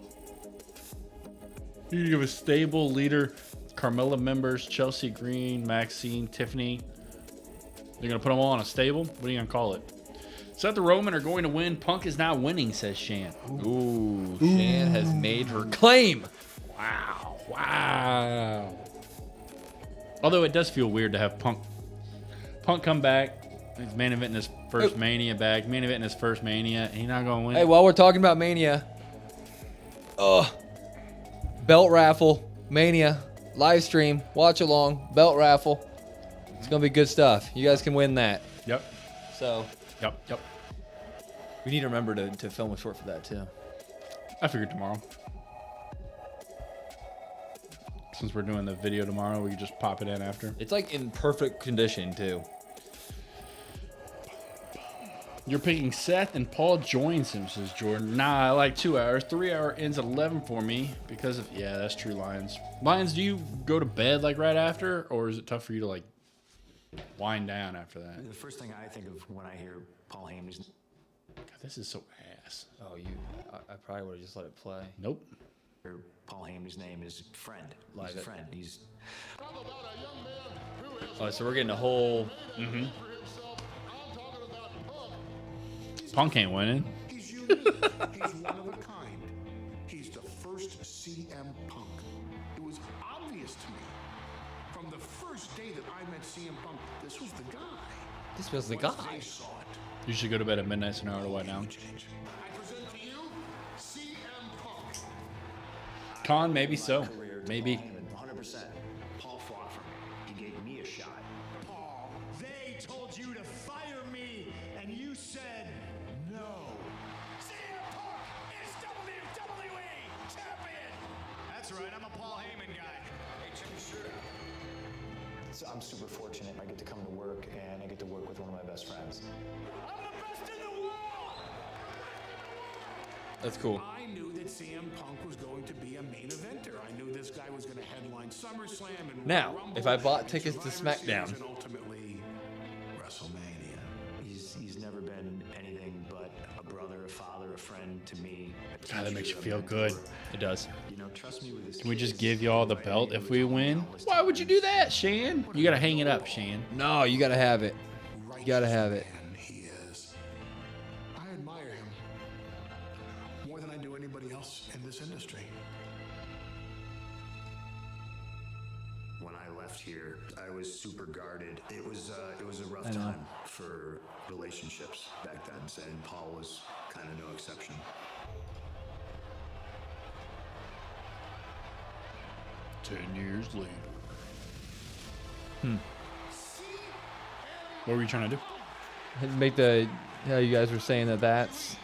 You have a stable leader, Carmella members, Chelsea Green, Maxine, Tiffany. You're going to put them all on a stable? What are you going to call it? Seth and Roman are going to win. Punk is now winning, says Shan. Ooh, Shan has made her claim. Wow. Although it does feel weird to have Punk come back. He's main eventing his first Mania back. Main eventing his first Mania. And he's not going to win. Hey, while we're talking about Mania, belt raffle, Mania, live stream, watch along, belt raffle. It's going to be good stuff. You guys can win that. Yep. So, Yep. we need to remember to film a short for that, too. I figured tomorrow. Since we're doing the video tomorrow, we could just pop it in after. It's like in perfect condition, too. You're picking Seth and Paul joins him, says Jordan. Nah, I like 2 hours. 3 hour ends at 11 for me because of, yeah, that's true, Lions. Lions, do you go to bed like right after, or is it tough for you to like wind down after that? The first thing I think of when I hear Paul Heyman's... God, this is so ass. Oh, I probably would have just let it play. Nope. Paul Heyman's name is friend. He's a friend. He's... Oh, so we're getting a whole... Punk ain't winning. He's unique. He's one of a kind. He's the first CM Punk. It was obvious to me from the first day that I met CM Punk, this was the guy. This was the guy. They saw it. You should go to bed at midnight, so an hour to wind down. I present to you CM Punk. Con, maybe so. Maybe. 100%. Paul fought for me. He gave me a shot. Paul, they told you to fire me, and you said no. CM Punk is WWE champion. That's right, I'm a Paul Heyman guy. Hey, check your shirt out. So I'm super fortunate. I get to come to work, and I get to work with one of my best friends. I'm the best in the world. That's cool. I knew that CM Punk was going to be a main eventer. I knew this guy was going to headline SummerSlam and Now, Royal Rumble if I bought and tickets to Survivor SmackDown- Series and ultimately WrestleMania. He's never been anything but a brother, a father, a friend to me. God, that makes you feel good. It does. You know, trust me with this. Can we just give y'all the belt if we win? Why would you do that, Shan? You gotta hang it up, Shan. No, you got to have it. You got to have it. And he is. I admire him more than I do anybody else in this industry. When I left here, I was super guarded. It was a rough time for relationships back then, and Paul was kind of no exception. Ten years later. What were you trying to do? Make the... How you guys were saying that's...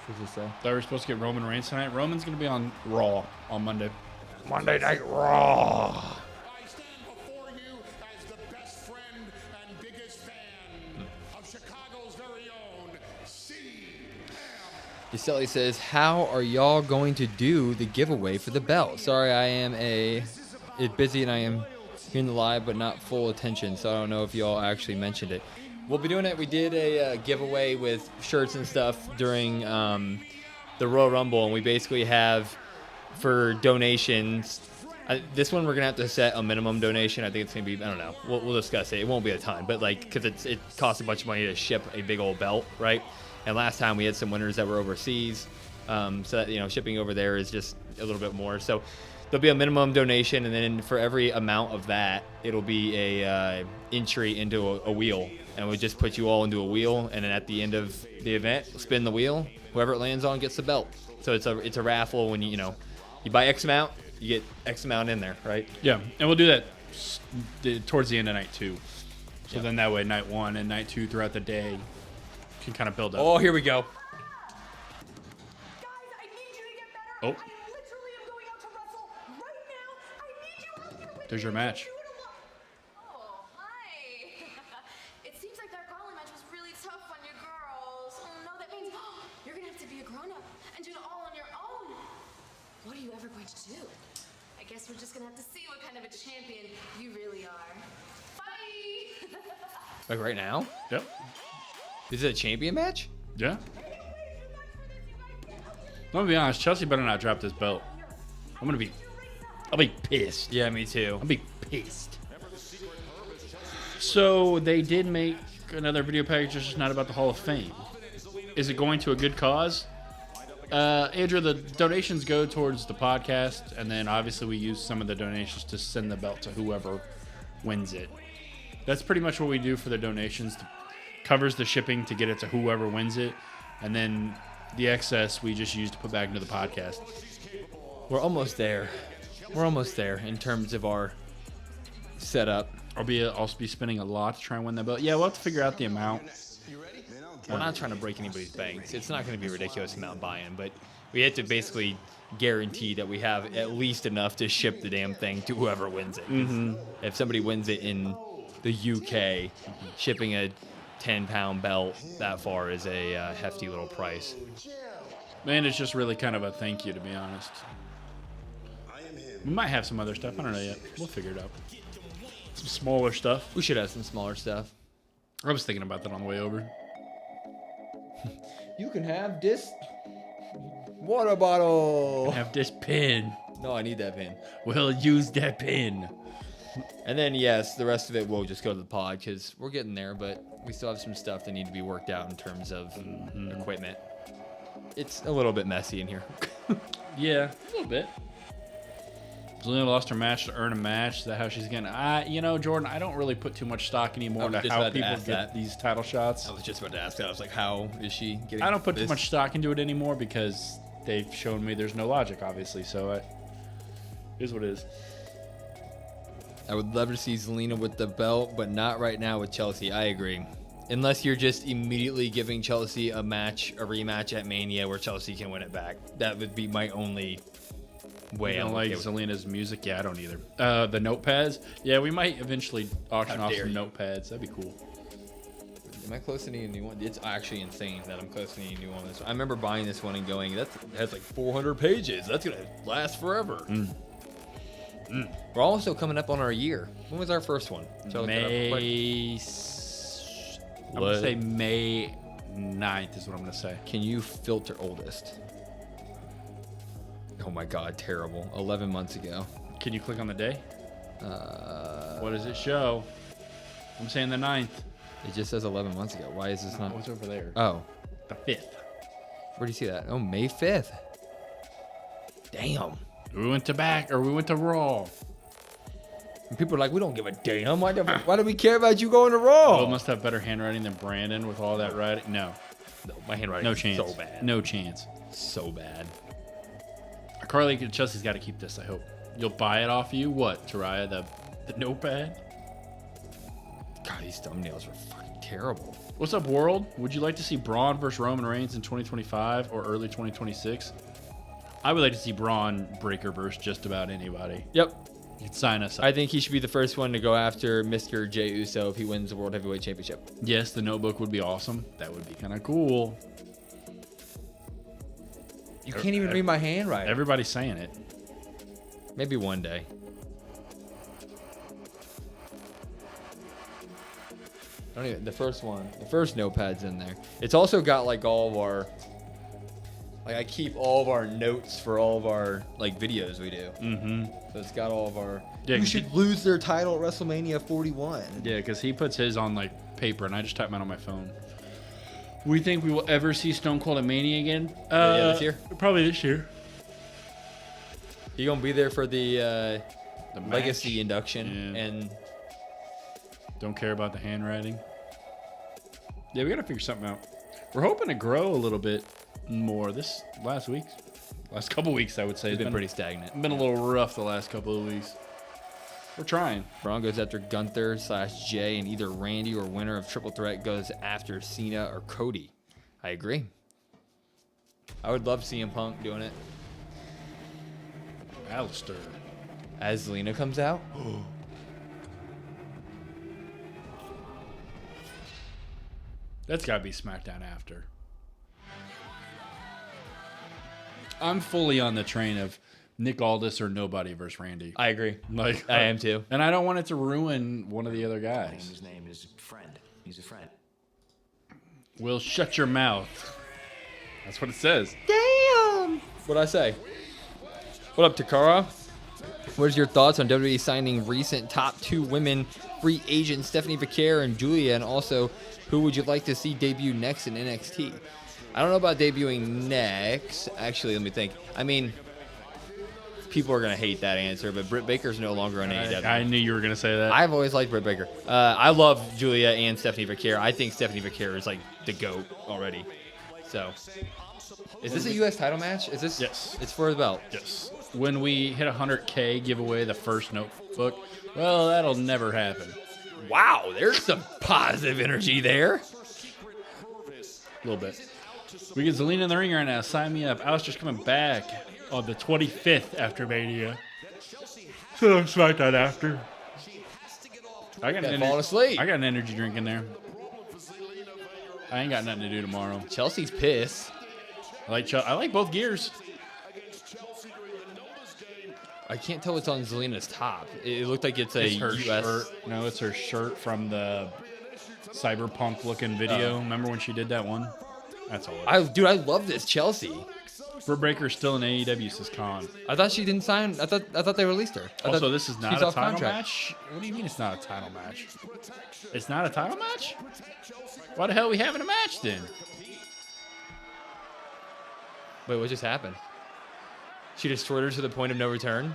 What's it say? Thought we were supposed to get Roman Reigns tonight. Roman's gonna be on Raw on Monday. Monday Night Raw. I stand before you as the best friend and biggest fan of Chicago's very own CM. Gisele says, how are y'all going to do the giveaway for the belt? Sorry, I am busy and I am hearing the live, but not full attention, so I don't know if y'all actually mentioned it. We'll be doing it. We did a giveaway with shirts and stuff during the Royal Rumble, and we basically have for donations. This one we're gonna have to set a minimum donation. I think it's gonna be, I don't know. We'll discuss it. It won't be a ton, but like, because it costs a bunch of money to ship a big old belt, right? And last time we had some winners that were overseas, so that, shipping over there is just a little bit more. So there'll be a minimum donation, and then for every amount of that, it'll be a entry into a wheel, and we just put you all into a wheel, and then at the end of the event, spin the wheel. Whoever it lands on gets the belt. So it's a raffle. When you buy X amount, you get X amount in there, right? Yeah, and we'll do that towards the end of night 2. So then that way, night 1 and night 2 throughout the day can kind of build up. Oh, here we go. Guys, I need you to get better. Oh. I literally am going out to wrestle right now. I need you out here with There's me. your match. Oh, hi. It seems like that gauntlet match was really tough on you girls. Oh, no, that means you're going to have to be a grown-up and do it all on your own. What are you ever going to do? I guess we're just going to have to see what kind of a champion you really are. Bye. Like right now? Yep. Is it a champion match? Yeah. I'm gonna be honest, Chelsea better not drop this belt. I'll be pissed. Yeah, me too. I'll be pissed. So they did make another video package just not about the Hall of Fame. Is it going to a good cause? Andrew, the donations go towards the podcast, and then obviously we use some of the donations to send the belt to whoever wins it. That's pretty much what we do for the donations. Covers the shipping to get it to whoever wins it, and then the excess we just use to put back into the podcast. We're almost there. We're almost there in terms of our setup. I'll also be spending a lot to try and win that belt. Yeah, we'll have to figure out the amount. We're not trying to break anybody's banks. It's not going to be a ridiculous amount buy-in, but we have to basically guarantee that we have at least enough to ship the damn thing to whoever wins it. If somebody wins it in the UK, shipping a 10-pound belt that far is a hefty little price. Man, it's just really kind of a thank you, to be honest. We might have some other stuff. I don't know yet. We'll figure it out. Some smaller stuff. We should have some smaller stuff. I was thinking about that on the way over. You can have this water bottle. Have this pin. No, I need that pin. We'll use that pin. And then, yes, the rest of it will just go to the pod because we're getting there, but we still have some stuff that need to be worked out in terms of equipment. It's a little bit messy in here. Yeah, a little bit. Zelina lost her match to earn a match. Is that how she's getting? You know, Jordan, I don't really put too much stock anymore to how people get these title shots. I was just about to ask that. I was like, how is she getting I don't put this? too much stock into it anymore because they've shown me there's no logic, obviously. So it is what it is. I would love to see Zelina with the belt, but not right now with Chelsea. I agree. Unless you're just immediately giving Chelsea a rematch at Mania where Chelsea can win it back. That would be my only way. I don't like Zelina's music. Yeah, I don't either. The notepads. Yeah, we might eventually auction off some notepads. That'd be cool. Am I close to needing a new one? It's actually insane that I'm close to needing a new one. I remember buying this one and going, that has like 400 pages. That's going to last forever. We're also coming up on our year. When was our first one? May. I'm going to say May 9th is what I'm going to say. Can you filter oldest? Oh my God, terrible. 11 months ago. Can you click on the day? What does it show? I'm saying the 9th. It just says 11 months ago. Why is this not? What's over there? Oh. The 5th. Where do you see that? Oh, May 5th. Damn. We went to Raw. And people are like, we don't give a damn. Why do we care about you going to Raw? Will must have better handwriting than Brandon with all that writing. No, my handwriting no chance. So bad. No chance. So bad. Carly Chelsea's got to keep this. I hope you'll buy it off you. What, Taraya? The notepad? God, these thumbnails are fucking terrible. What's up, world? Would you like to see Braun versus Roman Reigns in 2025 or early 2026? I would like to see Braun Breaker versus just about anybody. Yep. You can sign us up. I think he should be the first one to go after Mr. Jey Uso if he wins the World Heavyweight Championship. Yes, the notebook would be awesome. That would be kind of cool. You can't even read my handwriting. Everybody's saying it. Maybe one day. The first notepad's in there. It's also got like all of our, like I keep all of our notes for all of our like videos we do. Mm-hmm. So it's got all of our. Yeah, who should lose their title at WrestleMania 41? Yeah, because he puts his on like paper, and I just type mine on my phone. We think we will ever see Stone Cold at Mania again? Yeah, this year. Probably this year. You gonna be there for the legacy induction and. Don't care about the handwriting. Yeah, we got to figure something out. We're hoping to grow a little bit more. This last Last couple weeks, I would say. It's been pretty stagnant. Been a little rough the last couple of weeks. We're trying. Braun goes after Gunther/Jay, and either Randy or winner of Triple Threat goes after Cena or Cody. I agree. I would love CM Punk doing it. Alistair. As Zelina comes out. That's got to be SmackDown after. I'm fully on the train of Nick Aldis or nobody versus Randy. I agree. Like I am too. And I don't want it to ruin one of the other guys. His name is Friend. He's a friend. Will, shut your mouth. That's what it says. Damn! What'd I say? What up, Takara? What is your thoughts on WWE signing recent top 2 women free agents, Stephanie Vaquer and Julia, and also who would you like to see debut next in NXT? I don't know about debuting next. Actually, let me think. I mean, people are going to hate that answer, but Britt Baker's no longer on AEW. I knew you were going to say that. I've always liked Britt Baker. I love Julia and Stephanie Vaquer. I think Stephanie Vaquer is like the GOAT already. So, is this a U.S. title match? Is this? Yes. It's for the belt. Yes. When we hit 100K, give away the first notebook. Well, that'll never happen. Wow, there's some positive energy there. A little bit. We get Zelina in the ring right now. Sign me up. Alistair's coming back on the 25th after Mania. So SmackDown after. I got falling asleep. I got an energy drink in there. I ain't got nothing to do tomorrow. Chelsea's pissed. I like both gears. I can't tell what's on Zelina's top. It looked like it's a It's her US. shirt. No, it's her shirt from the cyberpunk looking video. Remember when she did that one? That's all. Dude, I love this Chelsea. Britt Baker's still in AEW, says Khan. I thought she didn't sign. I thought they released her. I Also, thought this is not she's a off title contract. match. What do you mean it's not a title match? It's not a title match? Why the hell are we having a match then? Wait, what just happened? She destroyed her to the point of no return,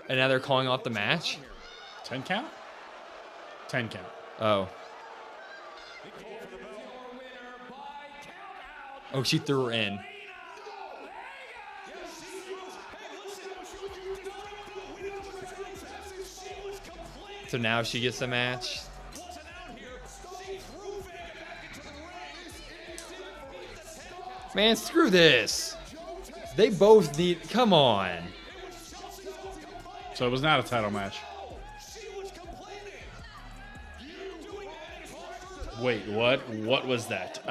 and now they're calling off the match. 10 count? 10 count. Oh. Oh, she threw her in. So now she gets the match. Man, screw this. They both need. Come on. So it was not a title match. Wait, what? What was that?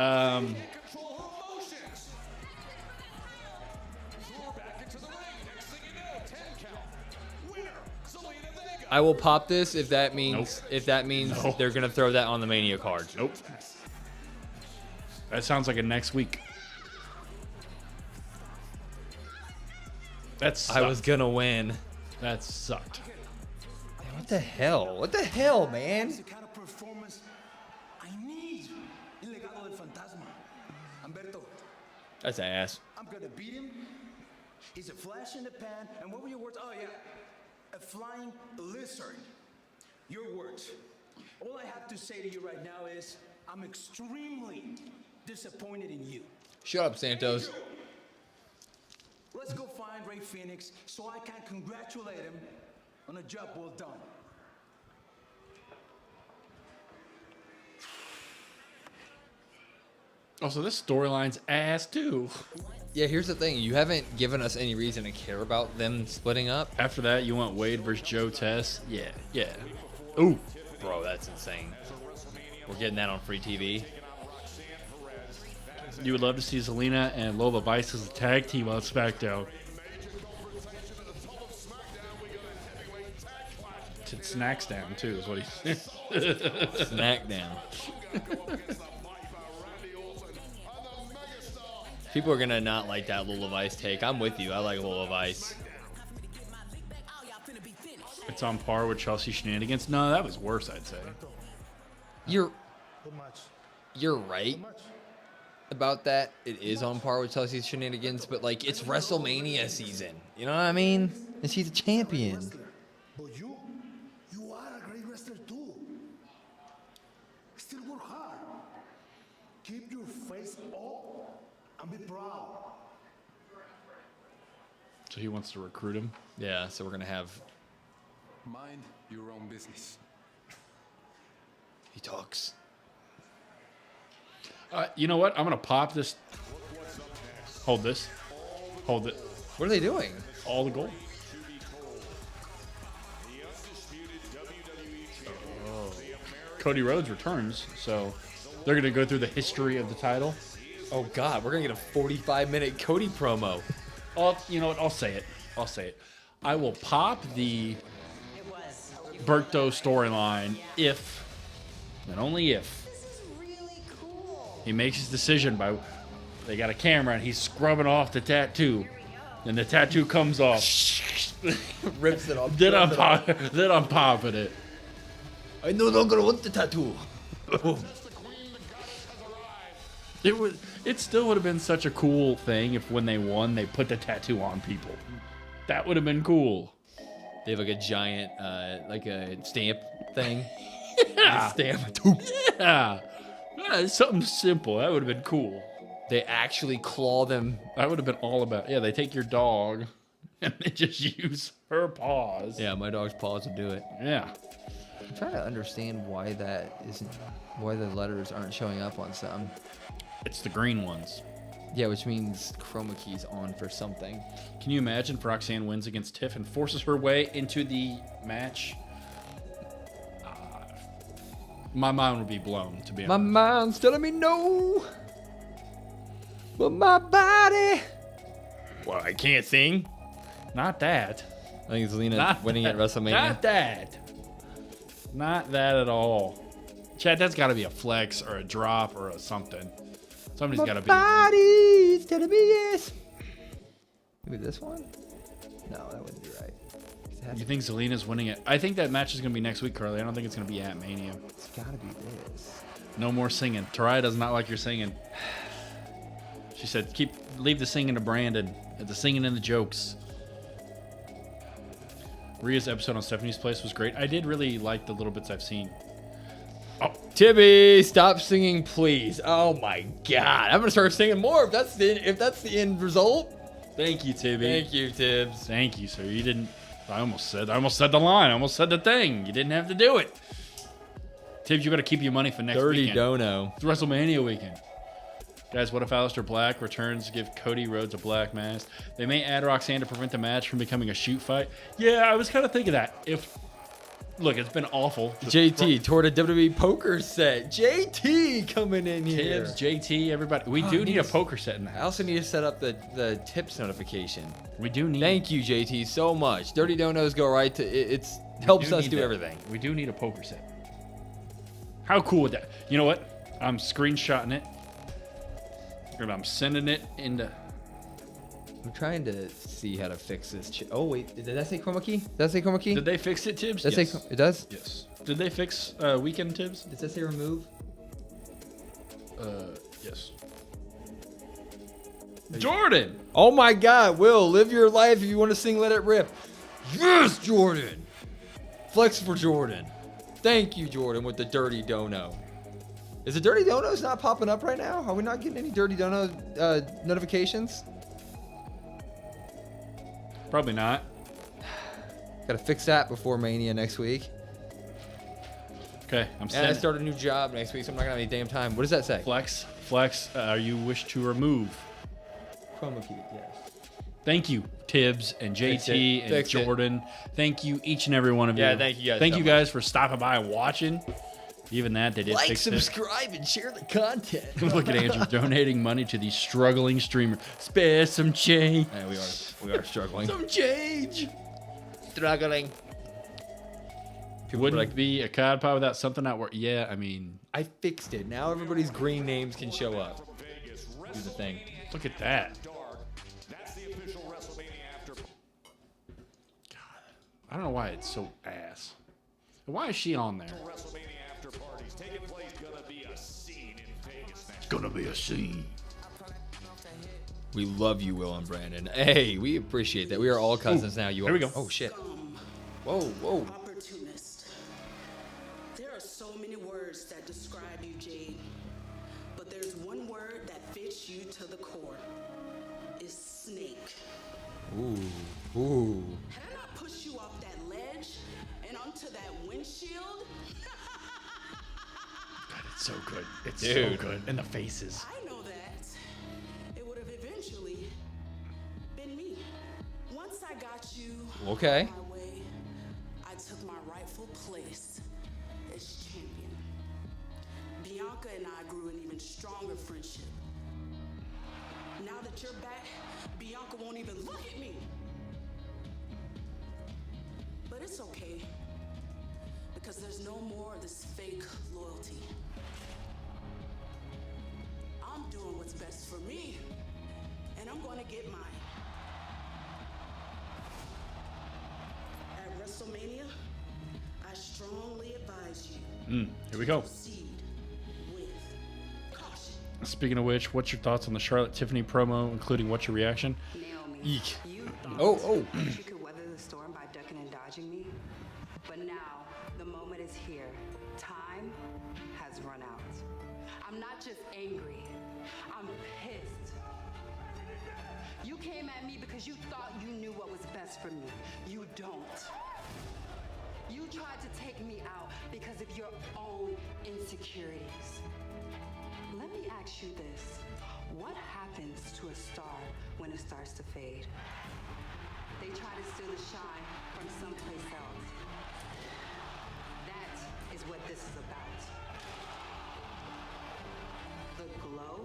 I will pop this if that means Nope. they're gonna throw that on the Mania card. Nope. That sounds like a next week. That's. I was gonna win. That sucked. What the hell? What the hell, man? It's the kind of performance I need. El legado del fantasma. Humberto, That's ass. I'm gonna beat him. He's a flash in the pan. And what were your words? Oh yeah, a flying lizard. Your words. All I have to say to you right now is I'm extremely disappointed in you. Shut up, Santos. Let's go find Rey Fenix so I can congratulate him on a job well done. Also, this storyline's ass too. Yeah, here's the thing. You haven't given us any reason to care about them splitting up. After that, you want Wade versus Joe Tess? Yeah, yeah. Ooh. Bro, that's insane. We're getting that on free TV. You would love to see Zelina and Lola Vice as a tag team on SmackDown. Snacks down too is what he said. Smackdown. People are gonna not like that Lola Vice take. I'm with you. I like Lola Vice. It's on par with Chelsea Shenanigans. No, that was worse, I'd say. You're right about that. It is on par with Chelsea's Shenanigans, but like it's WrestleMania season. You know what I mean? And she's a champion. But you are a great wrestler too. Still work hard. Keep your face up and be proud. So he wants to recruit him. Yeah, so we're gonna have. Mind your own business. He talks. You know what? I'm gonna pop this. Hold this. Hold it. What are they doing? All the gold. Cody Rhodes returns, so they're gonna go through the history of the title. Oh God, we're gonna get a 45-minute Cody promo. You know what? I'll say it. I will pop the Humberto storyline if, and only if, he makes his decision by, they got a camera and he's scrubbing off the tattoo, and the tattoo comes off. Rips it off. Then I'm popping it. I no longer want the tattoo. It still would have been such a cool thing if when they won, they put the tattoo on people. That would have been cool. They have like a giant, like a stamp thing. Yeah. Stamp. Yeah. Something simple. That would have been cool. They actually claw them. That would have been all about. Yeah, they take your dog and they just use her paws. Yeah, my dog's paws would do it. Yeah. I'm trying to understand why why the letters aren't showing up on some. It's the green ones. Yeah, which means chroma key's on for something. Can you imagine if Roxanne wins against Tiff and forces her way into the match? My mind would be blown, to be honest. My mind's telling me no, but my body. Well, I can't sing. Not that. I think it's Lena Not winning that. at WrestleMania. Not that. Not that at all. Chad, that's got to be a flex or a drop or a something. Somebody's got to be. Body's telling me yes. Maybe this one? No, that wouldn't be right. You think Zelina's winning it? I think that match is going to be next week, Carly. I don't think it's going to be at Mania. It's got to be this. No more singing. Taraya does not like your singing. She said, leave the singing to Brandon. The singing and the jokes. Rhea's episode on Stephanie's Place was great. I did really like the little bits I've seen. Oh, Tibby, stop singing, please. Oh my God, I'm gonna start singing more if that's the end result. Thank you, Tibby. Thank you, Tibbs. Thank you, sir. You didn't. I almost said the line. I almost said the thing. You didn't have to do it. Tibbs, you got to keep your money for next Dirty weekend. dono. It's WrestleMania weekend. Guys, what if Aleister Black returns to give Cody Rhodes a black mask? They may add Roxanne to prevent the match from becoming a shoot fight. Yeah, I was kind of thinking that. Look, it's been awful. JT toward a WWE poker set. JT coming in here. Tibbs, JT, everybody. We do need a poker set in the I house. also need to set up the tips notification. We do need. Thank you, JT, so much. Dirty donos go right to it. Helps us do everything. We do need a poker set. How cool would that? You know what? I'm screenshotting it. And I'm sending it into. I'm trying to see how to fix this. Oh, wait. Did that say chroma key? Did that say chroma key? Did they fix it, Tibbs? Does Yes. it does? Yes. Did they fix Weekend, Tibbs? Does that say remove? Yes. Jordan! Oh my God, Will, live your life if you want to sing Let It Rip. Yes, Jordan. Flex for Jordan. Thank you, Jordan, with the Dirty Dono. Is the Dirty Donos not popping up right now? Are we not getting any Dirty Dono notifications? Probably not. Gotta fix that before Mania next week. Okay, I'm And I sending. start a new job next week, so I'm not gonna have any damn time. What does that say? Flex. You wish to remove. Chroma key, yes. Thank you, Tibbs and Fix JT it. and Fix it. Jordan. Thank you, each and every one of you. Yeah, thank you guys Thank so you guys for stopping by and watching. Even that, they did Like, fix it. subscribe, and share the content. Look at Andrew donating money to the struggling streamer. Spare some change. Yeah, we are struggling. Some change. Struggling. Wouldn't be a cod pie without something not work. Yeah, I mean, I fixed it. Now everybody's green names can show up. Do the thing. look at that. God, I don't know why it's so ass. Why is she on there? It's gonna be a scene. We love you, Will and Brandon. Hey, we appreciate that. We are all cousins now. You here are. we go. Oh shit. Whoa, whoa. Opportunist. There are so many words that describe you, Jade. But there's one word that fits you to the core. It's snake. Ooh. Had I not pushed you off that ledge and onto that windshield? God, it's so good. It's Dude. so good. And the faces. I know that. It would have eventually been me. Once I got you Okay. my way, I took my rightful place as champion. Bianca and I grew an even stronger friendship. Now that you're back, Bianca won't even look at me. But it's okay, because there's no more of this fake loyalty. I'm doing what's best for me, and I'm going to get mine. At WrestleMania, I strongly advise you Here we go. proceed with caution. Speaking of which, what's your thoughts on the Charlotte Tiffany promo, including what's your reaction? Naomi, Eek. you thought Oh. that you could weather the storm by ducking and dodging me, but now the moment is here. Time has run out. I'm not just angry, I'm pissed. You came at me because you thought you knew what was best for me. You don't. You tried to take me out because of your own insecurities. Let me ask you this. What happens to a star when it starts to fade? They try to steal the shine from someplace else. That is what this is about. The glow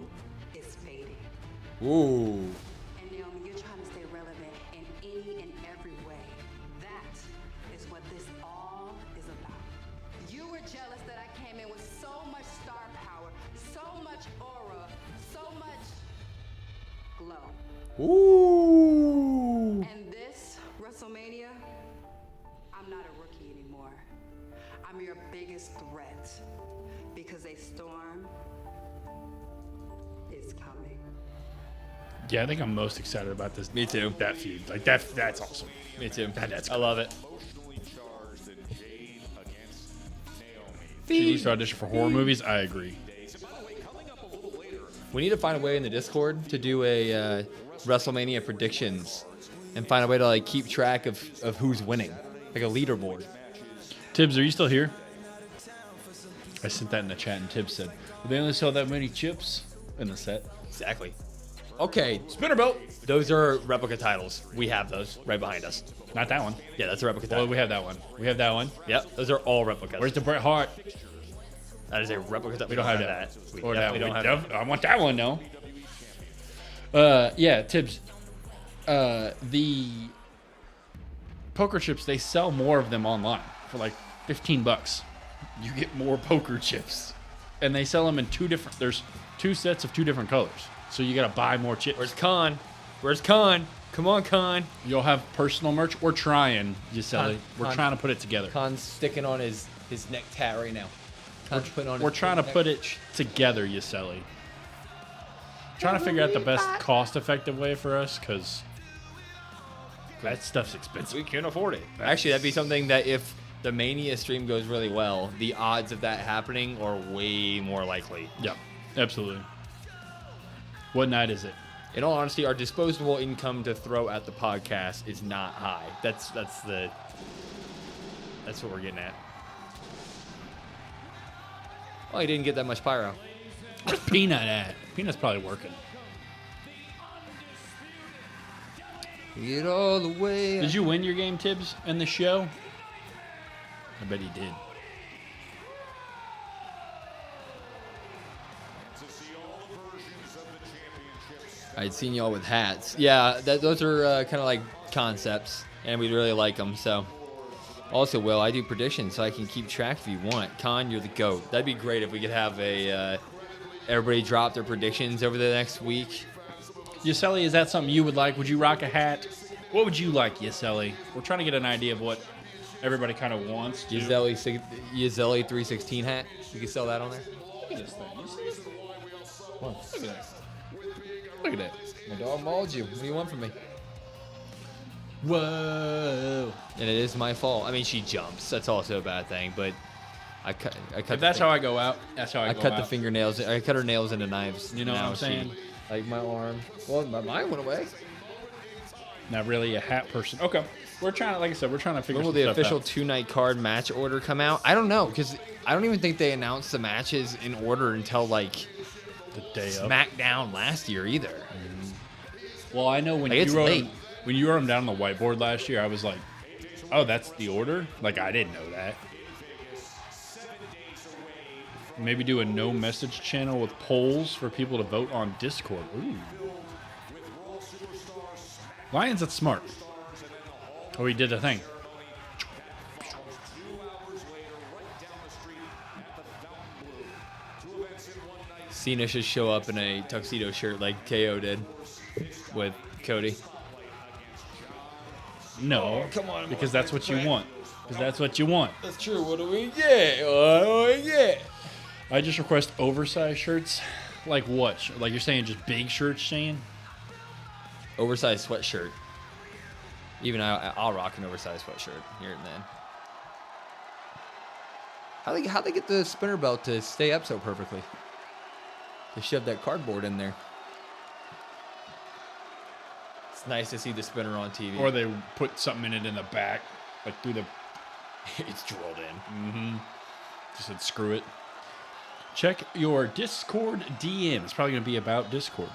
is fading. Ooh. And Naomi, you're trying to stay relevant in any and every way. That is what this all is about. You were jealous that I came in with so much star power, so much aura, so much glow. Ooh. And this WrestleMania, I'm not a rookie anymore. I'm your biggest threat because a storm is coming. Yeah, I think I'm most excited about this. Me too. That feud. Like, that's awesome. Me too. That's I love it. Emotionally charged and Jade against Naomi. She needs to audition for horror movies. I agree. And by the way, coming up a little later, We need to find a way in the Discord to do a WrestleMania predictions and find a way to like keep track of who's winning, like a leaderboard. Tibbs, are you still here? I sent that in the chat, and Tibbs said, "They only sell that many chips in the set." Exactly. Okay, Spinner belt. those are replica titles. We have those right behind us. Not that one. Yeah, that's a replica Well, title. we have that one. We have that one. Yep, those are all replicas. Where's the Bret Hart? That is a replica title. We don't have that. We Or that definitely one. don't have that. I want that one, though. Yeah, Tibbs. The poker chips, they sell more of them online for like $15. You get more poker chips. And they sell them in there's two sets of two different colors. So you got to buy more chips. Where's Khan? Where's Khan? Come on, Khan. You'll have personal merch. We're trying, Gisele. We're Con- trying to put it together. Khan's sticking on his neck tat right now. Khan's putting on We're his trying to neck- put it together, Gisele. Trying to figure out the best cost-effective way for us, because that stuff's expensive. We can't afford it. Actually, that'd be something that if the Mania stream goes really well, the odds of that happening are way more likely. Yeah, absolutely. What night is it? In all honesty, our disposable income to throw at the podcast is not high. That's what we're getting at. Well, he didn't get that much pyro. Where's Peanut at? Peanut's probably working. Get all the way. Did you win your game, Tibbs, in the show? I bet he did. to see all the versions of the championships. I'd seen y'all with hats. Yeah, those are kind of like concepts, and we really like them. So, also, Will, I do predictions, so I can keep track if you want. Con, you're the GOAT. That'd be great if we could have everybody drop their predictions over the next week. Gisele, is that something you would like? Would you rock a hat? What would you like, Gisele? We're trying to get an idea of what everybody kind of wants. Gisele 316 hat. You can sell that on there. Look at this thing. You see this? Look at that. Look at that. My dog mauled you. What do you want from me? Whoa. And it is my fault. I mean, she jumps. That's also a bad thing. But I cut. If that's how I go out, that's how I go cut out. the fingernails. I cut her nails into knives. You know what Now I'm saying? Like my arm. Well, mine went away. Not really a hat person. Okay. We're trying to, like I said, we're trying to figure When will some the stuff official out. 2-night card match order come out? I don't know, because I don't even think they announced the matches in order until like The day of. Smackdown last year either. Well, I know when Like, it's you wrote late. them, when you wrote them down on the whiteboard last year, I was like, "Oh, that's the order." Like I didn't know that. Maybe do a no message channel with polls for people to vote on Discord. Ooh. Lions, that's smart. Oh, he did the thing. Cena should show up in a tuxedo shirt like KO did with Cody. No, come on, because that's what you want. Because that's what you want. That's true. What do we get? What do we get? I just request oversized shirts. Like what? Like you're saying just big shirts, Shane? Oversized sweatshirt. Even I'll rock an oversized sweatshirt here and then. How they get the spinner belt to stay up so perfectly? They shoved that cardboard in there. It's nice to see the spinner on TV. Or they put something in it in the back, like through the. It's drilled in. Mm-hmm. Just said screw it. Check your Discord DM. It's probably going to be about Discord.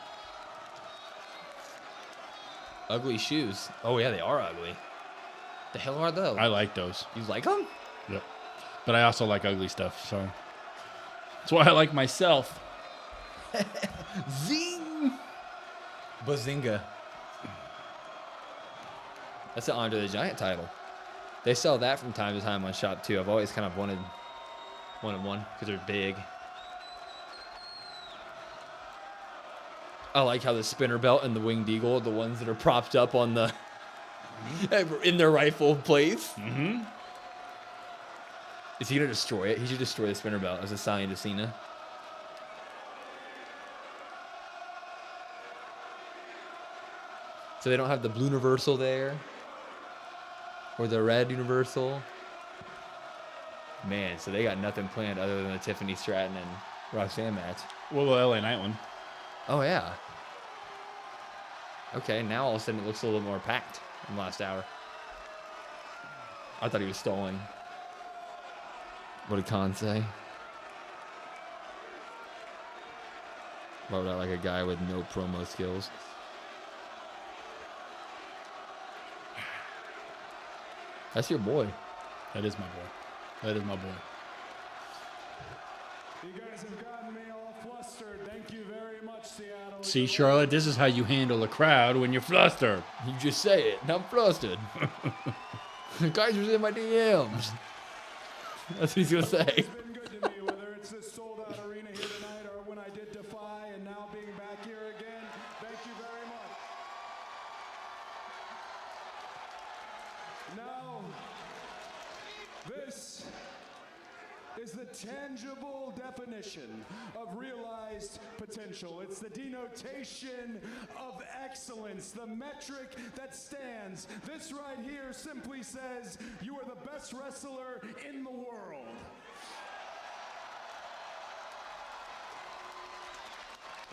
Ugly shoes. Oh yeah, they are ugly. The hell are those? I like those. You like them? Yep. But I also like ugly stuff, so that's why I like myself. Zing! Bazinga. That's the Andre the Giant title. They sell that from time to time on Shop 2. I've always kind of wanted one because they're big. I like how the spinner belt and the winged eagle are the ones that are propped up on the in their rightful place. Mm-hmm. Is he gonna destroy it? He should destroy the spinner belt as a sign to Cena. So they don't have the blue universal there, or the red universal. Man, so they got nothing planned other than the Tiffany Stratton and Roxanne match. Well, the LA Knight one. Oh yeah. Okay, now all of a sudden it looks a little more packed in the last hour. I thought he was stalling. What did Khan say? Why would I like a guy with no promo skills? That's your boy. That is my boy. That is my boy. You guys have gotten me all flustered. Thank you very much, Seattle. See, Charlotte, this is how you handle a crowd when you're flustered. You just say it, and I'm flustered. Guys was in my DMs. That's what he's gonna say. It's been good to me, whether it's this sold-out arena here tonight or when I did Defy and now being back here again. Thank you very much. Now, this is the tangible definition of realized potential. It's the denotation of excellence, the metric that stands. This right here simply says you are the best wrestler in the world.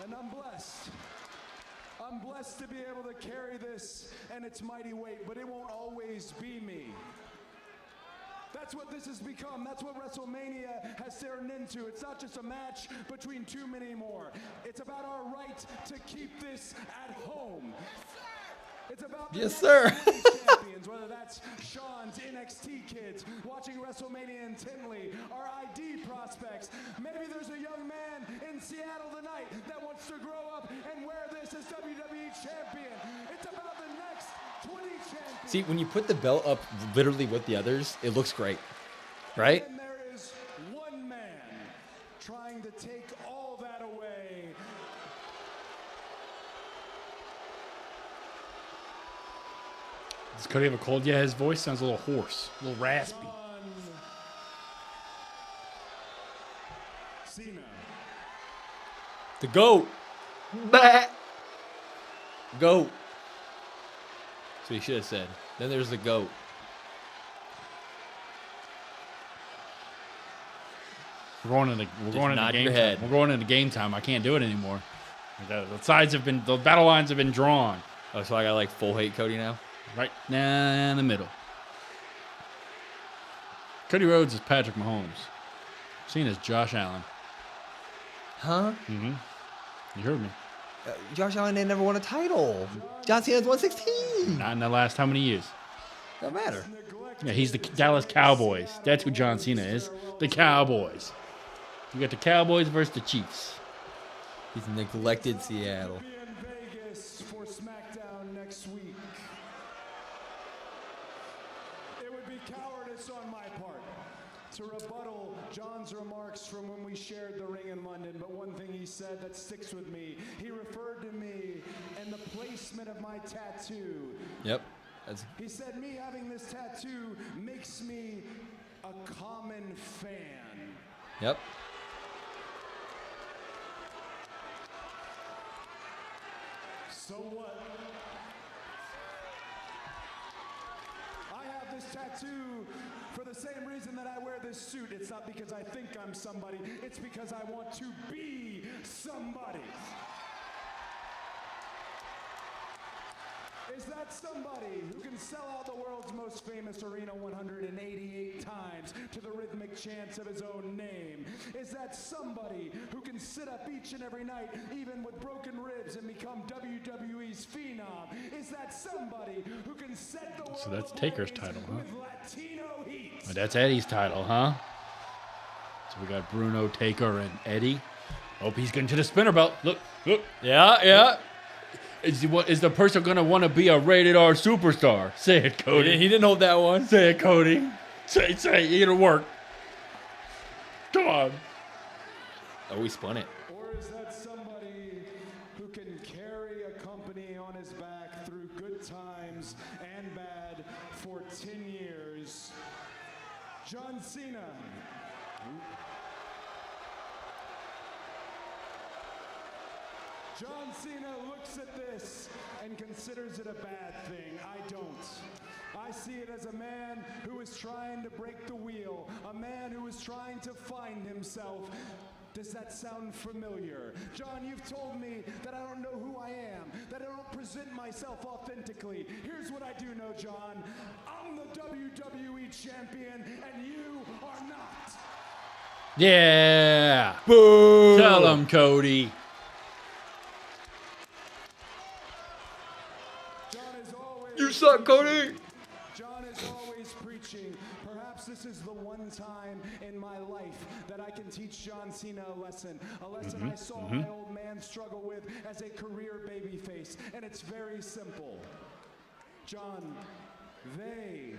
And I'm blessed. I'm blessed to be able to carry this and its mighty weight, but it won't always be me. That's what this has become. That's what WrestleMania has turned into. It's not just a match between two men anymore. It's about our right to keep this at home. It's about the Yes, sir. champions, whether that's Sean's NXT kids watching WrestleMania intently, our ID prospects. Maybe there's a young man in Seattle tonight that wants to grow up and wear this as WWE champion. It's about the next 20 champions. See, when you put the belt up literally with the others, it looks great, right? And there is one man trying to take all that away. Does Cody have a cold? Yeah, his voice sounds a little hoarse, a little raspy. Cena. The GOAT. Bah. GOAT. That's what he should have said. Then there's the GOAT. We're going into nod game your time. head. We're going into game time. I can't do it anymore. The battle lines have been drawn. Oh, so I got like full hate Cody now? Right now in the middle. Cody Rhodes is Patrick Mahomes. Cena's Josh Allen. Huh? Mm-hmm. You heard me. Josh Allen ain't never won a title. John Cena's 116. Not in the last how many years? Doesn't matter. Yeah, he's the Dallas Cowboys. That's who John Cena is. The Cowboys. You got the Cowboys versus the Chiefs. He's neglected Seattle. Be in Vegas for Smackdown next week. It would be cowardice on my part to rebuttal John's remarks from when we shared the ring in London, but one thing he said that sticks with me. He referred to me and the placement of my tattoo. Yep. He said me having this tattoo makes me a common fan. Yep. So what? I have this tattoo for the same reason that I wear this suit. It's not because I think I'm somebody, it's because I want to be somebody. Is that somebody who can sell out the world's most famous arena 188 times to the rhythmic chants of his own name? Is that somebody who can sit up each and every night, even with broken ribs, and become WWE's phenom? Is that somebody who can set the world So that's Taker's title, huh? with Latino heat? Oh, that's Eddie's title, huh? So we got Bruno, Taker, and Eddie. Hope he's getting to the spinner belt. Look. Yeah. Is the person going to want to be a rated R superstar? Say it, Cody. He didn't hold that one. Say it, Cody. Say it. It'll work. Come on. Oh, we spun it. Or is that somebody who can carry a company on his back through good times and bad for 10 years? John Cena. John Cena looks at this and considers it a bad thing. I don't. I see it as a man who is trying to break the wheel, a man who is trying to find himself. Does that sound familiar? John, you've told me that I don't know who I am, that I don't present myself authentically. Here's what I do know, John. I'm the WWE champion, and you are not. Yeah. Boo. Tell him, Cody. You suck, Cody. John is always preaching. Perhaps this is the one time in my life that I can teach John Cena a lesson I saw my old man struggle with as a career babyface. And it's very simple. John, they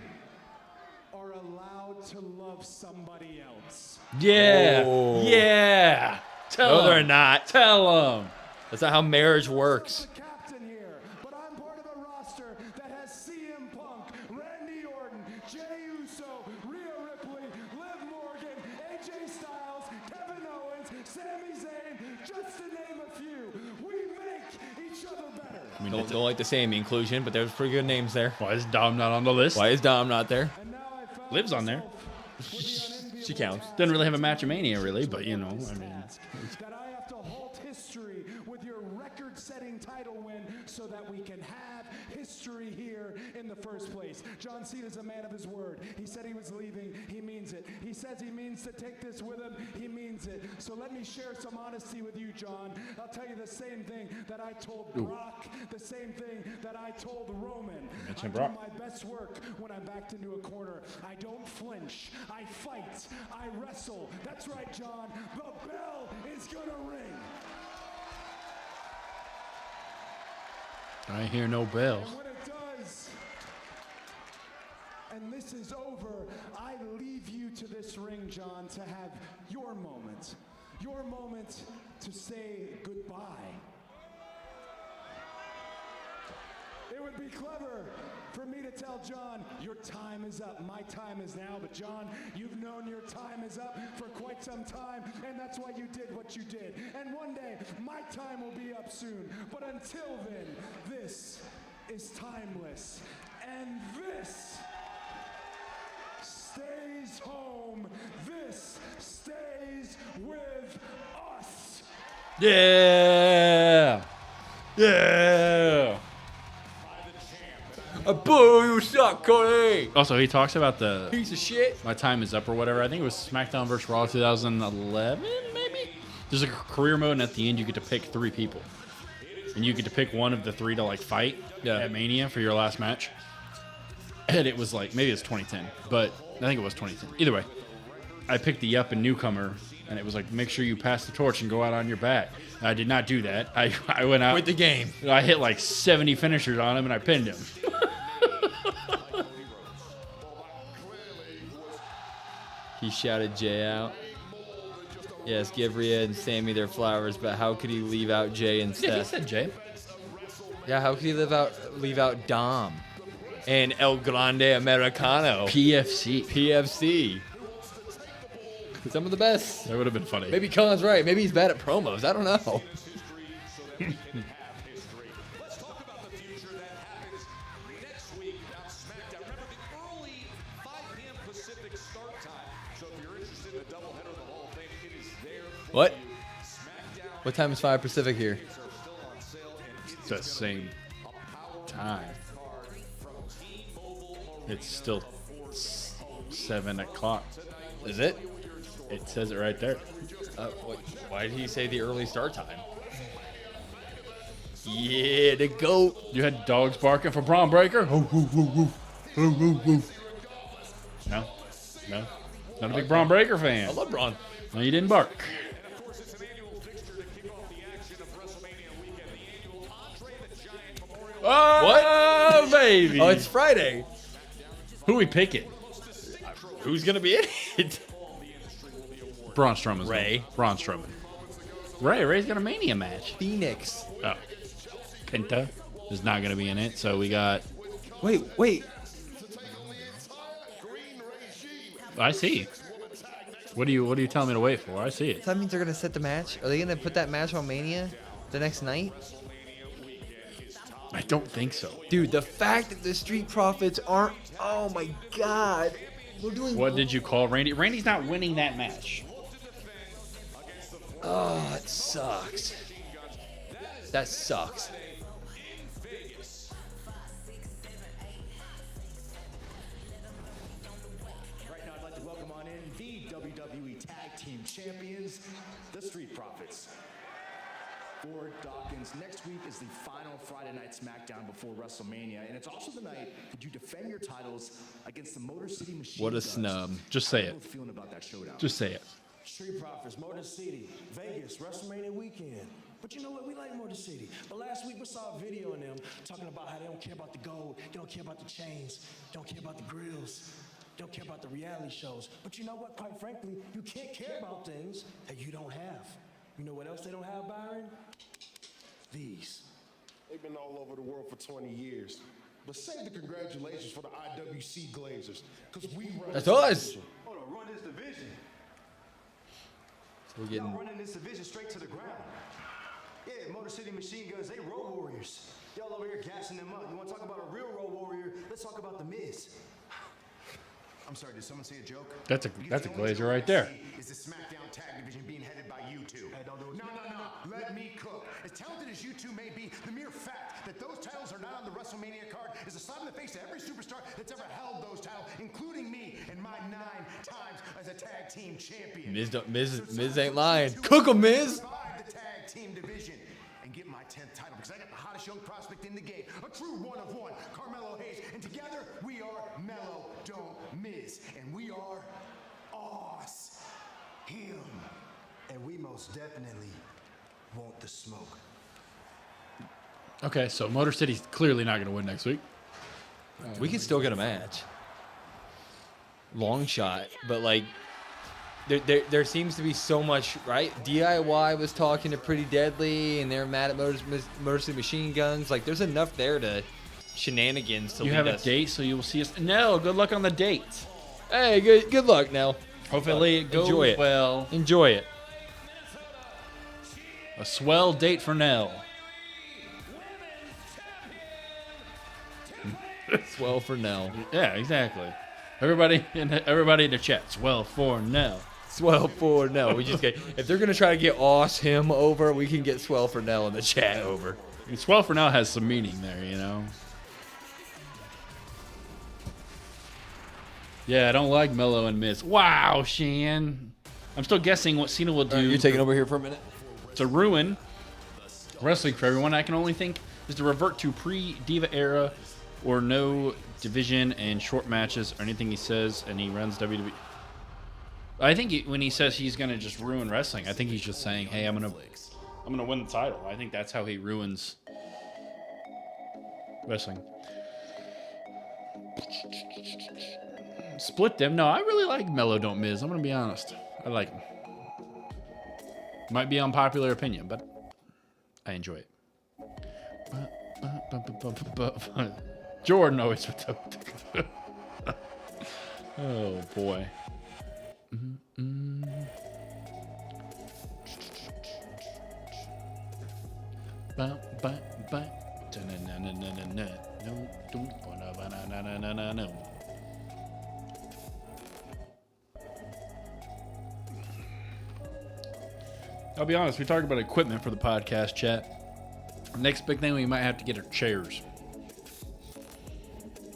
are allowed to love somebody else. Yeah. Oh. Yeah. Tell No, him. they're not. Tell him. That's not how marriage works. I'm the captain here, but I'm part of a roster that has CM Punk, Randy Orton, Jey Uso, Rhea Ripley, Liv Morgan, AJ Styles, Kevin Owens, Sami Zayn, just to name a few. We make each other better. I mean, Don't like the Sammy inclusion, but there's pretty good names there. why is Dom not on the list? Why is Dom not there? And now I found Liv's on there. myself with the She counts. Doesn't really have a match of Mania, really, but you know, I mean. that I have to halt history with your record-setting title win so that we can have history here in the first place. John Cena is a man of his word. He said he was leaving. He means it. He says he means to take this with him. He means it. So let me share some honesty with you, John. I'll tell you the same thing that I told Brock, the same thing that I told Roman. I do my best work when I'm backed into a corner. I don't flinch. I fight. I wrestle. That's right, John. The bell is gonna ring. I hear no bells. And when it does, and this is over, I leave you to this ring, John, to have your moment to say goodbye. It would be clever for me to tell John, your time is up. My time is now. But John, you've known your time is up for quite some time, and that's why you did what you did. And one day, my time will be up soon. But until then, this is timeless. And this stays home. This stays with us. Yeah. Yeah. suck, Cody? Also, he talks about the Piece of shit. my time is up or whatever. I think it was SmackDown vs. Raw 2011, maybe? There's a career mode, and at the end, you get to pick 3 people. And you get to pick one of the 3 to, like, fight at Mania for your last match. And it was like, maybe it's 2010, but I think it was 2010. Either way, I picked the up and newcomer, and it was like, make sure you pass the torch and go out on your back. And I did not do that. I went out. With the game. I hit like 70 finishers on him, and I pinned him. He shouted Jay out. Yes, give Rhea and Sammy their flowers, but how could he leave out Jay and Steph? Yeah, he said Jay. Yeah, how could he leave out Dom and El Grande Americano? PFC. Some of the best. That would have been funny. Maybe Khan's right. Maybe he's bad at promos. I don't know. What? What time is 5 Pacific here? It's the same time. It's still 7 o'clock. Is it? It says it right there. Why did he say the early start time? Yeah, the goat. You had dogs barking for Braun Breaker? No? No? Not a big Braun Breaker fan. I love Braun. No, you didn't bark. Oh, What? baby. Oh, it's Friday. Who we picking? Who's going to be in it? Braun Strowman's Rey. in. Braun Strowman. Ray's got a Mania match. Phoenix. Oh. Penta is not going to be in it, so we got... Wait. I see. What are you telling me to wait for? I see it. That means they're going to set the match? Are they going to put that match on Mania the next night? I don't think so. Dude, the fact that the Street Profits aren't... Oh, my God. We're doing... What did you call Randy? Randy's not winning that match. Oh, it sucks. That sucks. Right now, I'd like to welcome on in the WWE Tag Team Champions, the Street Profits. For Dawkins, next week is the final Friday night SmackDown before WrestleMania, and it's also the night that you defend your titles against the Motor City Machine What a Guns. snub. Just say How it. you feeling about that showdown? Just say it. Street Profits, Motor City, Vegas, WrestleMania weekend. But you know what? We like Motor City. But last week we saw a video of them talking about how they don't care about the gold, they don't care about the chains, don't care about the grills, don't care about the reality shows. But you know what? Quite frankly, you can't care about things that you don't have. You know what else they don't have, Byron? These. They've been all over the world for 20 years. But save the congratulations for the IWC Glazers, because we run. That's us. Hold on, run this division. We're getting... Y'all running this division straight to the ground. Yeah, Motor City Machine Guns, they road warriors. Y'all over here gassing them up. You want to talk about a real road warrior? Let's talk about the Miz. I'm sorry, did someone say a joke? That's a Glazer right there. Is the SmackDown Tag Division being headed by you two? Hey, don't do it. No. Let me cook. As talented as you two may be, the mere fact that those titles are not on the WrestleMania card is a slap in the face to every superstar that's ever held those titles, including me and my 9 times as a tag team champion. Miz ain't lying. Cook 'em, Miz. Survive the tag team division and get my 10th title because I got the hottest young prospect in the game, a true one of one, Carmelo Hayes, and together we are Mellow Don't Miz, and we are us, him, and we most definitely want the smoke. Okay, so Motor City's clearly not going to win next week. We can still get a match. Long shot, but like there seems to be so much, right? DIY was talking to Pretty Deadly, and they're mad at Motor City Machine Guns. Like, there's enough there to shenanigans to You lead have us. a date, so you will see us. No, good luck on the date. Hey, good luck, Nell. Hopefully it goes Enjoy it. well. Enjoy it. A swell date for Nell. Swell for Nell. Yeah, exactly. Everybody in the chat. Swell for Nell. Swell for Nell. We just get, if they're gonna try to get him over, we can get Swell for Nell in the chat over. I mean, swell for Nell has some meaning there, you know. Yeah, I don't like Melo and Miz. Wow, Shan. I'm still guessing what Cena will do. You're taking over here for a minute. To ruin wrestling for everyone. I can only think is to revert to pre-Diva era or no division and short matches or anything he says, and he runs WWE. I think when he says he's going to just ruin wrestling, I think he's just saying, hey, I'm gonna win the title. I think that's how he ruins wrestling. Split them. No, I really like Melo Don't Miz. I'm going to be honest. I like him. Might be unpopular opinion, but I enjoy it. Jordan always with the... Oh, boy. I'll be honest, we talked about equipment for the podcast, chat. Next big thing we might have to get are chairs.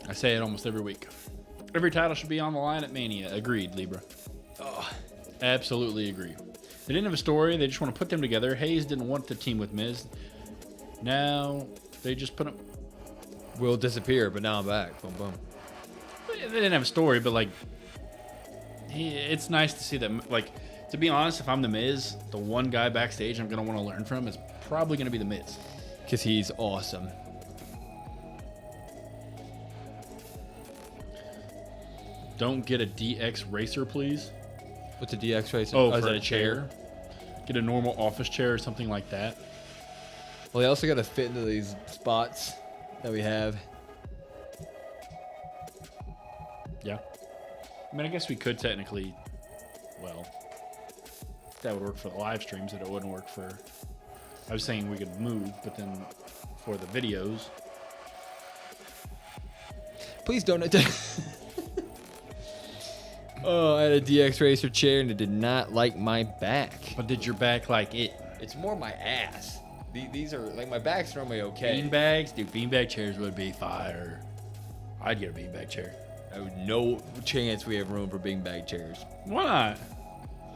I say it almost every week. Every title should be on the line at Mania. Agreed, Libra. Oh, absolutely agree. They didn't have a story. They just want to put them together. Hayes didn't want the team with Miz. Now they just put them. Will disappear, but now I'm back. Boom, boom. They didn't have a story, but like, it's nice to see that. Like, to be honest, if I'm the Miz, the one guy backstage I'm gonna want to learn from is probably gonna be the Miz, because he's awesome. Don't get a DX racer, please. What's a DX racer? Oh, is for that a chair? Get a normal office chair or something like that. Well, they also got to fit into these spots that we have. Yeah. I mean, I guess we could technically, well, that would work for the live streams, that it wouldn't work for, I was saying we could move, but then for the videos. Please donate to... Oh, I had a DX Racer chair and it did not like my back. But did your back like it? It's more my ass. These are, like, my back's normally okay. Beanbags? Dude, beanbag chairs would be fire. I'd get a beanbag chair. No chance we have room for beanbag chairs. Why not?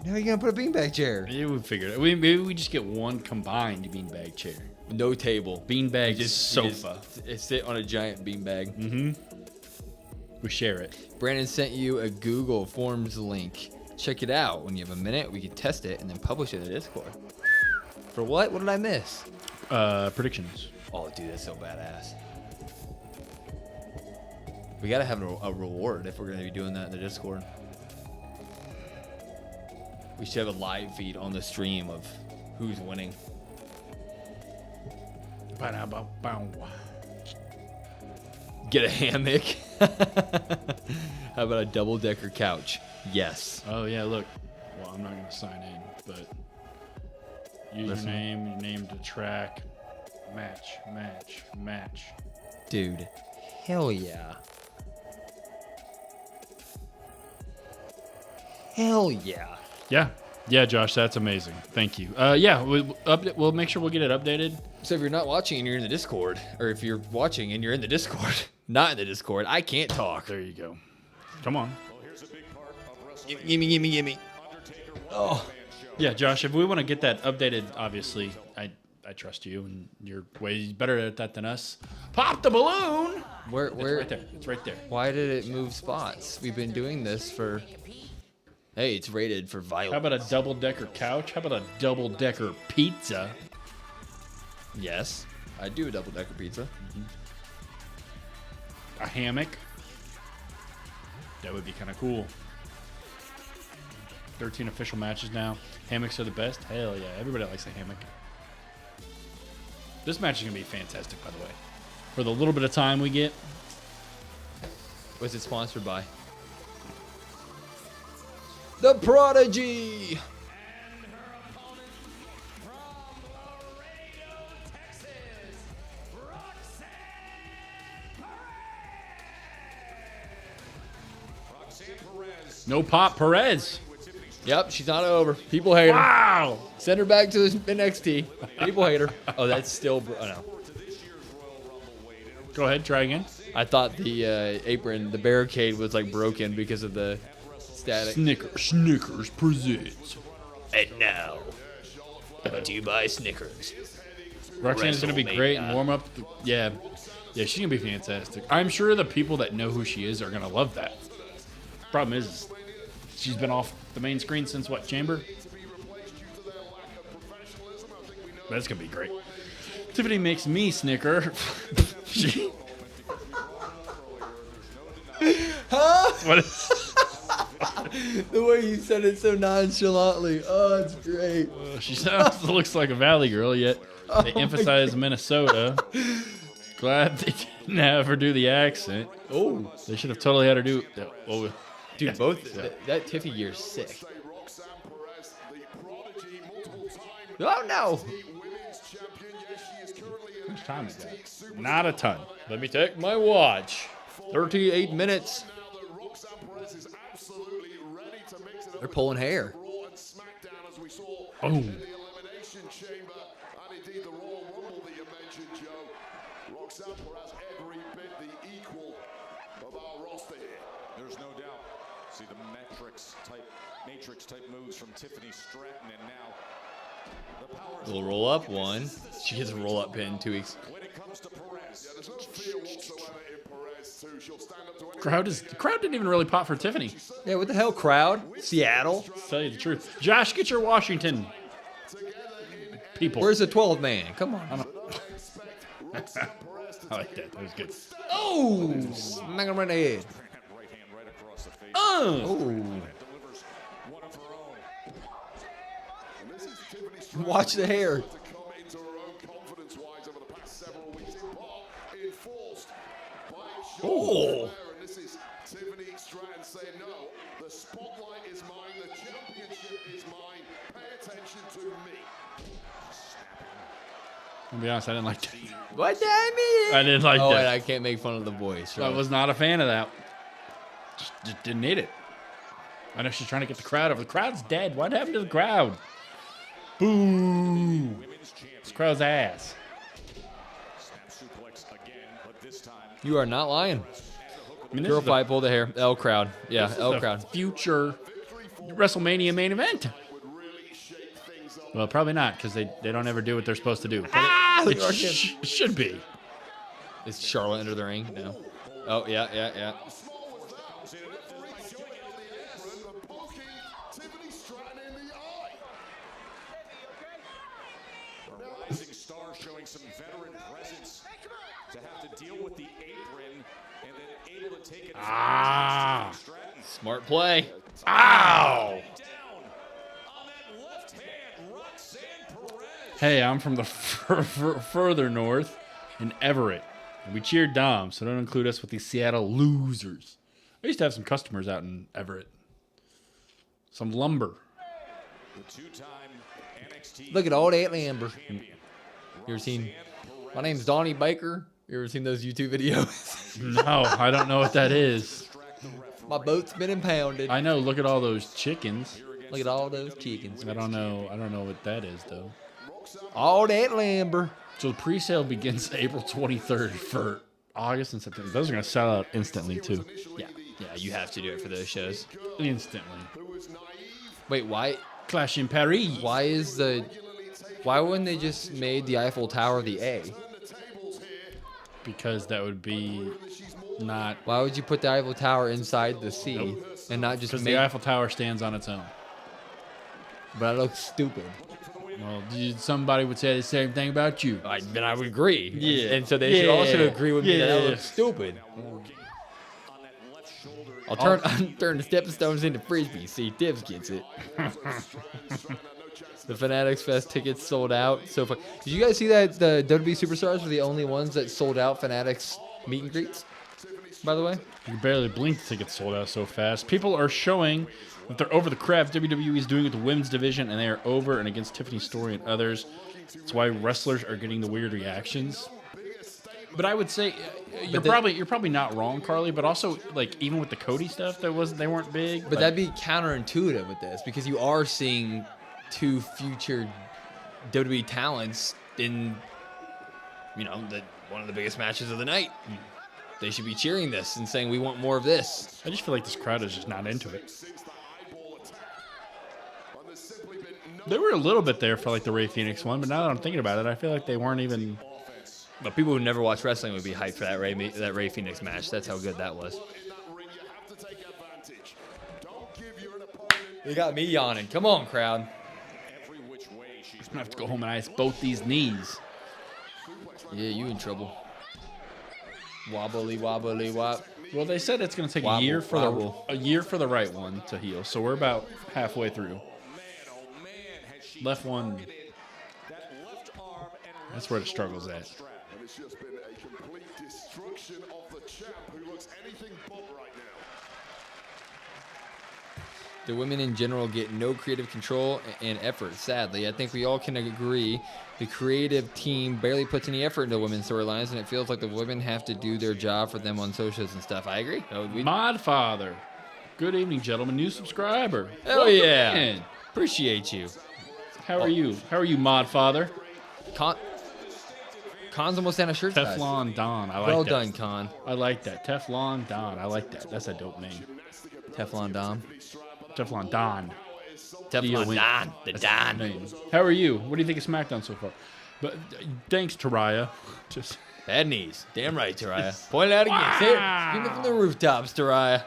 How are you going to put a beanbag chair? Yeah, we figured it. Maybe we just get one combined beanbag chair. No table. Beanbag sofa. Just sit on a giant beanbag. Mm-hmm. We share it. Brandon sent you a Google Forms link. Check it out. When you have a minute, we can test it and then publish it in the Discord. For what? What did I miss? Predictions. Oh, dude, that's so badass. We got to have a reward if we're going to be doing that in the Discord. We should have a live feed on the stream of who's winning. Get a hammock. How about a double-decker couch? Yes. Oh, yeah, look. Well, I'm not going to sign in, but username, name to track, match. Dude, hell yeah. Hell yeah. Yeah, Josh, that's amazing. Thank you. Yeah, we'll make sure we'll get it updated. So if you're not watching and you're in the Discord, or if you're watching and you're in the Discord, not in the Discord, I can't talk. There you go. Come on. Gimme. Oh. Yeah, Josh, if we want to get that updated, obviously, I trust you, and you're way better at that than us. Pop the balloon! Where? It's right there. It's right there. Why did it move spots? We've been doing this for... Hey, it's rated for violence. How about a double-decker couch? How about a double-decker pizza? Yes, I do a double-decker pizza. Mm-hmm. A hammock. That would be kind of cool. 13 official matches now. Hammocks are the best? Hell yeah. Everybody likes a hammock. This match is going to be fantastic, by the way. For the little bit of time we get. What's it sponsored by? The Prodigy! No Pop Perez. Yep, she's not over. People hate her. Wow. Send her back to the NXT. People hate her. Oh, that's still... Oh, no. Go ahead, try again. I thought the apron, the barricade was like broken because of the static. Snickers presents. And now, brought to you by Snickers. Roxanne's going to be great and warm up. Yeah, she's going to be fantastic. I'm sure the people that know who she is are going to love that. Problem is, she's been off the main screen since what, Chamber? That's going to be great. Tiffany makes me snicker. What is The way you said it so nonchalantly. Oh, it's great. She looks like a Valley girl, yet they emphasize Minnesota. Glad they didn't have her do the accent. Oh, they should have totally had her do. Oh, dude, yeah. both that Tiffy gear's sick. Oh no! How much time is that? Not a ton. Let me check my watch. 38 minutes. They're pulling hair. Oh. There's no doubt. See the matrix type moves from Tiffany Stratton, and now the power. Little roll up one. She gets a roll up pin 2 weeks. When it comes to Perez, there's no fear whatsoever in Perez too. She'll stand up to anyone. The crowd didn't even really pop for Tiffany. Yeah, what the hell, crowd? Seattle. To tell you the truth, Josh, get your Washington people. Where's the 12th man? Come on. I like that. That was good. Oh, smack him right in the head. Oh. Watch the hair. Oh. This is Tiffany Stratton saying, no, the spotlight is mine, the championship is mine, pay attention to me. I'll be honest, I didn't like that. What that mean? I didn't like that. that. And I can't make fun of the voice. I was not a fan of that. Just didn't need it. I know she's trying to get the crowd over. The crowd's dead. What happened to the crowd? Boo! This crowd's ass. You are not lying. I mean, Girl fight, pull the hair. L crowd. Yeah, L crowd. Future WrestleMania main event. Well, probably not, because they don't ever do what they're supposed to do. It should be. Is Charlotte under the ring? No. Oh, yeah. Rising star showing some veteran presence to have to deal with the apron and then able to take it. Smart play. Ow! Hey, I'm from the further north in Everett. And we cheered Dom, so don't include us with these Seattle losers. I used to have some customers out in Everett. Some lumber. Look at all that lumber. You ever seen? My name's Donnie Baker. You ever seen those YouTube videos? No, I don't know what that is. My boat's been impounded. I know. Look at all those chickens. Look at all those chickens. I don't know what that is though. All that lumber. So the pre-sale begins April 23rd for August and September. Those are going to sell out instantly too. Yeah, you have to do it for those shows. Instantly. Wait, why? Clash in Paris. Why wouldn't they just made the Eiffel Tower the A? Because that would be not. Why would you put the Eiffel Tower inside the C and not just because make the Eiffel Tower stands on its own? But it looks stupid. Well, somebody would say the same thing about you. Then I would agree. Yeah. And so they should also agree with me that it looks stupid. I'll turn the stepping stones into frisbees. See, Dibs gets it. The Fanatics Fest tickets sold out so far. Did you guys see that the WWE Superstars were the only ones that sold out Fanatics meet and greets? By the way, you can barely blink. The tickets sold out so fast. People are showing that they're over the crap WWE is doing with the women's division, and they are over and against Tiffany's story and others. That's why wrestlers are getting the weird reactions. But I would say you're probably not wrong, Carly. But also, like, even with the Cody stuff, they weren't big. But that'd be counterintuitive with this because you are seeing two future WWE talents in, one of the biggest matches of the night. They should be cheering this and saying we want more of this. I just feel like this crowd is just not into it. They were a little bit there for like the Rey Fenix one, but now that I'm thinking about it, I feel like they weren't even. But people who never watch wrestling would be hyped for that Rey Fenix match. That's how good that was. You got me yawning. Come on, crowd. I'm gonna have to go home and ice both these knees. Yeah, you in trouble. Wobbly, wobbly, wop. Well, they said it's gonna take a year for the right one to heal, so we're about halfway through. Left one. That's where the struggle's at. It's just been a complete destruction of the champ who looks anything but right now. The women in general get no creative control and effort, sadly. I think we all can agree the creative team barely puts any effort into women's storylines, and it feels like the women have to do their job for them on socials and stuff. I agree. Modfather. Good evening, gentlemen. New subscriber. Hell Welcome yeah. in. Appreciate you. How are you? How are you, Modfather? Con's almost down a shirt size. Teflon Don. I like well that. done, Con. I like that. Teflon Don. I like that. That's a dope name. Teflon Dom. Teflon Don. Teflon Don. The Don. Name. How are you? What do you think of SmackDown so far? But thanks, Taraya. Just bad knees. Damn right, Taraya. Point it out again. Say it. Give it from the rooftops, Taraya.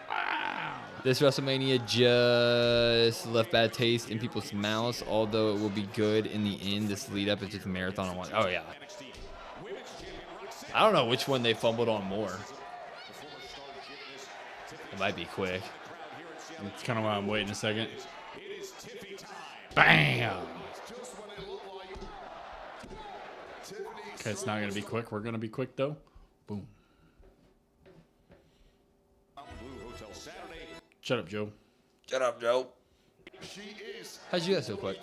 This WrestleMania just left bad taste in people's mouths, although it will be good in the end. This lead up is just a marathon on one. Oh, yeah. I don't know which one they fumbled on more. It might be quick. That's kind of why I'm waiting a second. Bam! Okay, it's not going to be quick. We're going to be quick, though. Boom. Shut up, Joe. Shut up, Joe. How'd you get so quick?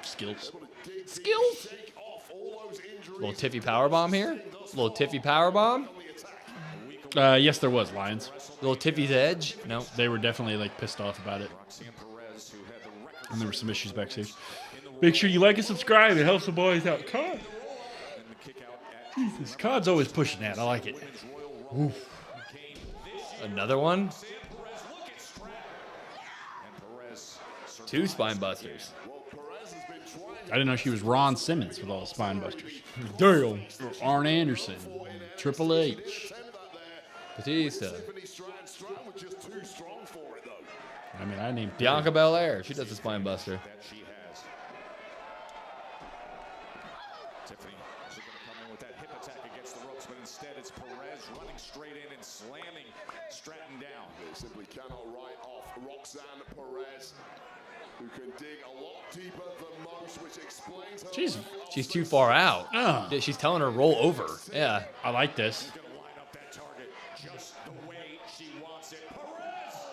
Skills. Skills? Little Tiffy powerbomb here? Little Tiffy powerbomb? Yes, there was, Lions. Little Tiffy's edge? No. They were definitely like pissed off about it. And there were some issues backstage. Make sure you like and subscribe. It helps the boys out. Cod. Jesus, Cod's always pushing that. I like it. Oof. Another one? 2 spine busters. I didn't know she was Ron Simmons with all the spine busters. Damn. Arn Anderson. Triple H. Batista. I mean, I named Bianca Belair. She does the spine buster. Tiffany is going to come in with that hip attack against the ropes, but instead it's Perez running straight in and slamming Stratton down. They simply cannot write off Roxanne Perez, who can dig a lot deeper than most, which explains her. She's too far out. Yeah, she's telling her roll over. Yeah. I like this.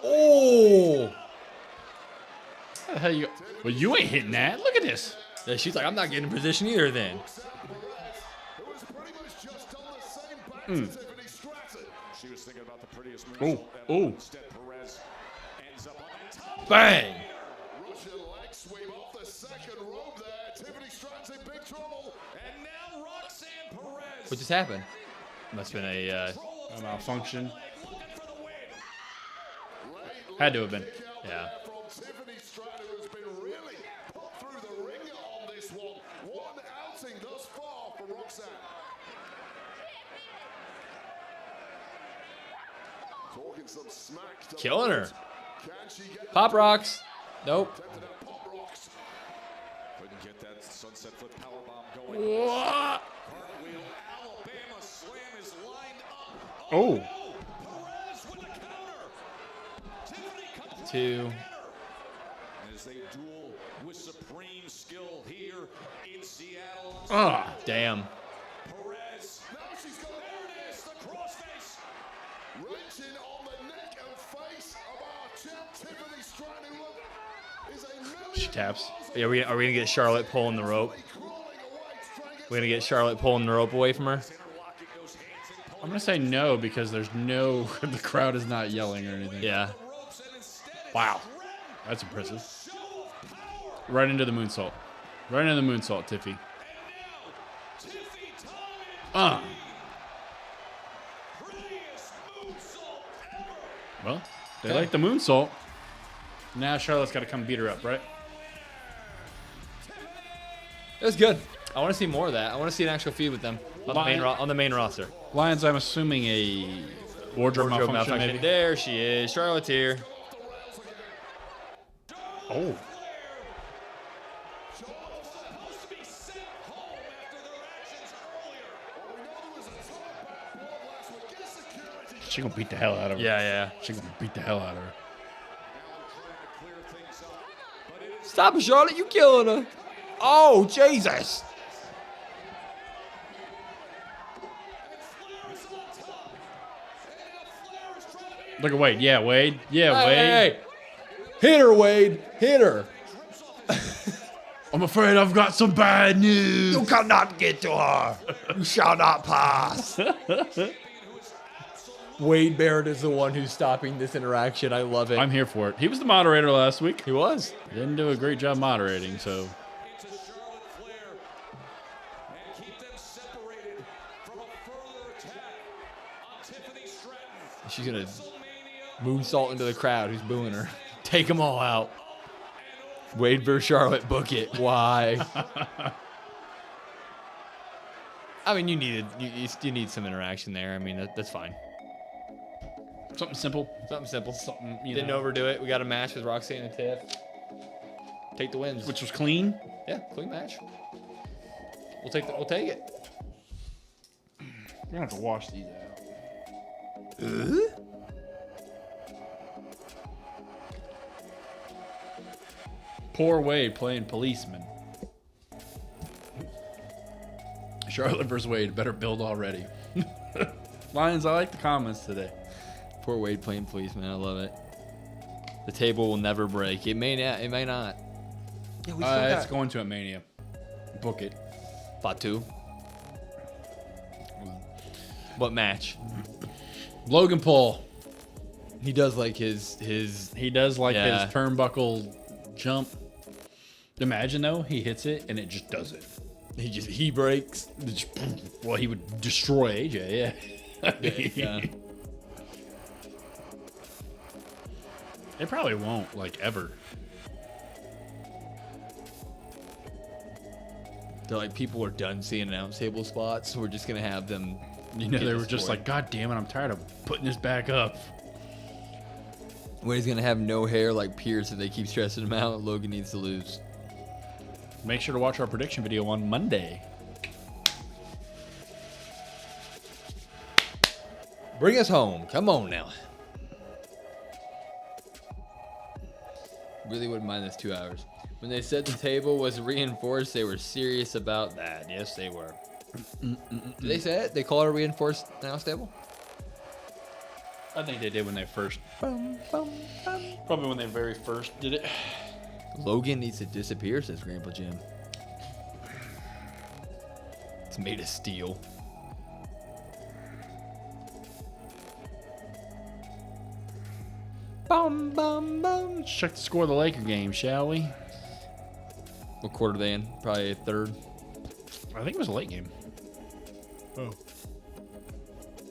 Oh! How the hell you? Well, you ain't hitting that. Look at this. Yeah, she's like, I'm not getting in position either then. She was thinking about the prettiest moves. Oh. Bang! Russian leg sweep off the second rope there. Tiffany Stratton's in big trouble. And now Roxanne Perez. What just happened? Must have been a malfunction. Had to have been. Yeah. Tiffany Stratton has been really put through the ringer on this one. One outing thus far for Roxanne. Talking some smack. Killing her. Pop rocks. Nope. Couldn't get that sunset flip powerbomb going. What? Cartwheel, Alabama slam is lined up. Oh. Perez with the counter. Tiffany comes 2. as they duel with supreme skill here in Seattle. Damn. Perez. Now she's got there it is, the crossface. Wrenching on the neck and face of our champ Tiffany Stratton, who is a million. She taps. Yeah, are we gonna get Charlotte pulling the rope? We're gonna get Charlotte pulling the rope away from her? I'm gonna say no because there's no. The crowd is not yelling or anything. Yeah. Wow, that's impressive. Right into the moonsault. Right into the moonsault, Tiffy. Well, they like the moonsault. Now Charlotte's got to come beat her up, right? It was good. I want to see more of that. I want to see an actual feud with them on the main roster. Lions, I'm assuming a wardrobe malfunction maybe? There she is. Charlotte's here. Oh. She gonna beat the hell out of her. Yeah. She gonna beat the hell out of her. Stop it, Charlotte. You killing her. Oh, Jesus. Look at Wade. Yeah, Wade. Yeah, Hey, Wade. hey. Hit her, Wade. Hit her. I'm afraid I've got some bad news. You cannot get to her. You shall not pass. Wade Barrett is the one who's stopping this interaction. I love it. I'm here for it. He was the moderator last week. He was. Didn't do a great job moderating, so. She's going to moonsault into the crowd who's booing her. Take them all out. Wade versus Charlotte, book it. Why? I mean, you need some interaction there. I mean, that's fine. Something simple. Something, Didn't overdo it. We got a match with Roxanne and Tiff. Take the wins. Which was clean. Yeah, clean match. We'll take it. We're gonna have to wash these out. Poor Wade playing policeman. Charlotte versus Wade. Better build already. Lions, I like the comments today. Poor Wade playing policeman. I love it. The table will never break. It may not. It may not. Yeah, it's going to a Mania. Book it. Fatu. What match? Logan Paul. He does like his his turnbuckle jump. Imagine though, he hits it and it just does it. He breaks. Well, he would destroy AJ, yeah. Yeah. It probably won't, like, ever. They're like, people are done seeing announce table spots, so we're just gonna have them. You know, they were just like, God damn it, I'm tired of putting this back up. When he's gonna have no hair like Pierce if they keep stressing him out, Logan needs to lose. Make sure to watch our prediction video on Monday. Bring us home. Come on now. Really wouldn't mind this 2 hours. When they said the table was reinforced, they were serious about that. Yes, they were. Did they say it? They call it a reinforced announce table? I think they did when they first. Probably when they very first did it. Logan needs to disappear, says Grandpa Jim. It's made of steel. Bum, bum, bum. Let's check the score of the Laker game, shall we? What quarter are they in? Probably a third. I think it was a late game.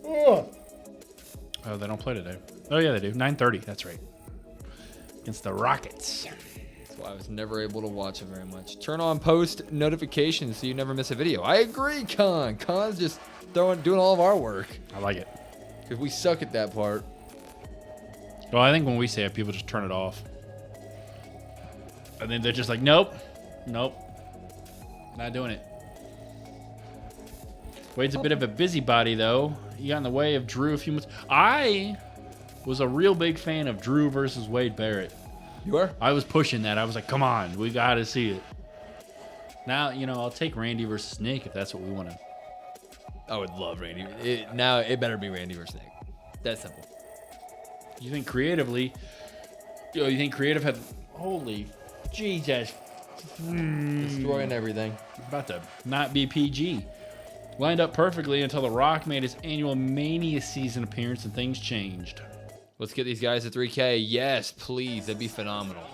Oh, they don't play today. Oh, yeah, they do. 9:30. That's right. Against the Rockets. That's why I was never able to watch it very much. Turn on post notifications so you never miss a video. I agree, Con. Con's just doing all of our work. I like it. Because we suck at that part. Well, I think when we say it, people just turn it off. And then they're just like, nope. Nope. Not doing it. Wade's a bit of a busybody, though. He got in the way of Drew a few months. I was a real big fan of Drew versus Wade Barrett. You were? I was pushing that. I was like, come on, we got to see it. Now, you know, I'll take Randy versus Snake if that's what we want to. I would love Randy. Now it better be Randy versus Snake. That's simple. You think creatively, you think creative had, holy Jesus. Destroying everything. About to not be PG. Lined up perfectly until The Rock made his annual Mania season appearance and things changed. Let's get these guys to 3K. Yes, please. That'd be phenomenal.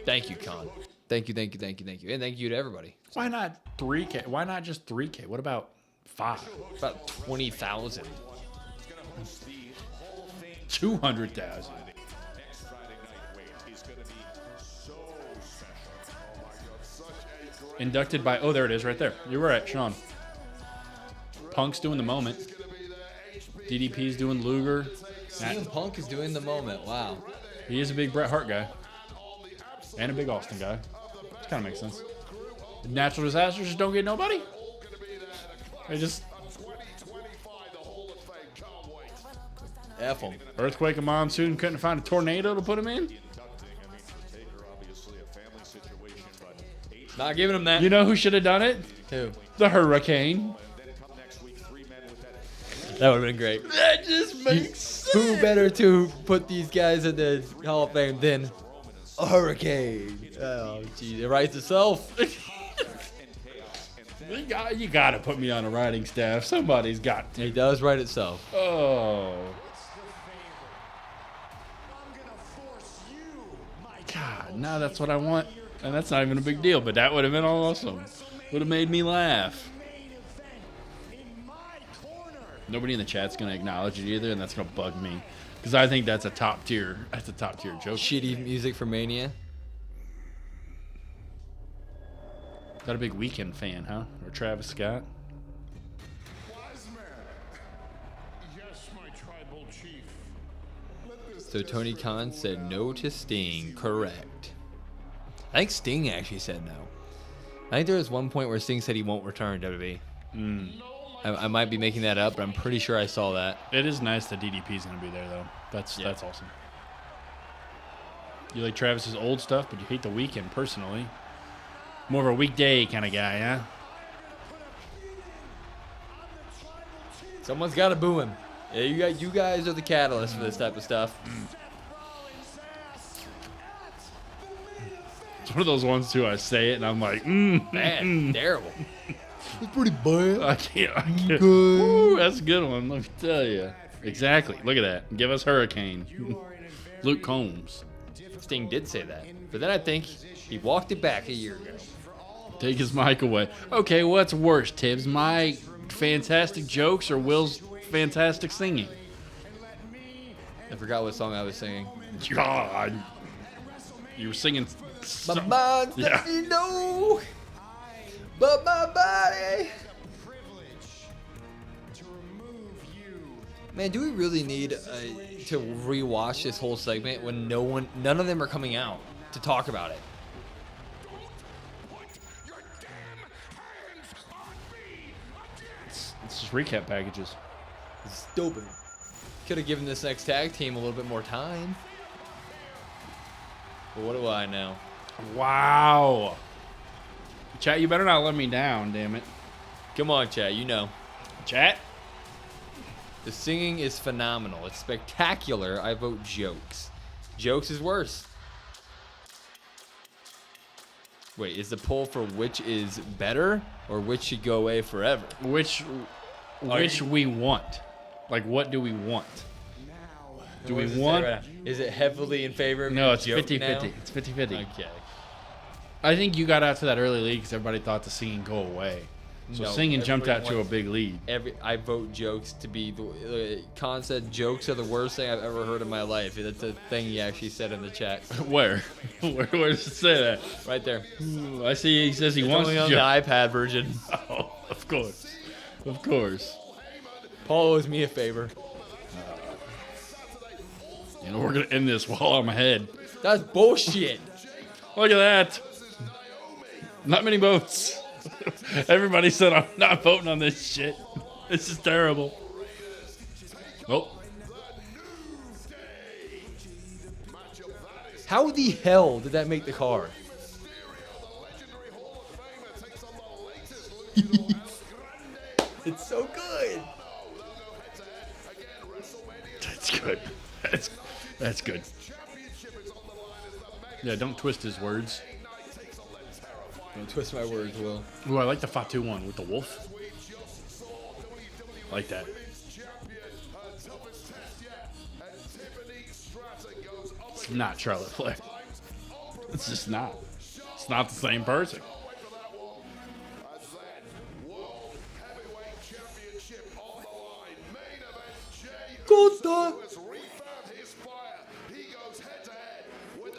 Thank you, Con. Thank you. And thank you to everybody. Why not 3K? Why not just 3K? What about 5? About 20,000. 200,000. Inducted by, oh, there it is right there. You were right, Sean. Punk's doing the moment. DDP's doing Luger. CM Punk is doing the moment. Wow. He is a big Bret Hart guy. And a big Austin guy. Which kind of makes sense. Natural disasters just don't get nobody. They just... F them. Earthquake and monsoon couldn't find a tornado to put him in? Not giving him that. You know who should have done it? Who? The Hurricane. That would have been great. That just makes sense. Who better to put these guys in the Hall of Fame than a Hurricane? Oh, geez. It writes itself. You got to put me on a writing staff. Somebody's got to. It does write itself. Oh. God, now that's what I want. And that's not even a big deal, but that would have been awesome. Would have made me laugh. Nobody in the chat's going to acknowledge it either, and that's going to bug me. Because I think that's a top tier. That's a top tier joke. Shitty music for Mania. Got a big Weekend fan, huh? Or Travis Scott? So Tony Khan said no to Sting. Correct. I think Sting actually said no. I think there was one point where Sting said he won't return to WWE. I might be making that up, but I'm pretty sure I saw that. It is nice that DDP's going to be there, though. That's awesome. You like Travis's old stuff, but you hate the Weekend personally. More of a weekday kind of guy, huh? Someone's got to boo him. Yeah, you guys are the catalyst for this type of stuff. It's one of those ones, too, I say it, and I'm like, Man, terrible. It's pretty bad. I can't. Ooh, that's a good one, let me tell you. Exactly. Look at that. Give us Hurricane. Luke Combs. Sting did say that. But then I think he walked it back a year ago. Take his mic away. Okay, what's worse, Tibbs? My fantastic jokes or Will's fantastic singing? I forgot what song I was singing. God. You were singing... My mind let me know, but my body... Man, do we really need to rewatch this whole segment when none of them are coming out to talk about it? It's just recap packages. Stupid. Could have given this next tag team a little bit more time. But what do I know? Wow. Chat, you better not let me down, damn it. Come on, chat, you know. Chat? The singing is phenomenal. It's spectacular. I vote jokes. Jokes is worse. Wait, is the poll for which is better or which should go away forever? Which we want. Like, what do we want? Do we want... Is it heavily in favor of No, it's joke 50-50. now? It's 50-50. Okay. I think you got out to that early lead because everybody thought the singing go away. So No, singing jumped out everybody to a big lead. I vote jokes to be the Khan said jokes are the worst thing I've ever heard in my life. That's a thing he actually said in the chat. Where? Where does it say that? Right there. Ooh, I see he says he wants only to on the iPad version. Oh, of course. Of course. Paul owes me a favor. You know, we're going to end this while I'm ahead. That's bullshit. Look at that. Not many votes. Everybody said I'm not voting on this shit. This is terrible. Oh. How the hell did that make the card? It's so good. That's good. That's good. Yeah, don't twist his words. Don't twist my words, Will. Ooh, I like the Fatu one with the wolf. I like that. It's not Charlotte Flair. It's just not. It's not the same person. Costa.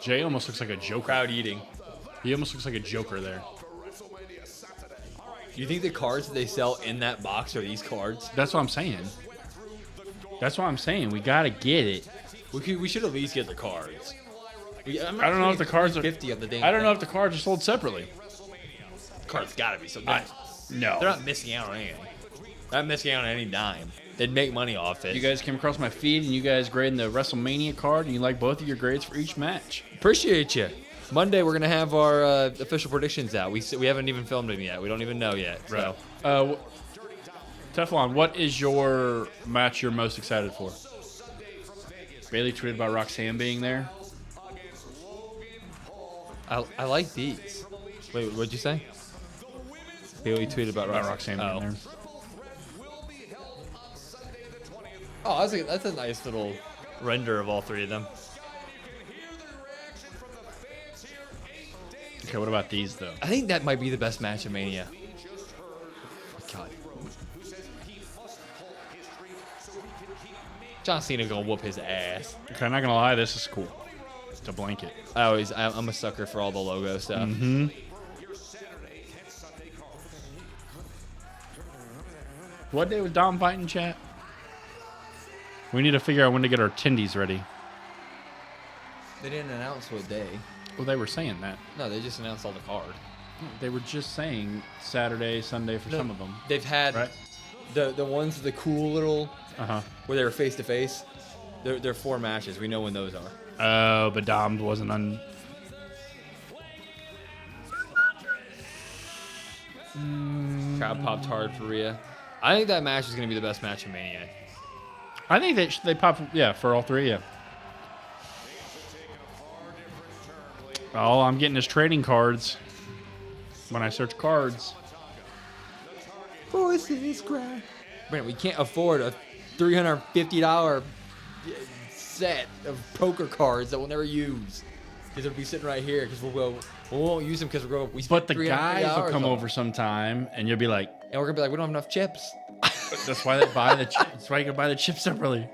Jay almost looks like a Joker. Crowd eating. He almost looks like a Joker there. You think the cards that they sell in that box are these cards? That's what I'm saying. That's what I'm saying. We got to get it. We should at least get the cards. I don't know if the cards are 50 of the damn I don't know thing. if the cards are sold separately. Cards gotta be so. No. They're not missing out on anything. They're not missing out on any dime. They'd make money off it. You guys came across my feed and you guys grading the WrestleMania card and you like both of your grades for each match. Appreciate you. Monday we're gonna have our official predictions out. We haven't even filmed them yet. We don't even know yet. So. Teflon, what is your match you're most excited for? Bailey tweeted about Roxanne being there. I like these. Wait, what'd you say? Bailey tweeted about Roxanne being there. Oh, that's a nice little render of all three of them. Okay, what about these though? I think that might be the best match of Mania. God. John Cena gonna whoop his ass. Okay, I'm not gonna lie, this is cool. It's a blanket. I'm a sucker for all the logo stuff. Mm-hmm. What day was Dom fighting, chat? We need to figure out when to get our tendies ready. They didn't announce what day. Well, they were saying that. No, they just announced all the card. They were just saying Saturday, Sunday for some of them. They've had the ones with the cool little where they were face to face. They're 4 matches. We know when those are. Oh, but Dom wasn't on. Crowd popped hard for Rhea. I think that match is going to be the best match of Mania. I think they pop, for all 3, All I'm getting is trading cards when I search cards. Voices cry. Man, we can't afford a $350 set of poker cards that we'll never use because they'll be sitting right here because we won't use them because we spent But the guys will come over sometime and you'll be like, and we're gonna be like, we don't have enough chips. That's why they buy the chips. That's why you can buy the chips separately.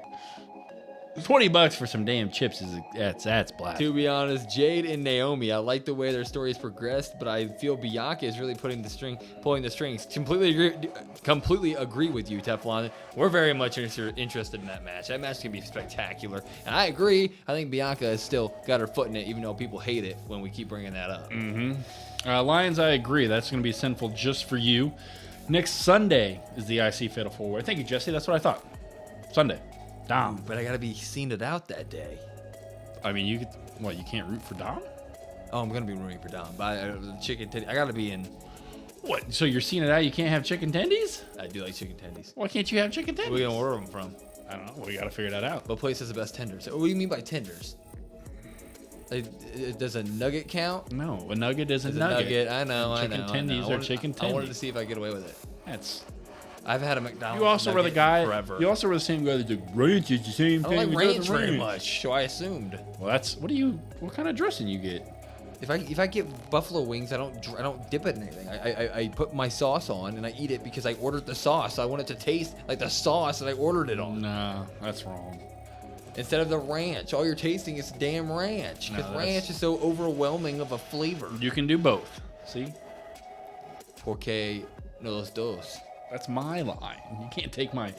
$20 for some damn chips that's blast. To be honest, Jade and Naomi, I like the way their stories progressed, but I feel Bianca is really pulling the strings. Completely agree with you, Teflon. We're very much interested in that match. That match can be spectacular, and I agree. I think Bianca has still got her foot in it, even though people hate it when we keep bringing that up. Lions, I agree. That's going to be sinful just for you. Next Sunday is the IC Fatal 4-Way. Thank you, Jesse. That's what I thought. Sunday. Dom. But I gotta be seen it out that day. I mean, you can't root for Dom? Oh, I'm gonna be rooting for Dom. But chicken titty, I gotta be in. What? So you're seeing it out? You can't have chicken tendies? I do like chicken tendies. Why can't you have chicken tendies? Where are we gonna order them from? I don't know. We gotta figure that out. What place has the best tenders? What do you mean by tenders? Does a nugget count? No, a nugget is a nugget. I know. Chicken tendies are chicken tendies. I wanted to see if I could get away with it. I've had a McDonald's. You also were the guy. Forever. You also were the same guy that did ranch is the same I thing. don't like ranch very much, so I assumed. Well, what kind of dressing you get? If I get buffalo wings, I don't dip it in anything. I put my sauce on and I eat it because I ordered the sauce. I want it to taste like the sauce that I ordered it on. No, that's wrong. Instead of the ranch, all you're tasting is damn ranch. Because ranch is so overwhelming of a flavor. You can do both. See? Porque no los dos. That's my line. You can't take my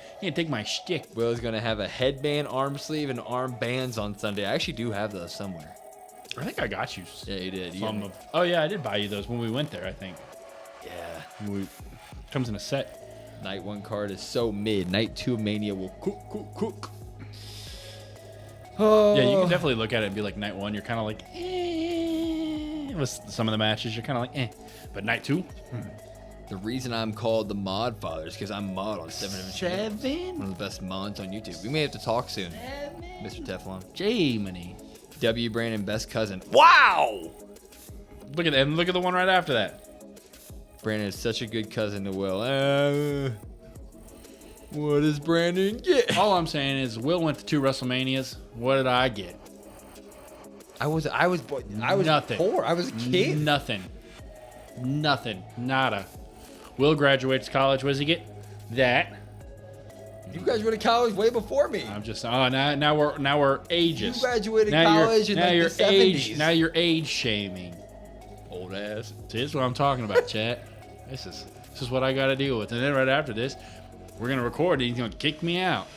shtick. Will's gonna have a headband, arm sleeve, and arm bands on Sunday. I actually do have those somewhere. I think I got you. Yeah, you did. Oh yeah, I did buy you those when we went there. I think. Yeah. Comes in a set. Night 1 card is so mid. Night 2 Mania will cook. Oh. Yeah, you can definitely look at it and be like, night 1, you're kind of like, eh. With some of the matches, you're kind of like, eh. But night 2. The reason I'm called the Mod Father is because I'm mod on 7 One of the best mods on YouTube. We may have to talk soon, Mr. Teflon. J-Money. W. Brandon, best cousin. Wow! Look at that. And look at the one right after that. Brandon is such a good cousin to Will. What does Brandon get? All I'm saying is Will went to 2 WrestleManias. What did I get? I was nothing. Poor. I was a kid. Nothing. Nada. Will graduates college. What does he get? That. You graduated college way before me. I'm just now we're ages. You graduated now college in now like you're the 70s. age now you're age shaming. Old ass. See, this is what I'm talking about, chat. This is what I got to deal with. And then right after this, we're gonna record. And he's gonna kick me out.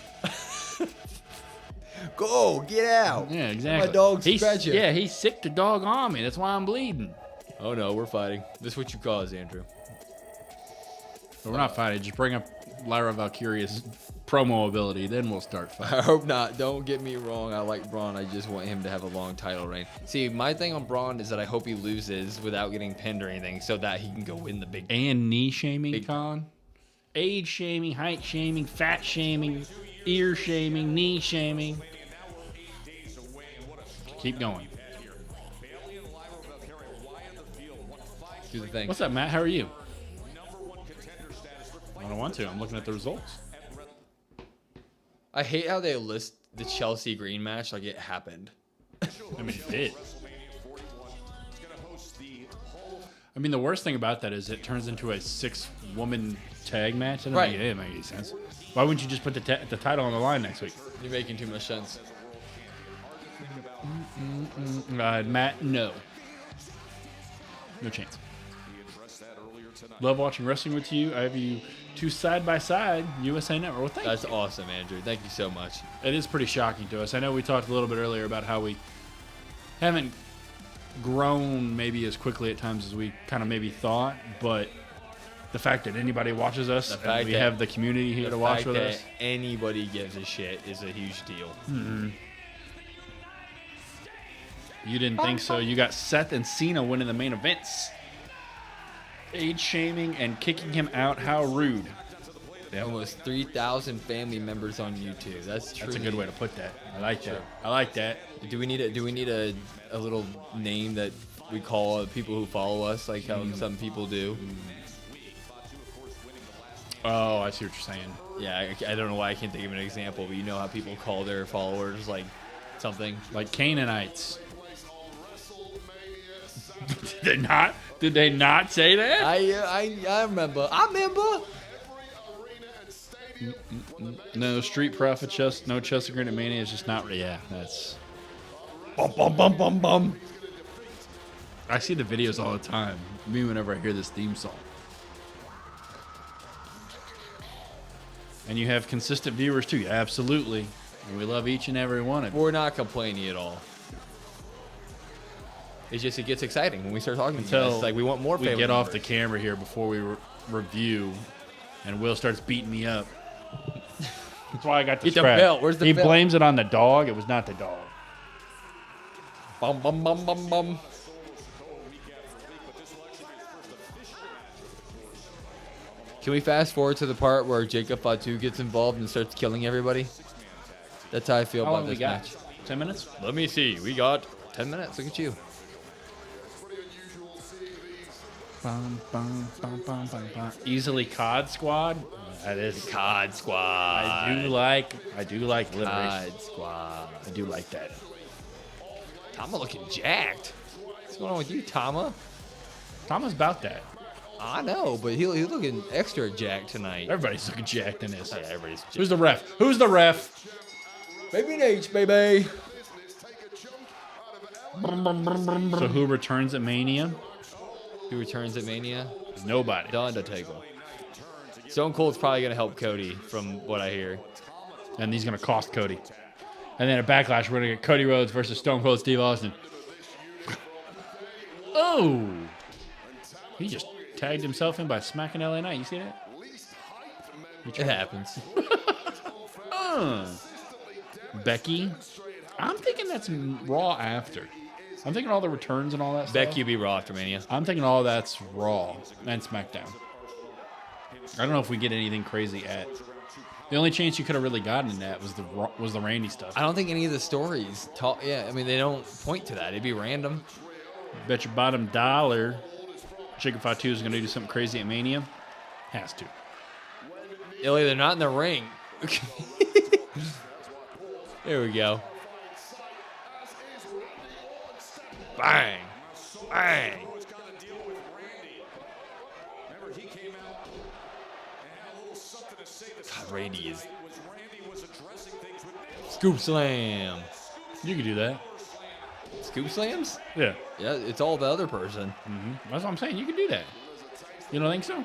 Go, get out. Yeah, exactly. My dog scratch you. Yeah, he's sick to dog on me. That's why I'm bleeding. Oh no, we're fighting. This is what you caused, Andrew. But we're not fighting. Just bring up Lyra Valkyria's promo ability, then we'll start fighting. I hope not. Don't get me wrong. I like Braun. I just want him to have a long title reign. See, my thing on Braun is that I hope he loses without getting pinned or anything, so that he can go win the big. And knee shaming, Con. Age shaming, height shaming, fat shaming, ear shaming, knee shaming. Keep going. Do the thing. What's up, Matt? How are you? I don't want to. I'm looking at the results. I hate how they list the Chelsea Green match like it happened. I mean, it did. I mean, the worst thing about that is it turns into a 6-woman tag match. That doesn't make any sense. Why wouldn't you just put the title on the line next week? You're making too much sense. Matt, no. No chance. Love watching wrestling with you. I have you two side by side, USA Network. Well, thank That's you. awesome, Andrew. Thank you so much. It is pretty shocking to us. I know we talked a little bit earlier about how we haven't grown maybe as quickly at times as we kind of maybe thought, but the fact that anybody watches us and we have the community here to watch with us. Anybody gives a shit is a huge deal. Mm-hmm. You didn't think so. You got Seth and Cena winning the main events. Age shaming and kicking him out. How rude. Almost 3,000 family members on YouTube. That's a good way to put that. I like that. I like that. Do we need a little name that we call people who follow us, like how some people do? Oh, I see what you're saying. Yeah, I don't know why I can't think of an example, but you know how people call their followers like something like Canaanites. Did they not say that? I remember. No Street Profit, no Chelsea Green Mania is just not. Yeah, that's. Bum. I see the videos all the time. Me, whenever I hear this theme song. And you have consistent viewers too. Absolutely. And we love each and every one of you. We're not complaining at all. It's just, it gets exciting when we start talking to you guys. It's like we want more. We get off the camera here before we review, and Will starts beating me up. That's why I got the scratch. Belt. Where's the He belt? blames it on the dog. It was not the dog. Bum. Can we fast forward to the part where Jacob Fatu gets involved and starts killing everybody? That's how I feel about this match. 10 minutes? Let me see. We got 10 minutes. Look at you. Easily COD Squad. That is COD Squad. I do like alliteration. COD Squad. I do like that. Tama looking jacked. What's going on with you, Tama? Tama's about that. I know, but he's looking extra jacked tonight. Everybody's looking jacked in this. Yeah, everybody's jacked. Who's the ref? Who's the ref? Baby Nate, baby. So who returns at Mania? Who returns at Mania? Nobody. The Undertaker. Stone Cold's probably going to help Cody, from what I hear. And he's going to cost Cody. And then at Backlash, we're going to get Cody Rhodes versus Stone Cold Steve Austin. Oh! He just tagged himself in by smacking LA Knight. You see that? It happens. Becky. I'm thinking that's Raw after. I'm thinking all the returns and all that stuff. Becky will be Raw after Mania. I'm thinking all that's Raw and SmackDown. I don't know if we get anything crazy at. The only chance you could have really gotten in that was the Randy stuff. I don't think any of the stories talk. Yeah, I mean they don't point to that. It'd be random. Bet your bottom dollar, Jacob Fatu is going to do something crazy at Mania. Has to. Ilya, they're not in the ring. There we go. Bang. Bang. God, Randy is Scoop slam. You can do that. Scoop slams? Yeah. Yeah, it's all the other person. That's what I'm saying. You can do that. You don't think so?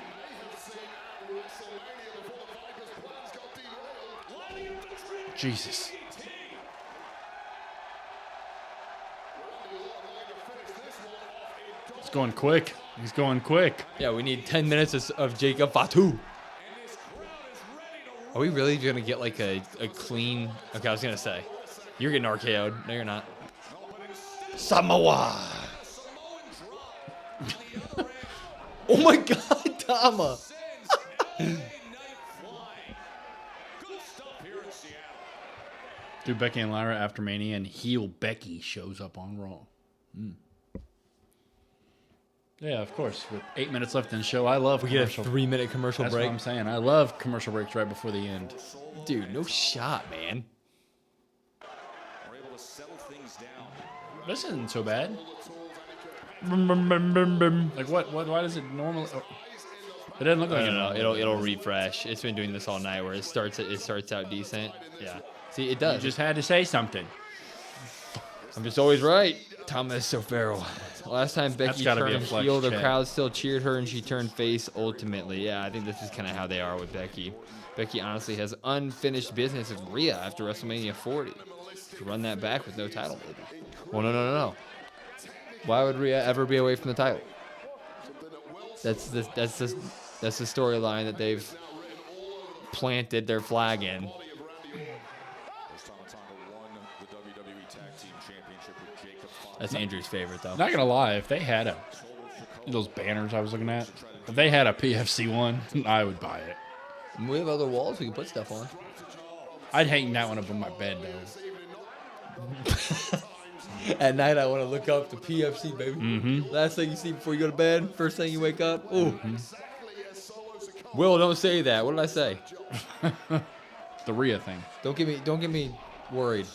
Jesus. It's going quick. He's going quick. Yeah, we need 10 minutes of Jacob Fatu. Are we really going to get like a clean... Okay, I was going to say. You're getting RKO'd. No, you're not. Samoa. Oh my God, Tama. Do Becky and Lyra after Mania, and heel Becky shows up on Raw. Yeah, of course. With 8 minutes left in the show, I love We get a 3-minute commercial That's break. what I'm saying. I love commercial breaks right before the end. Dude, no shot, man. This isn't so bad. Like what? Why does it normally? Oh. It doesn't look like It'll refresh. It's been doing this all night, where it starts out decent. Yeah. See, it does. You just had to say something. I'm just always right. Thomas Sofero. Last time Becky turned heel, the crowd still cheered her, and she turned face ultimately. Yeah, I think this is kind of how they are with Becky. Becky honestly has unfinished business with Rhea after WrestleMania 40. To run that back with no title, maybe. Well, no. Why would Rhea ever be away from the title? That's the storyline that they've planted their flag in. That's Andrew's favorite, though. Not gonna lie, if they had those banners I was looking at, if they had a PFC one, I would buy it. We have other walls we can put stuff on. I'd hang that one up on my bed, though. At night, I want to look up the PFC, baby. Last thing you see before you go to bed, first thing you wake up. Ooh. Will, don't say that. What did I say? The Rhea thing. Don't get me worried.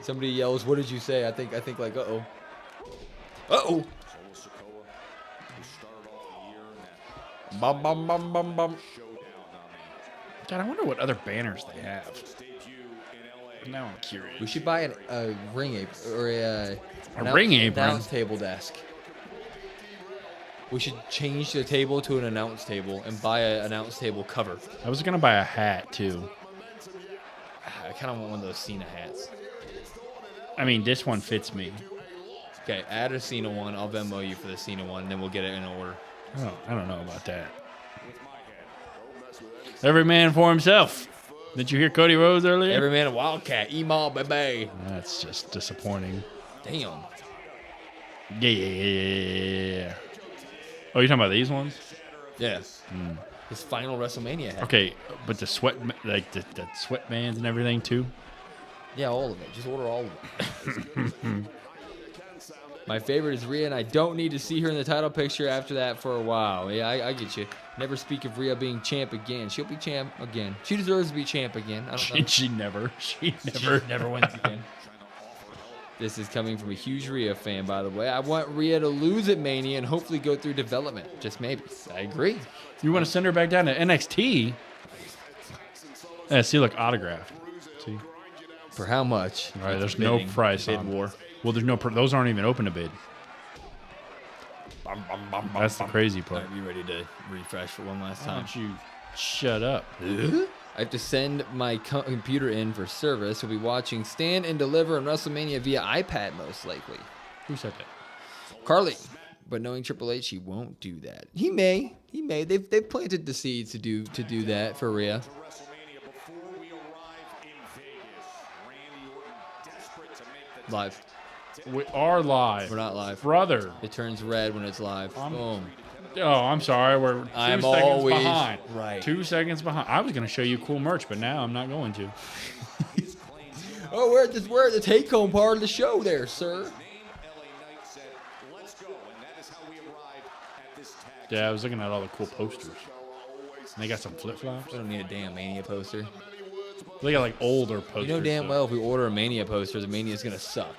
Somebody yells, "What did you say?" I think like, uh-oh. Uh-oh. Bum, bum, bum, bum, bum. God, I wonder what other banners they have. Now I'm curious. We should buy a ring apron or a ring apron. Announce table desk. We should change the table to an announce table and buy an announce table cover. I was gonna buy a hat too. I kind of want one of those Cena hats. I mean, this one fits me. Okay, add a Cena one. I'll Venmo you for the Cena one, and then we'll get it in order. Oh, I don't know about that. Every man for himself. Did you hear Cody Rhodes earlier? Every man a Wildcat. Emo, baby. That's just disappointing. Damn. Yeah. Oh, you're talking about these ones? Yeah. His final WrestleMania hat. Okay, but the sweat, like the sweatbands and everything too? Yeah, all of it. Just order all of it. My favorite is Rhea, and I don't need to see her in the title picture after that for a while. Yeah, I get you. Never speak of Rhea being champ again. She'll be champ again. She deserves to be champ again. I don't know. She never wins again. This is coming from a huge Rhea fan, by the way. I want Rhea to lose at Mania and hopefully go through development. Just maybe. I agree. You want to send her back down to NXT? Yeah, see, look, autographed. See? For how much? All right, there's no price on war. Well, there's no. Those aren't even open to bid. That's the crazy part. Are you ready to refresh for one last Why time? don't you shut up? I have to send my computer in for service. We'll be watching Stand and Deliver on WrestleMania via iPad, most likely. Who said that? Carly. But knowing Triple H, he won't do that. He may. They've planted the seeds to do that for Rhea. Live. We are live. We're not live. Brother. It turns red when it's live. Boom. Oh, I'm sorry. We're 2 seconds always behind. right. 2 seconds behind. I was going to show you cool merch, but now I'm not going to. Oh, we're at the take-home part of the show there, sir. Yeah, I was looking at all the cool posters. And they got some flip-flops. We don't need a damn Mania poster. They got like older posters. You know damn well if we order a Mania poster, the Mania's going to suck.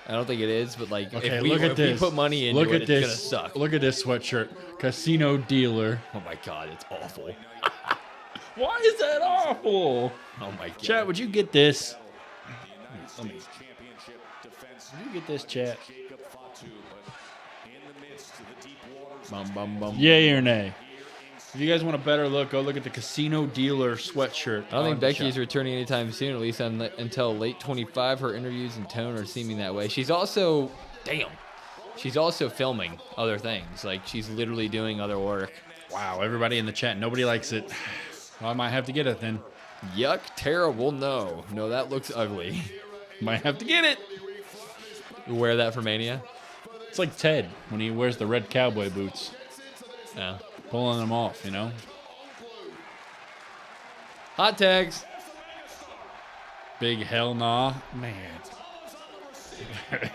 I don't think it is, but like Okay, if we put money into it, it's going to suck. Look at this sweatshirt. Casino dealer. Oh my God, it's awful. Why is that awful? Oh my god. Chat, would you get this? Let me. Would you get this, chat? Bum, bum, bum. Yay or nay? If you guys want a better look, go look at the Casino Dealer sweatshirt. I don't think on the Becky's shop. returning anytime soon, at least until late 25. Her interviews and tone are seeming that way. She's also, she's also filming other things. Like, she's literally doing other work. Wow, everybody in the chat, nobody likes it. Well, I might have to get it then. Yuck, terrible, no. No, that looks ugly. Might have to get it. You wear that for Mania? It's like Ted when he wears the red cowboy boots. Yeah. Pulling them off, you know? Hot tags. Big hell nah. Man.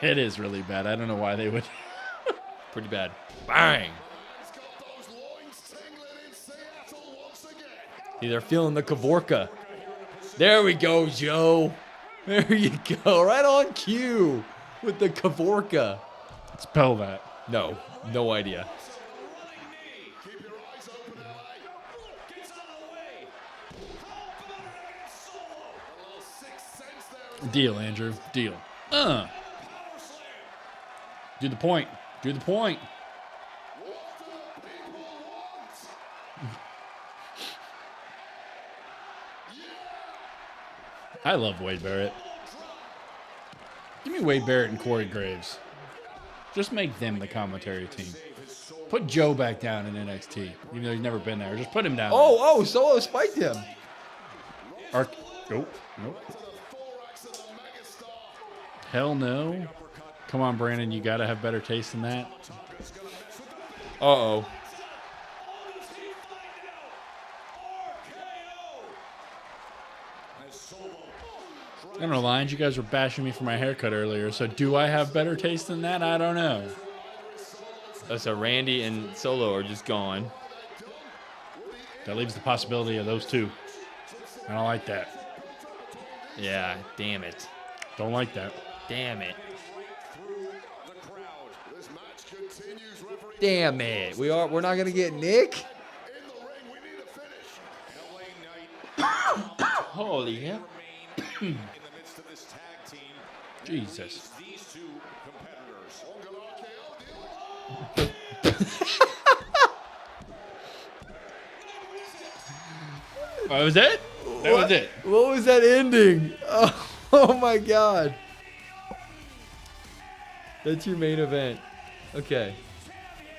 It is really bad. I don't know why they would. Pretty bad. Bang. See, they're feeling the Kavorka. There we go, Joe. There you go. Right on cue with the Kavorka. Spell that. No, no idea. Deal, Andrew. Deal. Do the point. Do the point. I love Wade Barrett. Give me Wade Barrett and Corey Graves. Just make them the commentary team. Put Joe back down in NXT, even though he's never been there. Just put him down. Oh, Solo spiked him. Nope. Hell no. Come on, Brandon. You got to have better taste than that. Uh-oh. I don't know, Lions. You guys were bashing me for my haircut earlier, so do I have better taste than that? I don't know. Oh, so Randy and Solo are just gone. That leaves the possibility of those two. I don't like that. Yeah, damn it. Don't like that. Damn it. Damn it. We're not gonna get Nick? Holy hell. Jesus. That was it? That was it. What was that ending? Oh my god. That's your main event. Okay.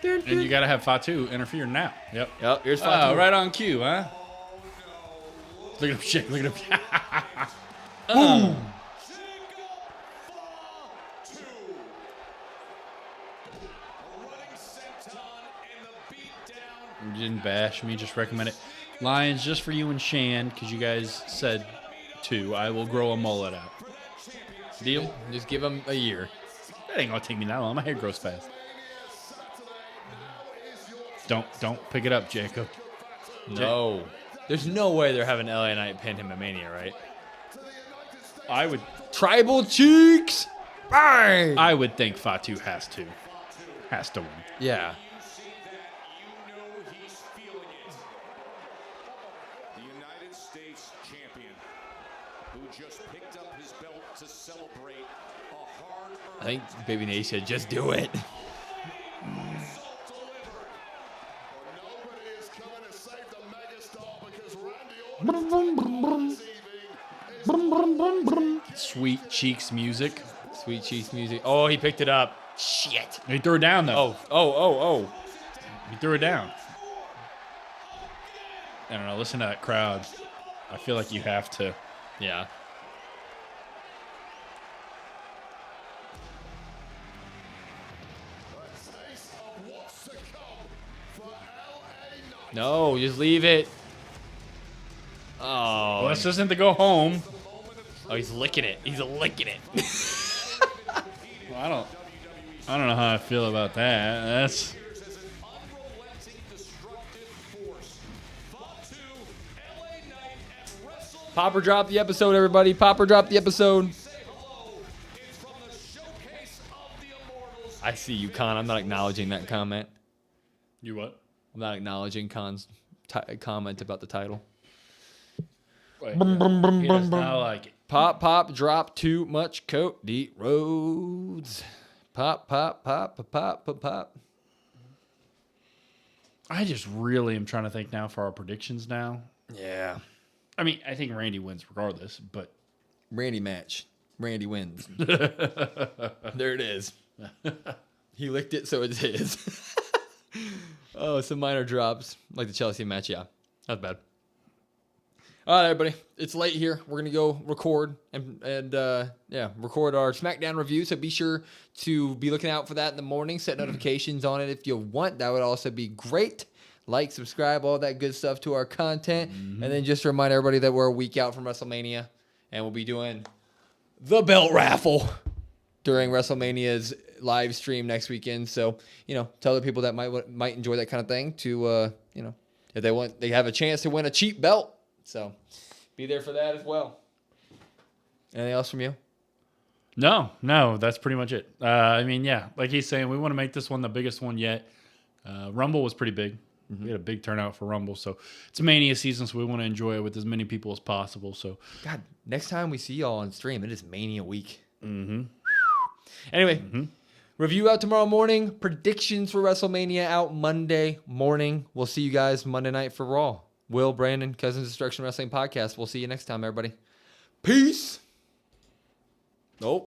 And you got to have Fatu interfere now. Yep. Yep, here's Fatu. Oh, right on cue, huh? Look at him shake. Look at him. Boom. You didn't bash me, just recommend it. Lions, just for you and Shan, because you guys said to, I will grow a mullet out. Deal? Just give him a year. That ain't gonna take me that long. My hair grows fast. Don't pick it up, Jacob. No. There's no way they're having LA Knight pin him at Mania, right? I would. Tribal cheeks! Bang! I would think Fatu has to win. Yeah. The United States champion who just picked up his belt to celebrate a hard-earned. I think Baby Nate said, just do it. Sweet Cheeks music. Sweet Cheeks music. Oh, he picked it up. Shit. He threw it down, though. Oh. He threw it down. I don't know. Listen to that crowd. I feel like you have to. Yeah. No, just leave it. Oh. Well, this isn't to go home. Oh, he's licking it. He's licking it. Well, I don't know how I feel about that. That's. Popper dropped the episode, everybody. Popper dropped the episode. I see you, Con. I'm not acknowledging that comment. You what? I'm not acknowledging Con's comment about the title. Like, he does not like it. Pop, drop too much Cody Rhodes. Pop. I just really am trying to think now for our predictions now. Yeah. I mean, I think Randy wins regardless, but Randy match. Randy wins. There it is. He licked it, so it's his. Oh, some minor drops. Like the Chelsea match, yeah. That's bad. All right, everybody. It's late here. We're going to go record and record our SmackDown review. So be sure to be looking out for that in the morning. Set notifications on it if you want. That would also be great. Like, subscribe, all that good stuff to our content. And then just remind everybody that we're a week out from WrestleMania. And we'll be doing the belt raffle during WrestleMania's live stream next weekend. So, tell the people that might enjoy that kind of thing to, if they have a chance to win a cheap belt. So be there for that as well. Anything else from you? No, that's pretty much it. I mean, yeah, like he's saying, we want to make this one the biggest one yet. Rumble was pretty big. We had a big turnout for Rumble. So it's a Mania season, so we want to enjoy it with as many people as possible. So, God, next time we see y'all on stream, it is Mania week. Anyway, review out tomorrow morning. Predictions for WrestleMania out Monday morning. We'll see you guys Monday night for Raw. Will, Brandon, Cousins Destruction Wrestling Podcast. We'll see you next time, everybody. Peace. Nope.